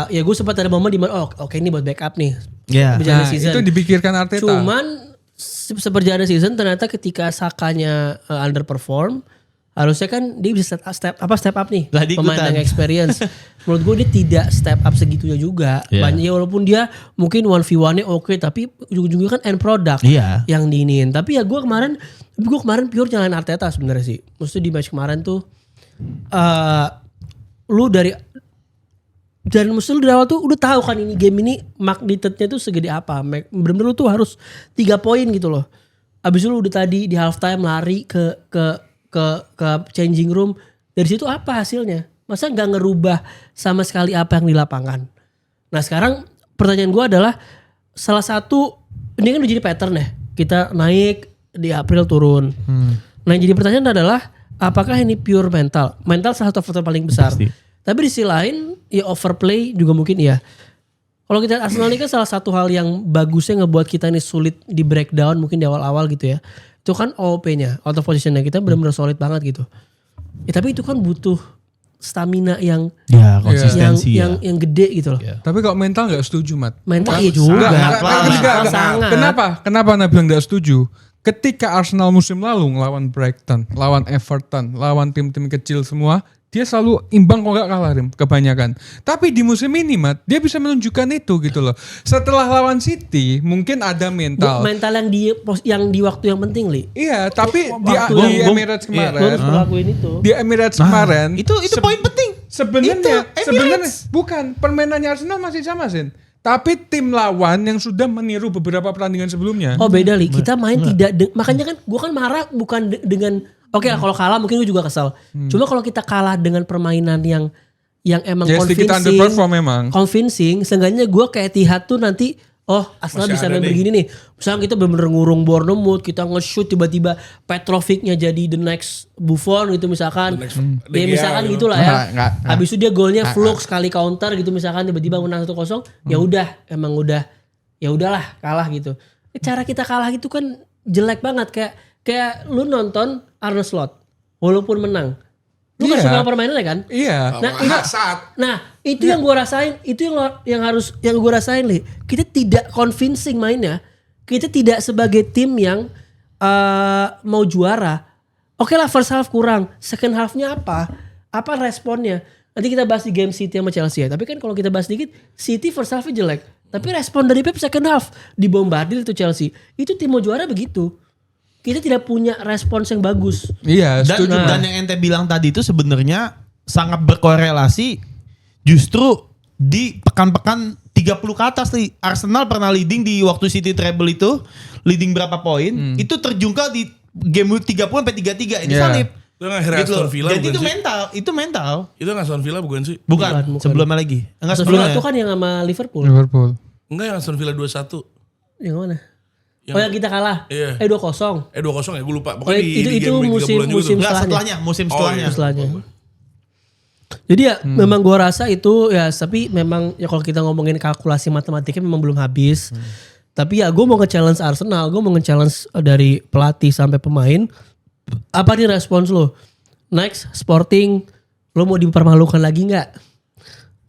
Ya gue sempat ada momen di mana oke ini buat backup nih. Iya. Berjalan Nah, season. itu dipikirkan Arteta. Cuman seperjalanan season ternyata ketika Sakanya underperform, harusnya kan dia bisa step up nih, Lah, dia pemain ikutan. yang experience. Menurut gue dia tidak step up segitunya juga. Iya. Banyak walaupun dia mungkin 1v1-nya oke, tapi ujung-ujungnya kan end product Iya. yang diinin. Tapi ya gue kemarin pure nyalain Arteta sebenarnya sih. Maksudnya di match kemarin tuh lu dan mesti lu dari awal tuh udah tahu kan ini game ini magnitude-nya tuh segede apa. Bener-bener lu tuh harus 3 poin gitu loh. Abis itu lu udah tadi di halftime lari ke changing room. Dari situ apa hasilnya? Masa nggak ngerubah sama sekali apa yang di lapangan? Nah sekarang pertanyaan gue adalah salah satu ini kan udah jadi pattern ya. Kita naik di April turun. Nah yang jadi pertanyaan adalah apakah ini pure mental? Mental salah satu faktor paling besar. Pasti. Tapi di sisi lain ya overplay juga mungkin ya. Kalau kita lihat Arsenal ini kan salah satu hal yang bagusnya ngebuat kita ini sulit di breakdown mungkin di awal-awal gitu ya. Itu kan OP-nya, out of position-nya kita benar-benar solid banget gitu. Ya tapi itu kan butuh stamina yang konsistensi ya. yang gede gitu loh. Tapi kalau mental nggak setuju, Mat. Mental iya juga. Sangat. Kenapa Anda bilang nggak setuju? Ketika Arsenal musim lalu ngelawan Brighton, lawan Everton, lawan tim-tim kecil semua, dia selalu imbang kok nggak kalah Rim, kebanyakan. Tapi di musim ini Mat, dia bisa menunjukkan itu gitu loh. Setelah lawan City, mungkin ada mental. Mental yang di waktu yang penting, Li. Iya, tapi di Waktu Emirates Lu kemarin, harus perlakuin itu. di Emirates kemarin, Itu poin penting. sebenarnya Emirates. bukan permainannya Arsenal masih sama Sin. Tapi tim lawan yang sudah meniru beberapa pertandingan sebelumnya. Oh beda Li, kita main makanya kan gue kan marah bukan dengan oke lah kalau kalah mungkin gue juga kesal. Cuma kalau kita kalah dengan permainan yang emang Ya sedikit underperform memang. convincing, seenggaknya gue kayak Etihad tuh nanti oh Arsenal Masih bisa ada main nih. begini nih. Misalnya kita bener-bener ngurung Bournemouth, kita nge-shoot tiba-tiba Petrovicnya jadi the next Buffon gitu misalkan. The next Ya De Gea misalkan gitu. gitulah ya. Nggak. Habis itu dia golnya flux sekali counter gitu misalkan tiba-tiba menang 1-0. Ya udah, emang udah ya udahlah kalah gitu. Cara kita kalah itu kan jelek banget kayak lu nonton Arne Slot walaupun menang. Lu kan Iya. suka permainannya kan? Iya. Nah, itu yang gue rasain, itu yang gue rasain Li. Kita tidak convincing mainnya. Kita tidak sebagai tim yang mau juara. Oke lah first half kurang, second halfnya apa? Apa responnya? Nanti kita bahas di game City sama Chelsea ya. Tapi kan kalau kita bahas dikit, City first halfnya jelek. Tapi respon dari Pep second half dibombardir itu Chelsea. Itu tim mau juara begitu. Kita tidak punya respons yang bagus. Iya, Dan, setuju. dan yang ente bilang tadi itu sebenarnya sangat berkorelasi justru di pekan-pekan 30 ke atas nih. Arsenal pernah leading di waktu City treble itu, leading berapa poin, itu terjungkal di game week 30 sampai 33 ini Iya. salib. Itu yang akhirnya Gitu Aston loh. Villa Jadi bukan itu sih? mental, itu mental. Itu yang Aston Villa bukan sih? Bukan, Bukan. sebelumnya lagi. Enggak Sebelum sebelumnya. itu kan yang sama Liverpool. Liverpool. Enggak, yang Aston Villa 2-1. Yang mana? Oh yang kita kalah. Iya. 2-0. 2-0 ya, gue lupa. Oh, Pokoknya di itu game week 30-an juga tuh. Enggak setelahnya. setelahnya, musim setelahnya. iya. Setelahnya. Jadi ya memang gua rasa itu ya tapi memang ya kalau kita ngomongin kalkulasi matematiknya memang belum habis. Tapi ya gue mau nge-challenge Arsenal, gue mau nge-challenge dari pelatih sampai pemain. Apa nih respons lo? Next Sporting, lo mau dipermalukan lagi nggak?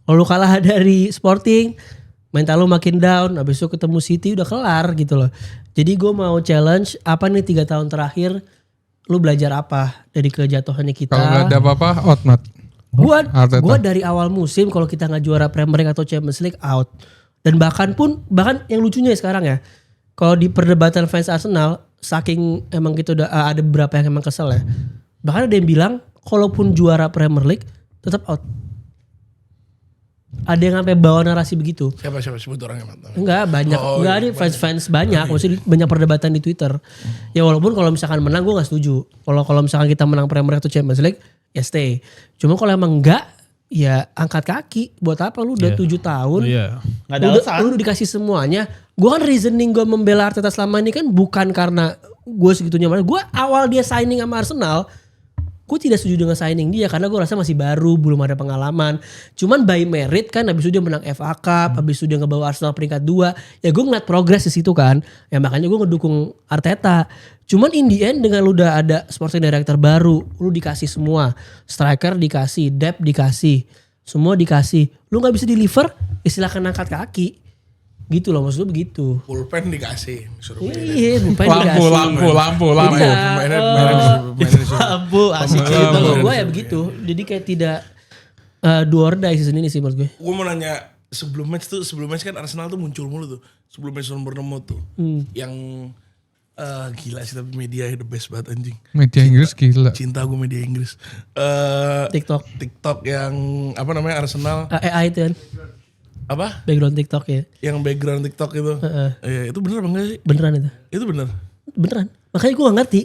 Kalau lo kalah dari Sporting, mental lo makin down, habis itu ketemu City udah kelar gitu loh. Jadi gue mau challenge apa nih 3 tahun terakhir lu belajar apa dari kejatuhannya kita? Kalau nggak ada apa-apa, out Mat. Arteta. Gua dari awal musim kalau kita nggak juara Premier League atau Champions League out. Dan bahkan yang lucunya sekarang ya, kalau di perdebatan fans Arsenal, saking emang gitu ada beberapa yang emang kesel ya. Bahkan ada yang bilang, kalaupun juara Premier League tetap out. Ada yang sampai bawa narasi begitu. Siapa sebut orangnya mantap. Enggak banyak, Oh, enggak iya, ada fans banyak, maksudnya banyak perdebatan di Twitter. Ya walaupun kalau misalkan menang gue nggak setuju. Kalau misalkan kita menang Premier League atau Champions League, ya stay. Cuma kalau emang enggak, ya angkat kaki. Buat apa lu udah 7 tahun? Iya. Enggak ada Lu alasan. udah dikasih semuanya. Gue kan reasoning gue membela Arteta selama ini kan bukan karena gue segitunya mana. Gue awal dia signing sama Arsenal, gue tidak setuju dengan signing dia karena gue rasa masih baru, belum ada pengalaman. Cuman by merit kan, habis itu dia menang FA Cup, habis itu dia ngebawa Arsenal peringkat 2. Ya gue ngeliat progres di situ kan. Ya makanya gue ngedukung Arteta. Cuman in the end dengan lu udah ada sporting director baru, lu dikasih semua. Striker dikasih, depth dikasih, semua dikasih. Lu gak bisa deliver, ya silakan angkat kaki. Gitu loh, maksud lu begitu. Pulpen dikasih. Suruh Iya, bukan dikasih. Lampu. Iya, mainnya Abu asik Gitu, gitu. kalau gue ya begitu. Jadi kayak tidak do or die season ini sih menurut gue. Gue mau nanya, sebelum match kan Arsenal tuh muncul mulu tuh. Sebelum match lawan Bournemouth tuh. Yang gila sih tapi media the best banget anjing. Media Inggris gila. Cinta gue media Inggris. TikTok. Yang apa namanya Arsenal AI itu kan, apa? background TikTok ya. Yang background TikTok itu. Iya, itu bener apa enggak sih? Beneran itu. Itu bener. Beneran. Makanya gue gak ngerti.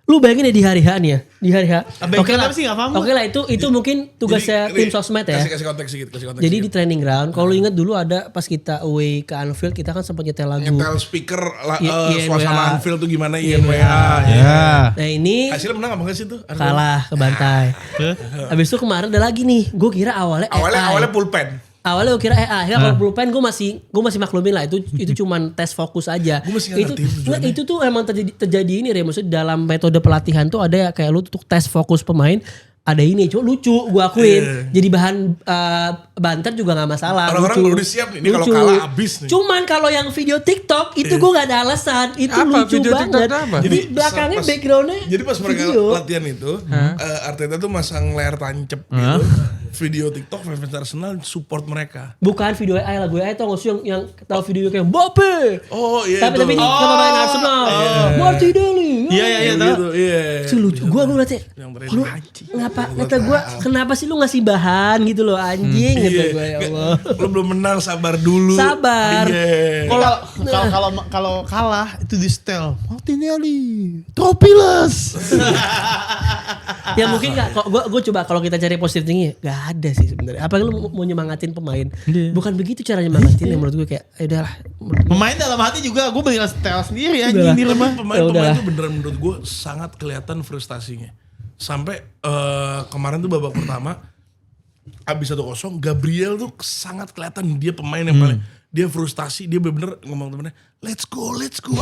Lu bayangin ya di hari H nih ya. Di hari H. Background apa sih nggak paham. Oke lah itu mungkin tugasnya Jadi, tim sosmed ya. Kasih konteks sedikit, Jadi di training ground, kalau lu ingat dulu ada pas kita away ke Anfield, kita kan sempat nyetel lagu. nyetel speaker INWA. suasana Anfield tuh gimana INWA. INWA. Nah ini Hasilnya menang apa enggak sih tuh? kalah ke bantai. Habis itu kemarin ada lagi nih. Gue kira awalnya AI. Awalnya pulpen. Awalnya gue kira akhirnya kalau pulpen gue masih maklumin lah itu cuman tes fokus aja. Gue masih nggak ngerti tujuannya. Itu tuh emang terjadi ini Re, maksudnya dalam metode pelatihan tuh ada kayak lu tuh tes fokus pemain, ada ini cuma lucu gue akuin. Jadi bahan banter juga nggak masalah. Orang-orang lucu. udah siap nih, ini kalau kalah abis nih. Cuman kalau yang video TikTok itu gue nggak ada alasan, itu Apa lucu video TikTok banget. itu apa? Jadi belakangnya pas- backgroundnya. Jadi pas mereka video. latihan itu, Arteta tuh masang layar tancep gitu. Video TikTok fans Arsenal support mereka. Bukan video AI lah, gue AI tau gak sih yang tahu video kayak Mbappe. Oh iya Tapi ini sama main Arsenal. Martinelli. Iya tahu. gitu, iya. Itu lucu. Gue ngeliatnya, Yang lu kata gue, kenapa sih lu ngasih bahan gitu loh anjing gitu Iya. gue ya Allah. Lu belum menang, sabar dulu. Sabar. Iya. Kalau kalah itu di setel Martinelli, tropiless. Ya mungkin nggak. Gue coba kalau kita cari positifnya nggak ada sih sebenarnya. Apalagi lu mau nyemangatin pemain, bukan begitu cara nyemangatin. Menurut gue kayak, udahlah. Pemain dalam hati juga gue beli setel sendiri anjing di rumah. Pemain tuh beneran menurut gue sangat kelihatan frustasinya. Sampai kemarin tuh babak pertama abis 1-0, Gabriel tuh sangat kelihatan dia pemain yang paling dia frustasi, dia bener-bener ngomong temennya, let's go,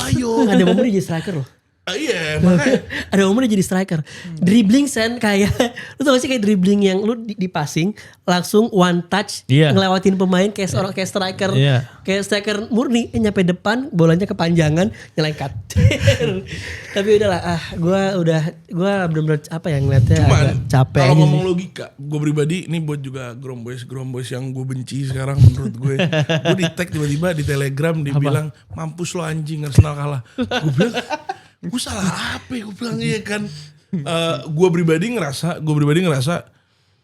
ayo. Ada momen dia jadi striker loh. Iya makanya. Ada momen dia jadi striker. Dribbling sen kayak, lu tau gak sih kayak dribbling yang lu di passing, langsung one touch, ngelewatin pemain kayak seorang kayak striker. Kayak striker murni, nyampe depan, bolanya kepanjangan, nyelengkat. Tapi udahlah, gue bener-bener apa ya ngeliatnya agak capek. Kalau ngomong logika, gue pribadi, ini buat juga Gromboys yang gue benci sekarang menurut gue. Gue di tag tiba-tiba di Telegram dibilang, mampus lo anjing Arsenal kalah. Gue bilang, gue salah apa ya? Gue bilang iya kan. Gue pribadi ngerasa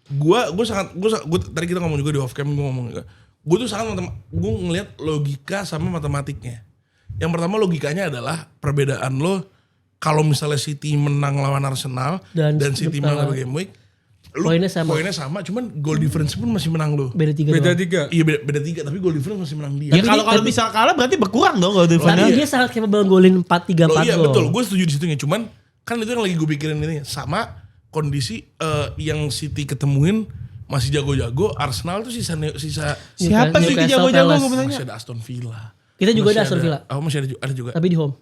gue tadi kita ngomong juga di off cam, gue ngomong juga, gue tuh sangat gue ngelihat logika sama matematiknya. Yang pertama logikanya adalah perbedaan lo kalau misalnya City menang lawan Arsenal dan City menang lawan Game Week, poinnya sama, cuman goal difference pun masih menang lo. Beda 3. Iya beda 3, tapi goal difference masih menang dia. Ya kalau bisa kalah berarti berkurang dong goal difference. Tapi dia sangat capable golin 4-3-4 gol. Iya betul, gue setuju di situnya. Cuman kan itu yang lagi gue pikirin ini sama kondisi yang City ketemuin masih jago-jago. Arsenal tuh sisa siapa sih jago-jago gue masih ada Aston Villa. Kita juga ada Aston Villa. Oh masih ada juga. Tapi di home.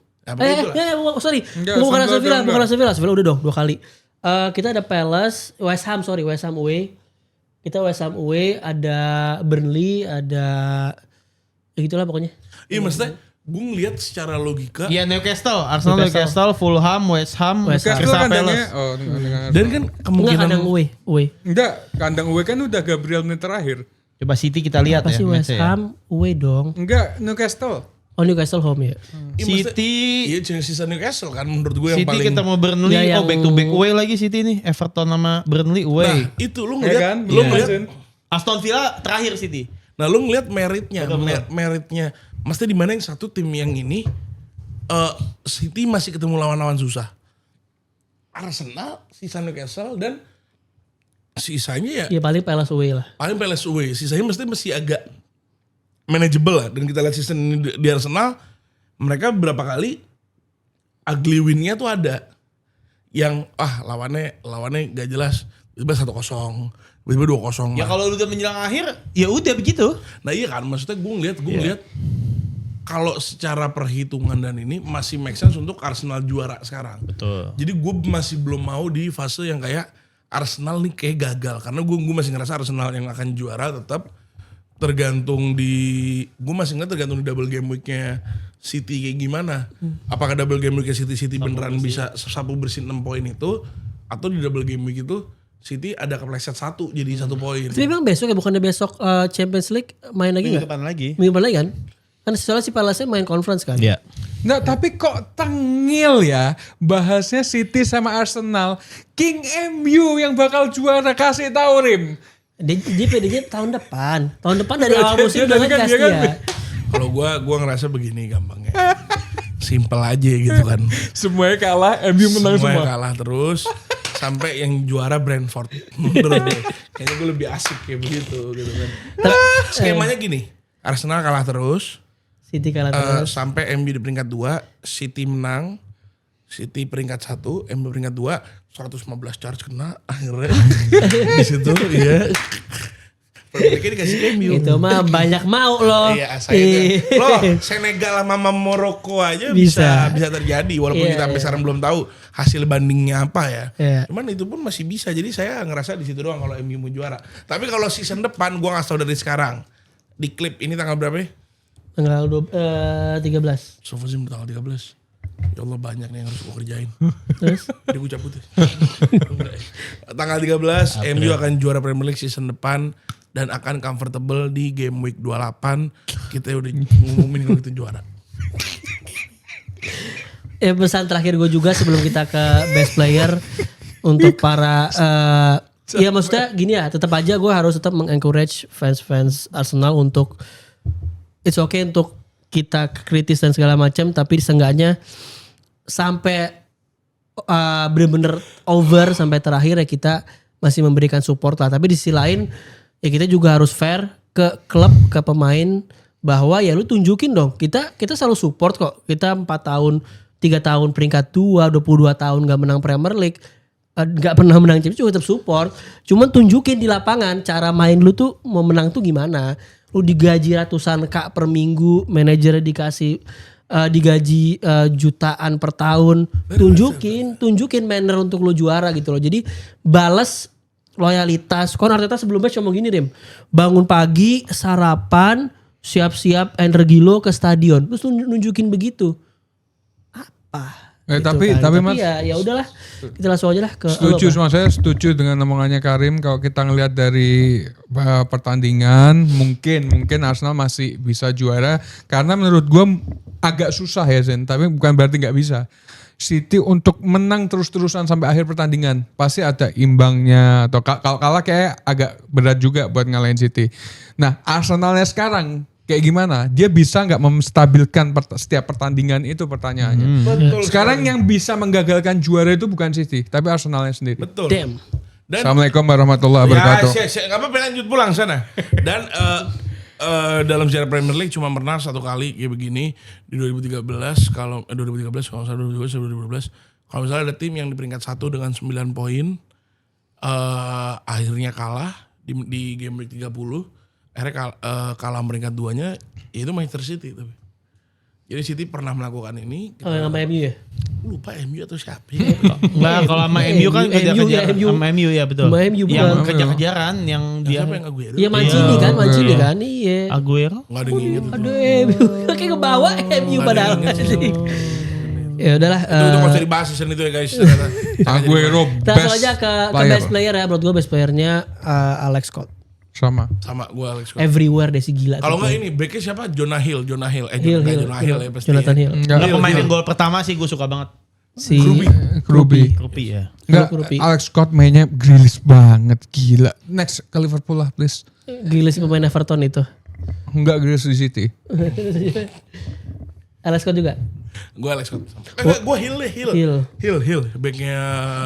Sorry. Bukan Aston Villa. Aston Villa udah dong 2 kali. Kita ada Palace, West Ham away. Kita West Ham away, ada Burnley, ada ya gitulah pokoknya. Iya maksudnya gue ngeliat secara logika. Iya Newcastle, Arsenal, Newcastle, Fulham, West Ham, Crystal Palace. Dan kan kemungkinan kandang away. Enggak, kandang away kan udah Gabriel menit terakhir. Coba City kita lihat ya. Pasti West Ham away dong. Enggak, Newcastle. Oh Newcastle home ya. City. Iya sisa Newcastle kan menurut gue yang City paling. City kita mau Burnley, back to back away lagi City nih. Everton sama Burnley away. Nah itu lu ngeliat, ngeliat Aston Villa terakhir City. Nah lu ngeliat meritnya. Maksudnya di mana yang satu tim yang ini City masih ketemu lawan-lawan susah. Arsenal, sisa Newcastle dan sisanya ya. Ya paling Palace away lah. Paling Palace away, sisanya masih agak manageable lah. Dan kita lihat season ini di Arsenal, mereka berapa kali ugly win-nya tuh ada. Yang lawannya gak jelas. Tiba-tiba 1-0, tiba-tiba 2-0. Ya kalau udah menjelang akhir, ya udah begitu. Nah iya kan, maksudnya gue ngeliat kalau secara perhitungan dan ini masih make sense untuk Arsenal juara sekarang. Betul. Jadi gue masih belum mau di fase yang kayak Arsenal nih kayak gagal. Karena gue masih ngerasa Arsenal yang akan juara tetap tergantung di double game week-nya City kayak gimana. Apakah double game week-nya City beneran bisa sapu bersih 6 poin itu, atau di double game week itu City ada kepleset 1 jadi 1 poin. Tapi memang besok ya, bukannya besok Champions League main lagi nggak? Minggu depan lagi kan? Kan soalnya si Palace main conference kan? Iya. Nah tapi kok tengil ya bahasnya City sama Arsenal. King MU yang bakal juara, kasih tahu Rim. Dia PD-nya tahun depan dari awal musim udah ngegas dia. Kalau gue ngerasa begini gampangnya. Simple aja gitu kan. Semuanya kalah, MU menang semua. Semuanya kalah terus. Sampai yang juara Brentford. Menurut gue. Kayaknya gue lebih asik kayak begitu gitu kan. Skemanya gini. Arsenal kalah terus. City kalah terus. Sampai MU di peringkat 2. City menang. City peringkat 1. MU peringkat 2. 115 charge kena. Akhirnya. Di situ ya. Mereka dikasih MU. Itu mah banyak mau loh. Iya, loh, Senegal sama Maroko aja bisa terjadi walaupun kita sampai sekarang belum tahu hasil bandingnya apa ya. Cuman itu pun masih bisa. Jadi saya ngerasa di situ doang kalau MU mau juara. Tapi kalau season depan gua ngasih tahu dari sekarang. Di klip ini tanggal berapa ya? Tanggal 13. Sofazim tanggal 13. Ya Allah banyak nih yang harus gue kerjain. Terus? Jadi gue cabut ya. Tanggal 13 MU akan juara Premier League season depan. Dan akan comfortable di game week 28. Kita udah ngumumin kalau itu juara. Pesan terakhir gue juga sebelum kita ke best player. Untuk para ya maksudnya gini ya, tetap aja gue harus tetap mengencourage fans Arsenal untuk it's okay untuk kita kritis dan segala macam, tapi seenggaknya sampai bener-bener over sampai terakhir ya kita masih memberikan support lah. Tapi di sisi lain ya kita juga harus fair ke klub, ke pemain bahwa ya lu tunjukin dong. Kita selalu support kok. Kita 4 tahun, 3 tahun peringkat 2, 22 tahun gak menang Premier League. Gak pernah menang Champions juga tetap support. Cuman tunjukin di lapangan cara main lu tuh mau menang tuh gimana. Lu digaji ratusan K per minggu, manajernya dikasih digaji jutaan per tahun. Tunjukin manner untuk lu juara gitu loh. Jadi balas loyalitas. Kon Arteta sebelumnya cuma gini Rim. Bangun pagi, sarapan, siap-siap energi lo ke stadion. Terus nunjukin begitu. Apa? Gitu tapi Mas, ya udahlah, kita langsung aja lah ke setuju sama saya, setuju dengan omongannya Karim. Kalau kita ngelihat dari pertandingan, mungkin Arsenal masih bisa juara karena menurut gue agak susah ya Zen, tapi bukan berarti nggak bisa. City untuk menang terus-terusan sampai akhir pertandingan pasti ada imbangnya, atau kalau kalah kayak agak berat juga buat ngalahin City. Nah Arsenalnya sekarang kayak gimana? Dia bisa nggak menstabilkan setiap pertandingan, itu pertanyaannya. Betul Sekarang sekali. yang bisa menggagalkan juara itu bukan City, tapi Arsenalnya sendiri. Betul. Damn. Dan Assalamualaikum warahmatullahi wabarakatuh. ya, nggak apa-apa, lanjut pulang sana. Dan dalam sejarah Premier League cuma pernah satu kali kayak begini di 2013 kalau 2013 kalau salah 2012 kalau misalnya ada tim yang di peringkat 1 dengan 9 poin akhirnya kalah di game week 30, akhirnya kalah peringkat 2-nya itu Manchester City tapi. Jadi City pernah melakukan ini. Oh yang sama MU ya? Lupa MU atau siapa? Enggak, kalau sama MU kan kejar-kejaran. Sama MU ya betul. Sama MU yang bukan. kejar-kejaran yang dia Siapa yang Aguero? Iya Mancini kan, iya. Aguero. Nggak ada yang inget itu. Aduh MU, kayak ngebawa MU padahal sih. Ya udahlah. Itu nggak usah dibahas season itu ya guys. Ternyata. Aguero Kita langsung aja ke best player ya. Menurut gue best playernya Alex Scott. Sama Gue Alex Scott. Everywhere deh si gila. Kalau gitu. nggak ini backnya siapa? Jonah Hill. Hill Ya pasti. Jonathan Hill. Enggak, pemain yang gol pertama sih gue suka banget. Si Krubi. Rupi ya. Enggak, Alex Scott mainnya Grealish banget, gila. Next ke Liverpool lah please. Grealish pemain Everton itu. Enggak, Grealish di City. Alex Scott juga. Gue Alex Scott. Gue Hill. Backnya.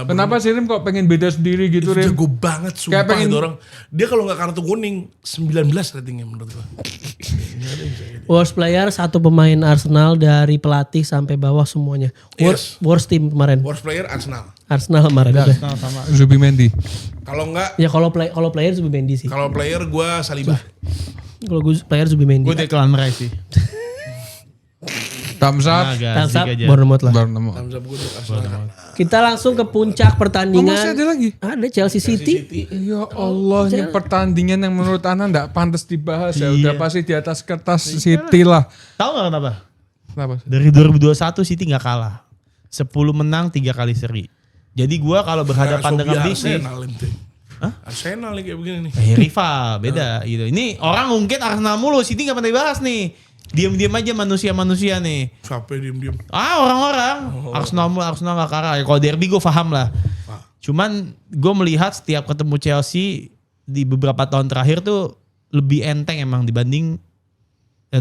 Kenapa sih Rim kok pengen beda sendiri gitu Itu Rim? jago banget sumpah Kayak pengen- itu orang. Dia kalau nggak kartu kuning 19 ratingnya menurut gue. Worst player satu pemain Arsenal dari pelatih sampai bawah semuanya. Worst team kemarin. Worst player Arsenal. Arsenal kemarin. udah. Zubimendi. Kalau nggak, Ya kalau player Zubimendi sih. kalau player gue Saliba. Kalau gue player Zubimendi. Gue Declan Rice sih. Thumbs up. Thumbs up, aja. Bournemouth lah. Baru nemu. Thumbs up gue untuk Arsenal. Kita langsung ke puncak pertandingan. Oh, masih ada lagi? Ada Chelsea City. Ya Allah, ini pertandingan yang menurut Ana enggak pantas dibahas ya. Udah pasti di atas kertas City lah. Tahu nggak kenapa? Kenapa? Dari 2021 City nggak kalah. 10 menang 3 kali seri. Jadi gue kalau berhadapan dengan bisnis. Arsenal ente. Arsenal nih kayak begini nih. Rival beda gitu. Ini orang ngungkit Arsenal mulu, City nggak pernah dibahas nih. Diam-diam aja manusia-manusia nih. Sampai diem-diem. Orang-orang Arsenal nggak kalah. Ya, kalau derby gue paham lah. Cuman gue melihat setiap ketemu Chelsea di beberapa tahun terakhir tuh lebih enteng emang dibanding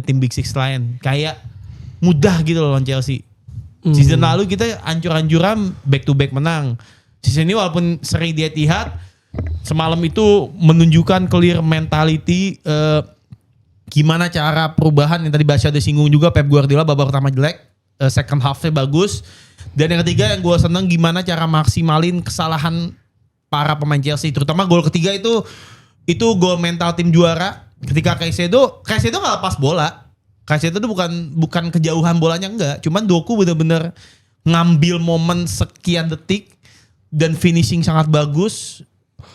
tim Big Six lain. Kayak mudah gitu loh lawan Chelsea. Season lalu kita ancur-ancuran back to back menang. Season ini walaupun seri di Etihad, semalam itu menunjukkan clear mentality gimana cara perubahan yang tadi Basya ada singgung juga. Pep Guardiola babak pertama jelek, second half-nya bagus. Dan yang ketiga yang gue seneng gimana cara maksimalin kesalahan para pemain Chelsea. Terutama gol ketiga itu gol mental tim juara. Ketika Caicedo gak lepas bola. Caicedo itu bukan kejauhan bolanya enggak. Cuman Doku bener-bener ngambil momen sekian detik dan finishing sangat bagus.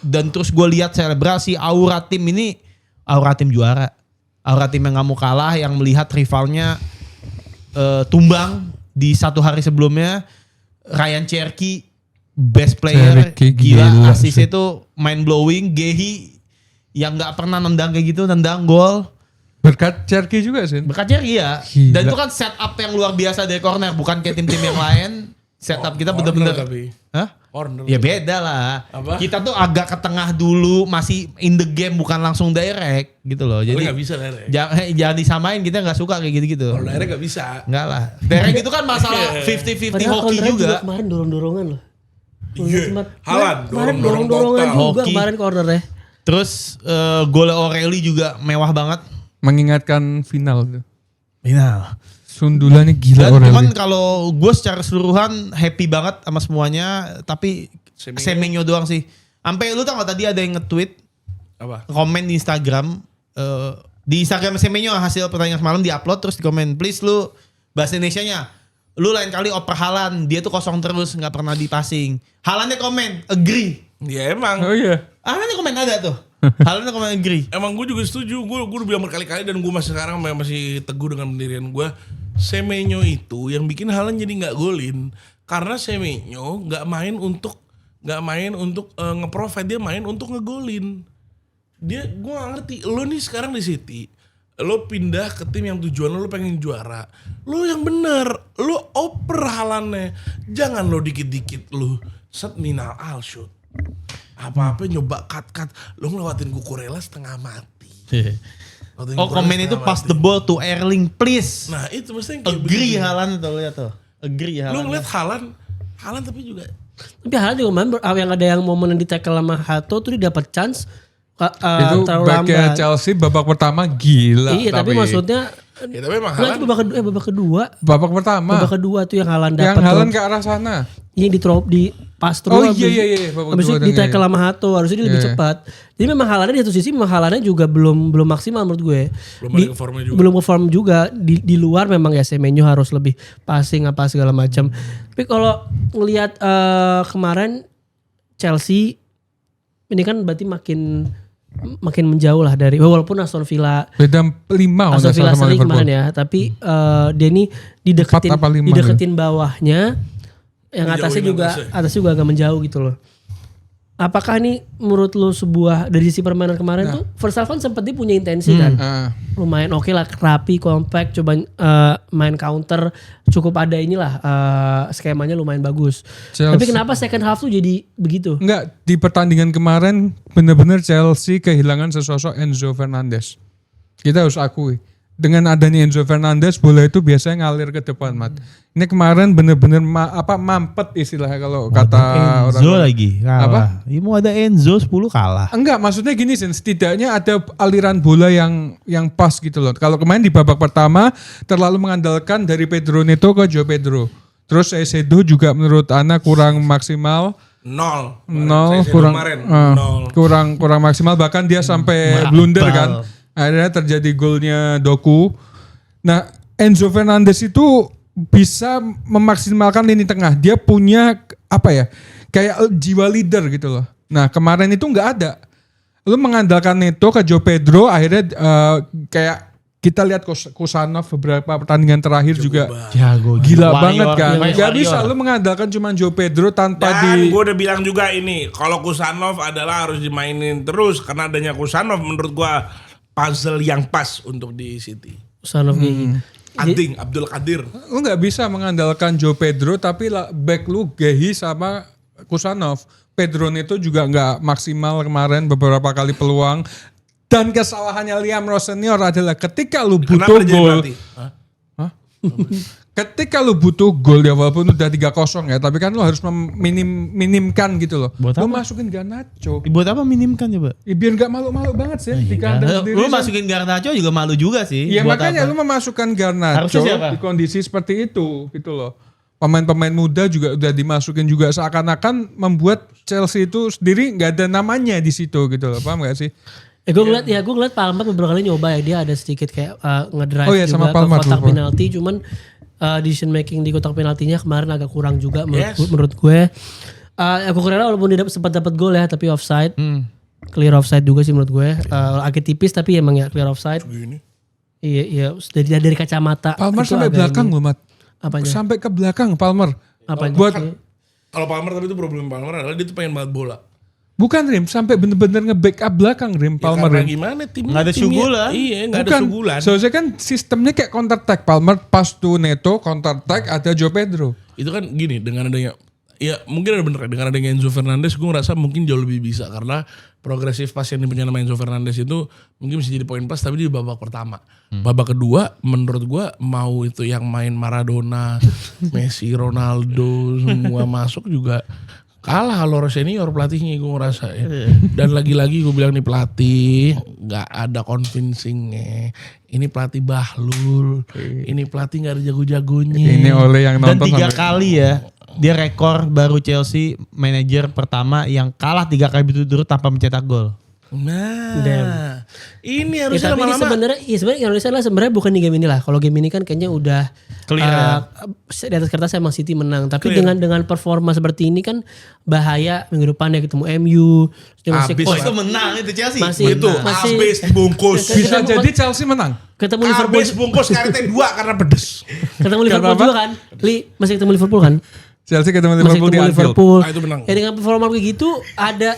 Dan terus gue lihat selebrasi aura tim ini, aura tim juara. Aura tim yang gak mau kalah, yang melihat rivalnya tumbang di satu hari sebelumnya. Ryan Cherky best player, Cherky gila asisnya itu mind blowing. Gehi yang gak pernah nendang kayak gitu, nendang gol. Berkat Cherky juga sih. Berkat Cherky ya. Gila. Dan itu kan setup yang luar biasa dari corner, bukan kayak tim-tim yang lain. Setup kita Corner bener-bener. tapi. Hah? Corner. Ya beda lah. Apa? Kita tuh agak ke tengah dulu, masih in the game bukan langsung direct gitu loh. Jadi Jadi nggak bisa direct. jangan disamain, kita nggak suka kayak gitu-gitu. Kalau direct nggak bisa. Enggak lah. Direct itu kan masalah 50-50 Padahal hoki corner juga. kemarin dorong-dorongan loh. Iya. Kemarin Haaland, dorong-dorongan total. juga Hoki. kemarin cornernya. Terus gol O'Reilly juga mewah banget. Mengingatkan final tuh. Final. Sundulannya gila Dan cuman Aureli. kalau gue secara keseluruhan happy banget sama semuanya, tapi Semenyo doang sih. Sampai lu tau gak tadi ada yang nge-tweet, Apa? komen di Instagram, di Instagram Semenyo hasil pertandingan semalam di-upload terus di komen, please lu bahasa Indonesianya, lu lain kali oper Haaland, dia tuh kosong terus nggak pernah di-passing. Haalandnya komen, agree. Ya emang. Oh iya. Haalandnya komen ada tuh. Haalandnya komen agree. Emang gue juga setuju. Gue udah bilang berkali-kali dan gue masih sekarang masih teguh dengan pendirian gue. Semenyo itu yang bikin Haaland jadi nggak golin karena Semenyo nggak main untuk nge-provide, dia main untuk ngegolin. Gue gak ngerti. Lo nih sekarang di City, lo pindah ke tim yang tujuan lo pengen juara. Lo yang bener, lo oper Haalandnya. Jangan lo dikit-dikit lo set minal al shoot. Apa-apa nyoba cut. Lo ngelewatin Cucurella setengah mati. Oh komen itu pass the ball to Erling please. Nah itu mesti yang kayak Agree begitu. Haaland tuh, lihat tuh. Agree Lo Haaland. ngeliat Haaland tapi juga Tapi Haaland juga main yang ada yang momen yang di tackle sama Hato tuh dia dapat chance Itu terlalu backnya lambat. Chelsea babak pertama gila. Iya tapi maksudnya ya tapi emang enggak, itu Haaland babak kedua. babak pertama. Babak kedua tuh yang Haaland Yang dapat. Haaland ke arah sana. Ini di pas terus. Oh iya, babak Habis itu kedua di dengan- tackle sama Hato, harusnya dia lebih Iya. cepat. Jadi memang Haalandnya di satu sisi memang Haalandnya juga belum maksimal menurut gue. belum ada formnya juga. Belum perform juga di luar memang ya Semenyo harus lebih passing apa segala macam. Tapi kalau ngelihat kemarin Chelsea ini kan berarti makin menjauh lah dari walaupun Aston Villa Beda 5 Aston Villa sama sering Liverpool. kemarin ya, tapi dia ini dideketin 4 apa 5 dideketin bawahnya, yang atasnya Menjauhin juga atasnya. juga agak menjauh gitu loh. Apakah ini menurut lo sebuah dari sisi permainan kemarin tuh first half kan sempat dia punya intensi kan, lumayan oke lah, rapi, compact, coba main counter, cukup ada inilah skemanya lumayan bagus. Chelsea- Tapi kenapa second half tuh jadi begitu? Enggak, di pertandingan kemarin benar-benar Chelsea kehilangan sesosok Enzo Fernandez. Kita harus akui. Dengan adanya Enzo Fernandez, bola itu biasanya ngalir ke depan, Mat. Ini kemarin benar-benar mampet istilahnya kalau kata Enzo orang. lagi kalah. Ini mau ada Enzo 10 kalah. Enggak, maksudnya gini Sin, setidaknya ada aliran bola yang pas gitu loh. Kalau kemarin di babak pertama terlalu mengandalkan dari Pedro Neto ke Joe Pedro. Terus Esedo juga menurut Ana kurang maksimal. Nol Nol, Saya kurang kemarin, nol. kurang maksimal, bahkan dia sampai Merapal. blunder kan, akhirnya terjadi golnya Doku. Nah Enzo Fernandez itu bisa memaksimalkan lini tengah, dia punya apa ya, kayak jiwa leader gitu loh. Nah kemarin itu nggak ada, lu mengandalkan Neto ke Joe Pedro, akhirnya kayak kita lihat Kusanov beberapa pertandingan terakhir juga Jago gila Warrior, banget kan, warrior. nggak bisa lu mengandalkan cuma Joe Pedro tanpa Dan gue udah bilang juga ini, kalau Kusanov adalah harus dimainin terus karena adanya Kusanov menurut gue puzzle yang pas untuk di City. Son of Gigi. Ading, Abdul Qadir. Lu nggak bisa mengandalkan Joe Pedro tapi back lu Gehi sama Kusanov. Pedro Neto juga nggak maksimal kemarin, beberapa kali peluang. Dan kesalahannya Liam Ross senior adalah ketika lu Kenapa butuh dia jadi gol. pelatih? Hah? Ketika lu butuh gol ya walaupun udah 3-0 ya, tapi kan lu harus minimkan gitu loh. Buat Lu apa? masukin Garnacho. Buat apa minimkan coba? Ya, biar nggak malu-malu banget sih di kandang sendiri. Lu San. masukin Garnacho juga malu juga sih. Ya Buat makanya apa? lu memasukkan Garnacho Harusnya siapa? di kondisi seperti itu gitu loh. Pemain-pemain muda juga udah dimasukin juga, seakan-akan membuat Chelsea itu sendiri nggak ada namanya di situ gitu loh. Paham gak sih? Gue ngeliat Palmer beberapa kali nyoba ya, dia ada sedikit kayak ngedrive Oh iya, juga sama ke Palmer kotak lupa. penalti, cuman decision making di kotak penaltinya kemarin agak kurang juga Yes. menurut gue. Cucurella walaupun dia sempat dapat gol ya, tapi offside, clear offside juga sih menurut gue. Agak tipis tapi emang ya clear offside. Gini. Iya dari kacamata. Palmer itu sampai agak belakang ini. loh, Mat. Apanya? Sampai ke belakang Palmer. Apanya? Buat Kalau Palmer, tapi itu problem Palmer adalah dia tuh pengen banget bola. Bukan Rim, sampai bener-bener nge-backup belakang Rim Ya, Palmer. karena Rim. gimana timnya? Nggak ada Sugulan. Iya, nggak ada Bukan, Sugulan. soalnya kan sistemnya kayak counter attack. Palmer pas to Neto, counter attack ada Joe Pedro. Itu kan gini, dengan adanya, ya mungkin ada bener ya, dengan adanya Enzo Fernandez gue ngerasa mungkin jauh lebih bisa. Karena progresif pas yang dipunya nama Enzo Fernandez itu mungkin bisa jadi poin plus tapi di babak pertama. Babak kedua menurut gue mau itu yang main Maradona, Messi, Ronaldo semua masuk juga kalah kalau senior pelatihnya gue ngerasa ya. Dan lagi-lagi gue bilang nih pelatih nggak ada convincingnya. Ini pelatih bahlul, ini pelatih nggak ada jago-jagonya. Ini oleh yang Dan nonton 3 sampai- kali ya. Dia rekor baru Chelsea manajer pertama yang kalah 3 kali berturut-turut tanpa mencetak gol. Nah, Damn. ini Ya, harusnya tapi ini lama-lama. sebenarnya Indonesia lah sebenarnya bukan di game ini lah. Kalau game ini kan kayaknya udah Clear, di atas kertas emang City menang. Tapi dengan performa seperti ini kan bahaya minggu depan ya ketemu MU. Dia masih Abis, Oh itu menang itu Chelsea. Masih- Itu masih- habis dibungkus. Bisa jadi Chelsea menang. ketemu Liverpool, Habis bungkus karetnya 2 karena pedes. ketemu Liverpool Kenapa? juga kan? Masih ketemu Liverpool kan? Chelsea ketemu Masih Liverpool di ketemu Anfield. Liverpool. Ah, itu menang. Ya dengan performa kayak gitu ada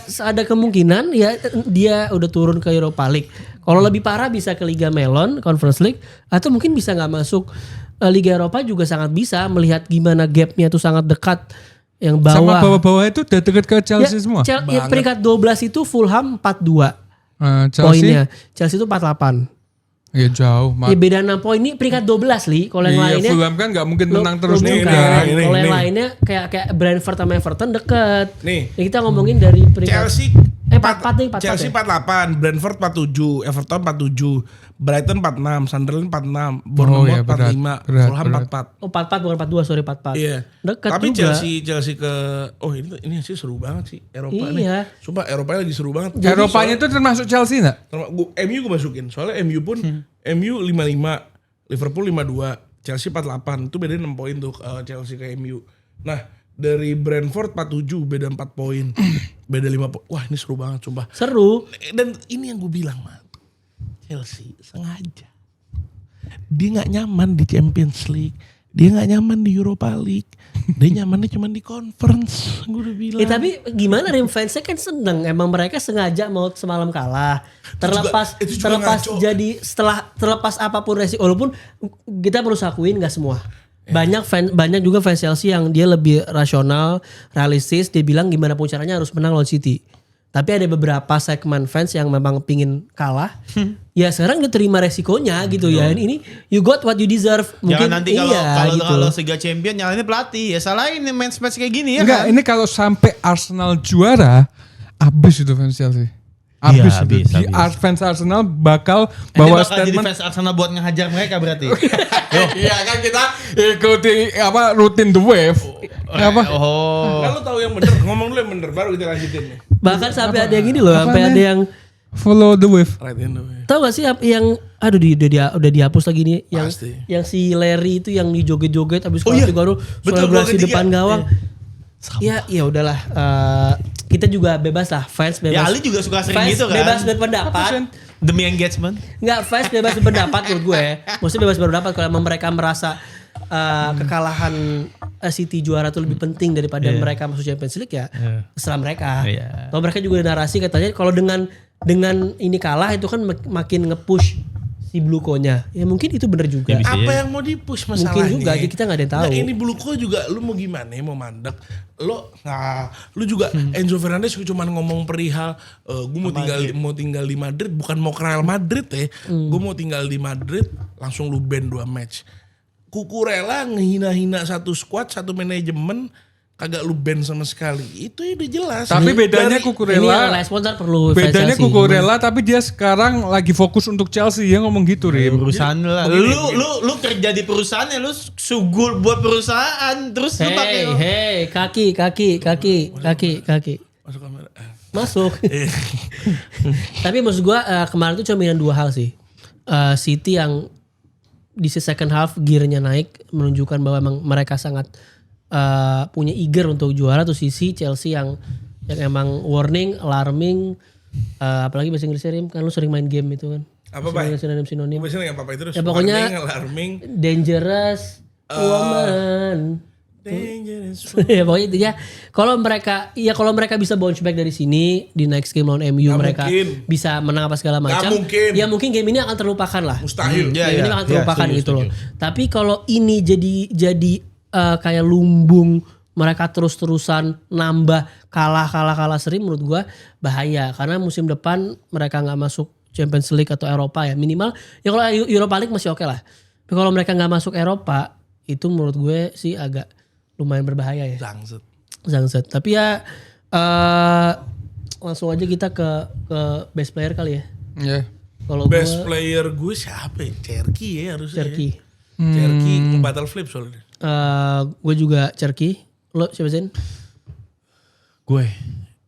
kemungkinan ya dia udah turun ke Europa League. Kalau lebih parah bisa ke Liga Melon, Conference League, atau mungkin bisa nggak masuk Liga Eropa juga sangat bisa melihat gimana gapnya itu sangat dekat yang bawah. Sama bawah-bawah itu udah deket ke Chelsea Ya, semua. ya, peringkat 12 itu Fulham 42 Chelsea, poinnya. Chelsea itu 48. ya jauh. Ya beda 6 poin ini peringkat 12 Li. Kalau yang Iya, lainnya Fulham kan nggak mungkin lo- menang terus lo nih. bukan. Kan. Ini, Kalau yang ini. lainnya kayak Brentford sama Everton deket. Nih. Ya, kita ngomongin dari peringkat Chelsea 44 nih, 44 Chelsea ya? 48, Brentford 47, Everton 47, Brighton 46, Sunderland 46, Bournemouth iya, berat, 45, berat, Fulham berat. 44. Oh 44 bukan 42 sorry 44. Iya. Dekat Tapi juga. Chelsea ke ini sih seru banget sih Eropa nih. Iya. Sumpah Eropa lagi seru banget. Eropanya itu termasuk Chelsea nggak? MU gue masukin. Soalnya MU pun MU 55, Liverpool 52, Chelsea 48. Itu beda 6 poin tuh Chelsea ke MU. Nah, dari Brentford 47 beda 4 poin. Beda 5 poin. Wah, ini seru banget sumpah. Seru. Dan ini yang gue bilang, man. Chelsea sengaja. Dia nggak nyaman di Champions League. Dia nggak nyaman di Europa League. Dia nyamannya cuma di conference. Gue udah bilang. Tapi gimana Rim fansnya kan seneng. Emang mereka sengaja mau semalam kalah. itu juga ngaco. Jadi terlepas apapun resiko. Walaupun kita perlu akuin gak semua. Banyak juga fans Chelsea yang dia lebih rasional, realistis. Dia bilang gimana pun caranya harus menang lawan City. Tapi ada beberapa segmen fans yang memang pingin kalah. Ya sekarang dia terima resikonya gitu ya. Ini you got what you deserve. Mungkin Jangan nanti kalau iya, kalau gitu. kalau Liga Champion nyalainnya pelatih. Ya salahin match-match kayak gini ya Enggak, kan. ini kalau sampai Arsenal juara, abis itu fans Chelsea. Abis Iya, itu. abis. Fans Arsenal bakal Bawa bawa bakal jadi statement. fans Arsenal buat ngehajar mereka berarti. Iya kan kita ikuti apa rutin the wave. Apa? Oh. Nah, lu tahu yang bener, ngomong dulu yang bener, baru kita lanjutin nih. Bahkan sampai ada yang gini loh, sampai Apaan ada ya? yang Follow the wave. Right in the way. tahu gak sih yang aduh udah dihapus lagi nih yang Pasti. yang si Larry itu yang dijoget-joget habis Oh iya, baru betul, selebrasi gol ketiga. depan gawang. Ya udahlah kita juga bebas lah fans bebas. Ya Ali juga suka sering fans gitu kan. bebas berpendapat. Demi engagement. Enggak fans bebas berpendapat menurut gue. Maksudnya bebas berpendapat kalau emang mereka merasa kekalahan City juara itu lebih penting daripada mereka masuk Champions League ya terserah mereka. Iya. Kalau mereka juga ada narasi katanya kalau dengan ini kalah itu kan makin nge-push si Bluko-nya. Ya mungkin itu bener juga. Ya, bisa. Apa Iya. yang mau dipush masalahnya? Mungkin juga, kita nggak ada yang tahu. Nah, ini Buluko juga, lu mau gimana? Mau mandek? Lu juga Enzo Fernandez cuma ngomong perihal, gue mau tinggal di Madrid, bukan mau ke Real Madrid ya. Gue mau tinggal di Madrid, langsung lu ban 2 match. Kukurela ngehina-hina satu squad, satu manajemen, kagak lu ban sama sekali. Itu udah jelas. Tapi bedanya Dari- Ini Kukurela, sponsor perlu bedanya Chelsea. Kukurela tapi dia sekarang lagi fokus untuk Chelsea. Dia ngomong gitu, Rim. Perusahaan lah. Lu kerja di perusahaan ya lu sugul buat perusahaan terus lu pakai Hey, kaki. Masuk kamera. Masuk. Tapi maksud gua kemarin tuh cerminan 2 hal sih. City yang di second half gearnya naik menunjukkan bahwa emang mereka sangat punya eager untuk juara. Tuh sisi Chelsea yang emang warning, alarming, apalagi bahasa Inggrisnya Rim kan lu sering main game itu kan. Apa, Bay? Sinonim. Gue biasanya nggak apa-apa itu terus. Ya, pokoknya- warning, alarming. Dangerous woman. Dangerous. Ya pokoknya itu ya. Kalau mereka bisa bounce back dari sini di next game lawan MU Gak mereka mungkin. bisa menang apa segala macam. mungkin. Ya mungkin game ini akan terlupakan lah. Mustahil. Game ini akan terlupakan setuju, gitu loh. setuju. Tapi kalau ini jadi kayak lumbung mereka terus-terusan nambah kalah sering menurut gua bahaya karena musim depan mereka nggak masuk Champions League atau Eropa ya minimal ya kalau Europa League masih oke lah. Tapi kalau mereka nggak masuk Eropa itu menurut gue sih agak lumayan berbahaya ya. Zangset. Tapi ya langsung aja kita ke best player kali ya. Iya. Kalau Best gue player gue siapa ya? Cherky ya harusnya. Cherky. Cherky battle flip soalnya. Gue juga Cherky. Lo siapa sih? Gue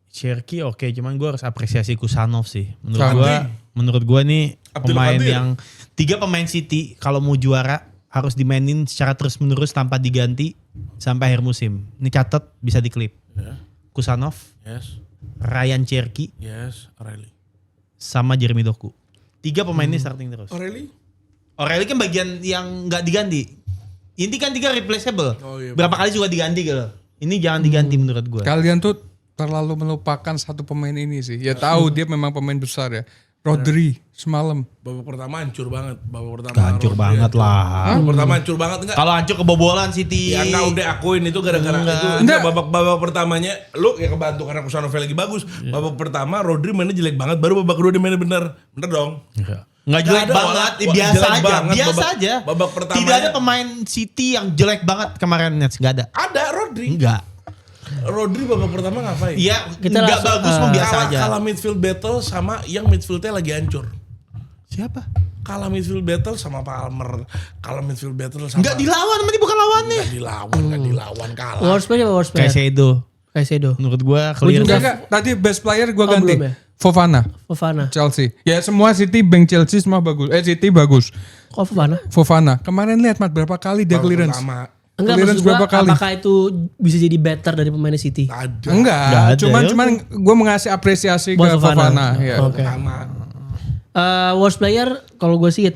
Cherky oke, cuman gue harus apresiasi Kusanov sih. Santai. Menurut gue nih Abdul pemain Qadir. yang 3 pemain City kalau mau juara harus dimainin secara terus menerus tanpa diganti sampai akhir musim. Ini catat bisa diklip. Ya. Kusanov, Yes. Ryan Cherky, Yes. O'Reilly. sama Jeremy Doku. 3 pemain ini starting terus. O'Reilly? O'Reilly kan bagian yang nggak diganti. Inti kan 3 replaceable. Oh, iya, Berapa kali juga diganti gitu. Ini jangan diganti menurut gue. Kalian tuh terlalu melupakan satu pemain ini sih. Ya tahu dia memang pemain besar ya. Rodri semalam. Babak pertama hancur banget. Hancur Rodri banget hancur. lah. Babak pertama hancur banget enggak? Kalau hancur kebobolan City. Ya enggak udah akuin itu gara-gara itu. Enggak. Babak pertamanya lu ya kebantu karena Kusanov lagi bagus. Babak pertama Rodri mainnya jelek banget, baru babak kedua dia mainnya bener. Bener dong. Nggak jelek Nggak ada, banget, jelek biasa aja. banget Biasa babak- aja. babak pertamanya. Tidak ada pemain City yang jelek banget kemarin Nets, nggak ada. Ada Rodri. Enggak. Rodri babak pertama ngapain? Iya, Kita nggak langsung, bagus pun biasa aja. Kalah midfield battle sama yang midfieldnya lagi hancur. Siapa? Kalah midfield battle sama Palmer. Kalah midfield battle sama Nggak dilawan, ini bukan lawannya. Nggak dilawan kalah. Worst player apa worst player? Caicedo. Menurut gue Gua clear. juga- Enggak, tadi best player gue ganti. belum ya? Fofana, Fofana. Chelsea. Ya semua City, bank Chelsea semua bagus. City bagus. Kok Fofana? Fofana. Kemarin lihat Mat berapa kali dia Babak clearance. pertama. Enggak Clearance maksud gua berapa kali? apakah itu bisa jadi better dari pemain City? Ada. Enggak, Nggak ada, cuman ya. gue mengasih apresiasi Buat ke Fofana. Ya. Oke. Pertama. Worst player kalau gue sih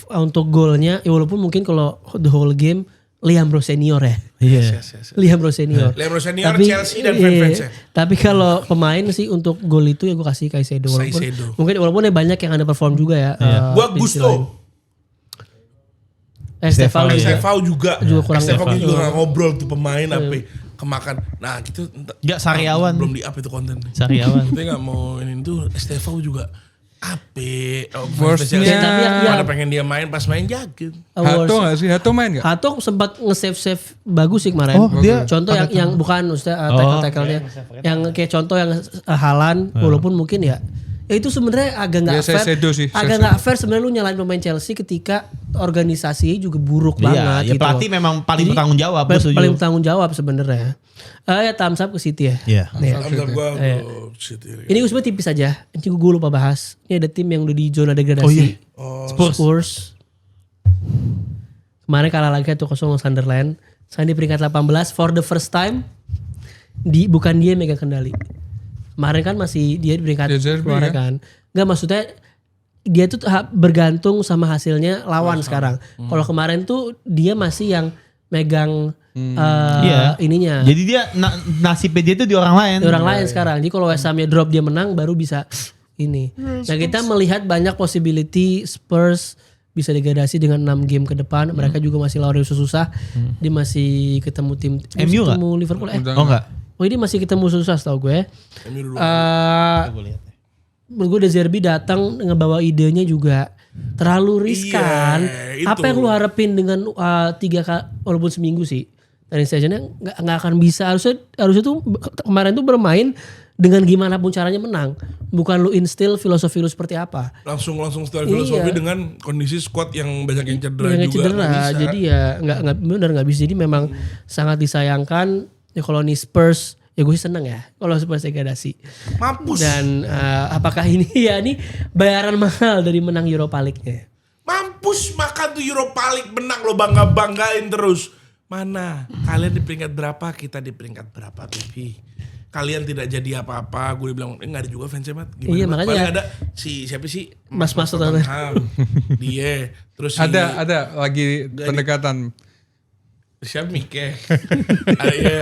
untuk golnya ya walaupun mungkin kalau the whole game Liam Rose senior ya. Iya. Liam Rose senior. Liam Rose senior, Chelsea dan fans-fansnya. Tapi kalau pemain sih untuk gol itu ya gue kasih Caicedo. Walaupun, Caicedo. mungkin walaupun ya banyak yang underperform juga ya. Gua di sisi lain. Gusto. Stefano juga. Estevao juga. Juga kurang Estevao efektif. juga nggak ngobrol tuh pemain apa kemakan. Nah gitu. Nggak, Sariawan. Belum di up itu konten. Sariawan. Kita nggak mau ini tuh Estevao juga ape. Worstnya- Ya, tapi Pada pengen dia main pas main jago. Hato gak sih? Hato main gak? Hato sempat nge-save bagus sih kemarin. Oh, dia contoh yang bukan maksudnya tackle-tackle-nya. Yang kayak contoh yang Haaland walaupun mungkin ya itu sebenarnya agak nggak Ya, fair. Caicedo sih, Agak nggak fair sebenarnya lu nyalain pemain Chelsea ketika organisasinya juga buruk banget Iya, ya gitu. pelatih memang paling Jadi, bertanggung jawab. Gue setuju. paling bertanggung jawab sebenarnya. Ya thumbs up ke City ya. Iya. Nih. Ambil gua City. Ini gue sebenarnya tipis aja. Ini gue lupa bahas. Ini ada tim yang udah di zona degradasi. Spurs. Kemarin kalah lagi 1-0 lawan Sunderland. Sekarang di peringkat 18 for the first time. Bukan dia yang megang kendali. Kemarin kan masih dia di peringkat De Zerbi, luar ya? kan. Enggak maksudnya dia tuh bergantung sama hasilnya lawan sekarang. Kalau kemarin tuh dia masih yang megang Iya. ininya. Jadi dia nasibnya dia tuh di orang lain. Orang lain sekarang. Jadi kalau West Hamnya drop dia menang baru bisa ini. Nah kita melihat banyak possibility Spurs bisa degradasi dengan 6 game ke depan. Mereka juga masih lawan yang susah. Dia masih ketemu tim MU nggak? ketemu Liverpool. Oh enggak. Oh ini masih ketemu susah setahu gue. MU dulu. Gue lihat. Menurut gue De Zerbi datang ngebawa idenya juga terlalu riskan. Iya, itu. Apa yang lu harapin dengan 3 kali walaupun seminggu sih. Dari sessionnya nggak akan bisa. Harusnya tuh kemarin tuh bermain dengan gimana pun caranya menang. Bukan lu instill filosofi lu seperti apa. Langsung setelah filosofi Iya. dengan kondisi squad yang banyak yang cedera Yang juga. cedera. nggak bisa. Jadi ya nggak bisa. Jadi memang sangat disayangkan. Ya kalau nih Spurs ya gue sih seneng ya kalau Spurs degradasi. Mampus. Dan apakah ini ya ini bayaran mahal dari menang Europa League-nya? Mampus makan tuh Europa League menang lo banggain terus. Mana? Kalian di peringkat berapa? Kita di peringkat berapa, baby? Kalian tidak jadi apa-apa. Gue bilang, nggak ada juga fansnya, Mat. Gimana, Iya, Mat? makanya. Paling ada siapa sih? Mas Tottenham. Dia. Terus si Ada lagi pendekatan. Siapa Mike?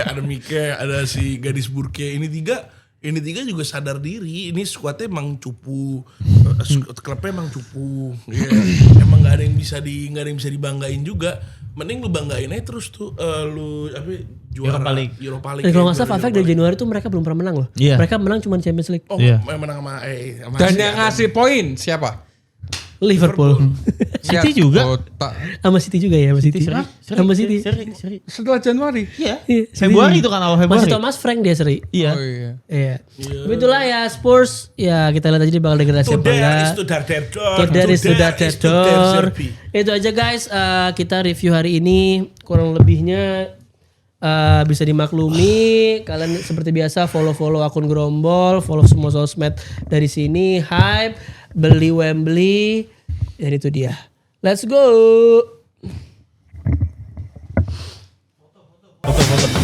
ada Mike, ada si gadis Burke. Ini tiga juga sadar diri. Ini skuadnya emang cupu, klubnya emang cupu. Ya, emang nggak ada yang bisa dibanggain juga. Mending lu banggain aja terus tuh lu juara Europa League. Dan kalau nggak salah, Fafek dari Januari tuh mereka belum pernah menang loh. Iya. Mereka menang cuma Champions League. Oh, menang sama Dan yang ngasih poin siapa? Liverpool. City juga. Sama City juga ya, sama City. Sama City. Seri. Setelah Januari. Iya. Iya, Februari itu kan awal Februari. Masih Thomas Frank dia seri. Iya. Oh iya. Iya. Begitulah ya Spurs. Ya kita lihat aja dia bakal degradasi apa enggak. There is to that door. Itu aja guys. Kita review hari ini kurang lebihnya bisa dimaklumi. Kalian seperti biasa follow akun Grombol, follow semua sosmed dari sini. Hype, beli Wembley, dan itu dia. Let's go. Foto.